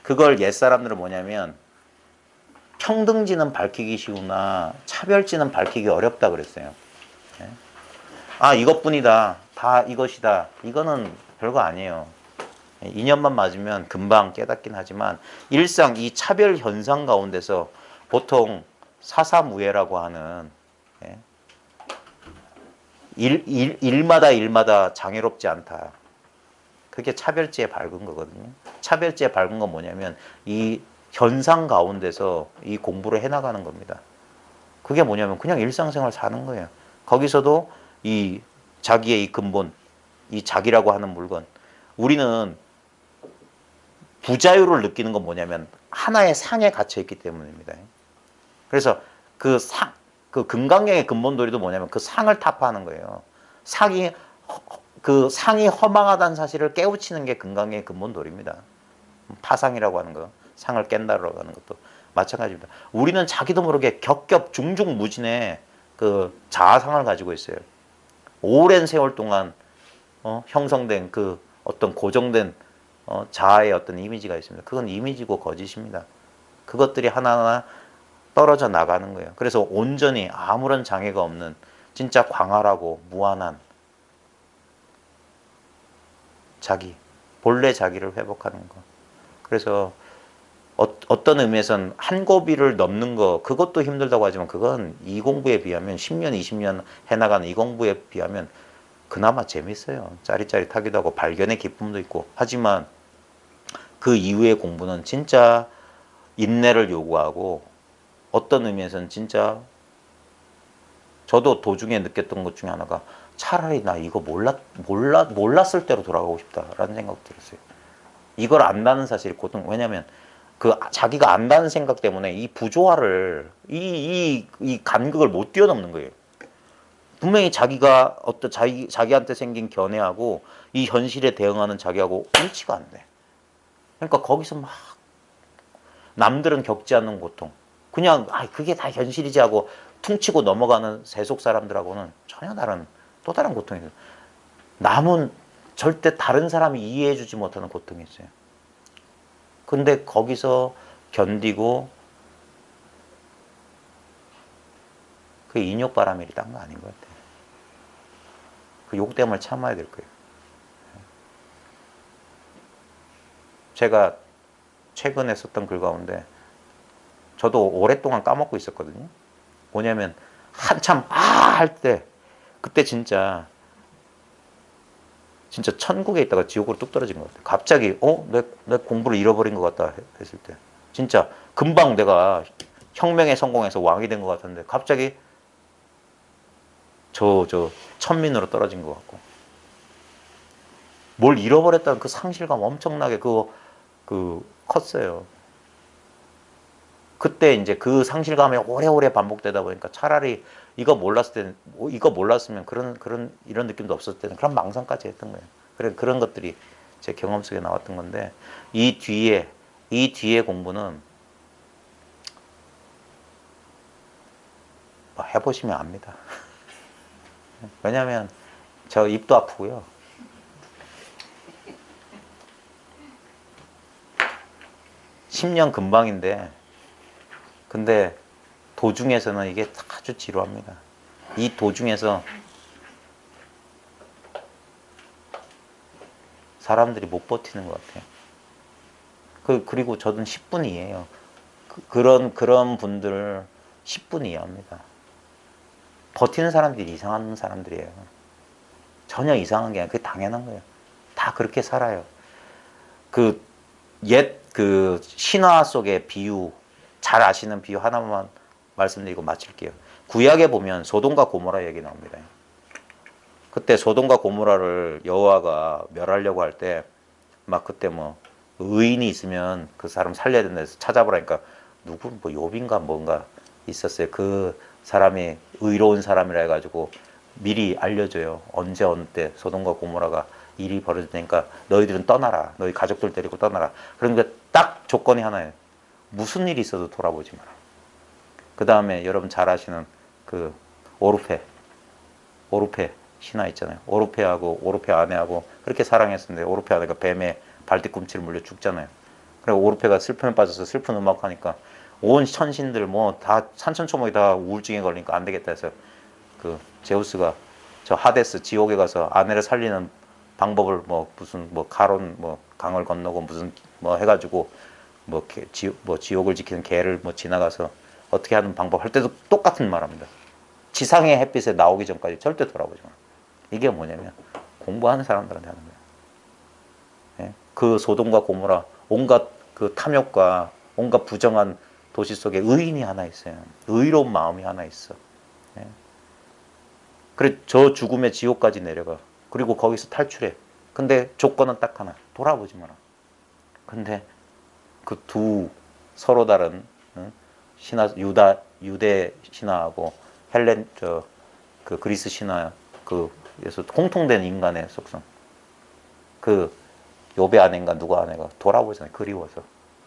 그걸 옛사람들은 뭐냐면 평등지는 밝히기 쉬우나 차별지는 밝히기 어렵다 그랬어요. 아, 이것뿐이다. 다 이것이다. 이거는 별거 아니에요. 인연만 맞으면 금방 깨닫긴 하지만 일상 이 차별 현상 가운데서 보통 사사무예라고 하는 일마다 장애롭지 않다. 그게 차별지에 밝은 거거든요. 차별지에 밝은 건 뭐냐면 이 현상 가운데서 이 공부를 해나가는 겁니다. 그게 뭐냐면 그냥 일상생활 사는 거예요. 거기서도 이 자기의 이 근본, 이 자기라고 하는 물건. 우리는 부자유를 느끼는 건 뭐냐면 하나의 상에 갇혀 있기 때문입니다. 그래서 그 금강경의 근본도리도 뭐냐면 그 상을 타파하는 거예요. 그 상이 허망하다는 사실을 깨우치는 게 금강경의 근본도리입니다. 파상이라고 하는 거, 상을 깬다라고 하는 것도 마찬가지입니다. 우리는 자기도 모르게 겹겹 중중무진의 그 자아상을 가지고 있어요. 오랜 세월 동안 형성된 그 어떤 고정된 자아의 어떤 이미지가 있습니다. 그건 이미지고 거짓입니다. 그것들이 하나하나 떨어져 나가는 거예요. 그래서 온전히 아무런 장애가 없는 진짜 광활하고 무한한 자기, 본래 자기를 회복하는 거. 그래서 어떤 의미에서는 한 고비를 넘는 거 그것도 힘들다고 하지만 그건 이 공부에 비하면 10년, 20년 해나가는 이 공부에 비하면 그나마 재밌어요. 짜릿짜릿하기도 하고 발견의 기쁨도 있고. 하지만 그 이후의 공부는 진짜 인내를 요구하고 어떤 의미에서는 진짜 저도 도중에 느꼈던 것 중에 하나가 차라리 나 이거 몰랐을 때로 돌아가고 싶다라는 생각이 들었어요. 이걸 안다는 사실이 고통. 왜냐하면 그 자기가 안다는 생각 때문에 이 부조화를 이 간극을 못 뛰어넘는 거예요. 분명히 자기가 자기한테 생긴 견해하고 이 현실에 대응하는 자기하고 일치가 안 돼. 그러니까 거기서 막 남들은 겪지 않는 고통. 그냥 그게 다 현실이지 하고 퉁치고 넘어가는 세속 사람들하고는 전혀 다른 또 다른 고통이 있어요. 남은 절대 다른 사람이 이해해주지 못하는 고통이 있어요. 근데 거기서 견디고 그 인욕바람이 딴 거 아닌 것 같아요. 그 욕됨을 참아야 될 거예요. 제가 최근에 썼던 글 가운데 저도 오랫동안 까먹고 있었거든요. 뭐냐면 한참 할 때 그때 진짜 천국에 있다가 지옥으로 뚝 떨어진 것 같아. 갑자기 내 공부를 잃어버린 것 같다 했을 때 진짜 금방 내가 혁명에 성공해서 왕이 된 것 같은데 갑자기 저 천민으로 떨어진 것 같고 뭘 잃어버렸다는 그 상실감 엄청나게 컸어요. 그때 이제 그 상실감이 오래오래 반복되다 보니까 차라리 이거 몰랐으면 이런 느낌도 없었을 때는 그런 망상까지 했던 거예요. 그런 것들이 제 경험 속에 나왔던 건데 이 뒤에 공부는 뭐 해보시면 압니다. 왜냐하면 저 입도 아프고요. (10년) 금방인데 근데 도중에서는 이게 아주 지루합니다. 이 도중에서 사람들이 못 버티는 것 같아요. 그리고 저는 10분 이해해요. 그런 분들 10분 이해합니다. 버티는 사람들이 이상한 사람들이에요. 전혀 이상한 게 아니라 그게 당연한 거예요. 다 그렇게 살아요. 그 신화 속의 비유, 잘 아시는 비유 하나만 말씀드리고 마칠게요. 구약에 보면 소돔과 고모라 얘기 나옵니다. 그때 소돔과 고모라를 여호와가 멸하려고 할 때 막 그때 뭐 의인이 있으면 그 사람 살려야 된다 해서 찾아보라니까 누구 뭐 욥인가 뭔가 있었어요. 그 사람이 의로운 사람이라 해가지고 미리 알려줘요. 언제 어느 때 소돔과 고모라가 일이 벌어질 테니까 너희들은 떠나라. 너희 가족들 데리고 떠나라. 그러니까 딱 조건이 하나예요. 무슨 일이 있어도 돌아보지 마라. 그 다음에 여러분 잘 아시는 그 오르페 신화 있잖아요. 오르페 아내하고 그렇게 사랑했었는데 오르페 아내가 뱀의 발뒤꿈치를 물려 죽잖아요. 그리고 오르페가 슬픔에 빠져서 슬픈 음악 하니까 온 천신들 뭐 다 산천초목이 다 우울증에 걸리니까 안 되겠다 해서 그 제우스가 저 하데스 지옥에 가서 아내를 살리는 방법을 뭐 무슨 뭐 가론 뭐 강을 건너고 무슨 뭐 해가지고 뭐 지옥을 지키는 개를 뭐 지나가서 어떻게 하는 방법 할 때도 똑같은 말합니다. 지상의 햇빛에 나오기 전까지 절대 돌아보지 마. 이게 뭐냐면 공부하는 사람들한테 하는 거예요. 예? 그 소돔과 고모라 온갖 그 탐욕과 온갖 부정한 도시 속에 의인이 하나 있어요. 의로운 마음이 하나 있어. 예? 그래 저 죽음의 지옥까지 내려가. 그리고 거기서 탈출해. 근데 조건은 딱 하나. 돌아보지 마라. 근데 그 두 서로 다른 신화 유대 신화하고 그 그리스 신화 그에서 공통된 인간의 속성. 그 욥의 아내인가 누가 아내가 돌아보잖아요. 그리워서.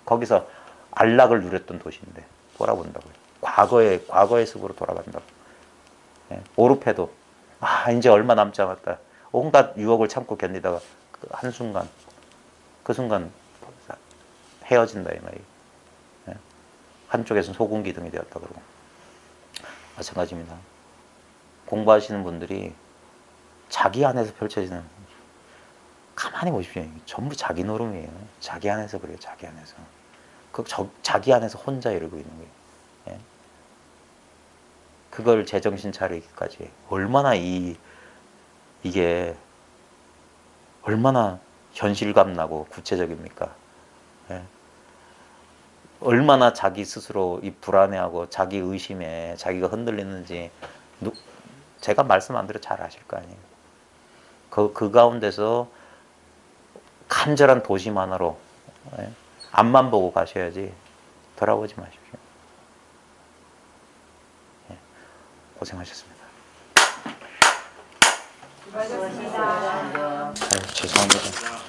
거기서 안락을 누렸던 도시인데 돌아본다고요. 과거의 습으로 돌아간다고. 예. 오르페도 이제 얼마 남지 않았다. 온갖 유혹을 참고 견디다가 그 순간 헤어진다 이 말이에요. 예. 한쪽에서는 소금 기둥이 되었다 그러고 마찬가지입니다. 공부하시는 분들이 자기 안에서 펼쳐지는 가만히 보십시오. 전부 자기 노름이에요. 자기 안에서 그래요. 자기 안에서. 자기 안에서 혼자 이러고 있는 거예요. 예. 그걸 제정신 차리기까지 얼마나 이게 얼마나 현실감 나고 구체적입니까? 예. 얼마나 자기 스스로 이 불안해하고 자기 의심에 자기가 흔들리는지 제가 말씀 안 드려 잘 아실 거 아니에요. 그 가운데서 간절한 도심 하나로 앞만 보고 가셔야지 돌아보지 마십시오. 고생하셨습니다. 수고하셨습니다. 죄송합니다.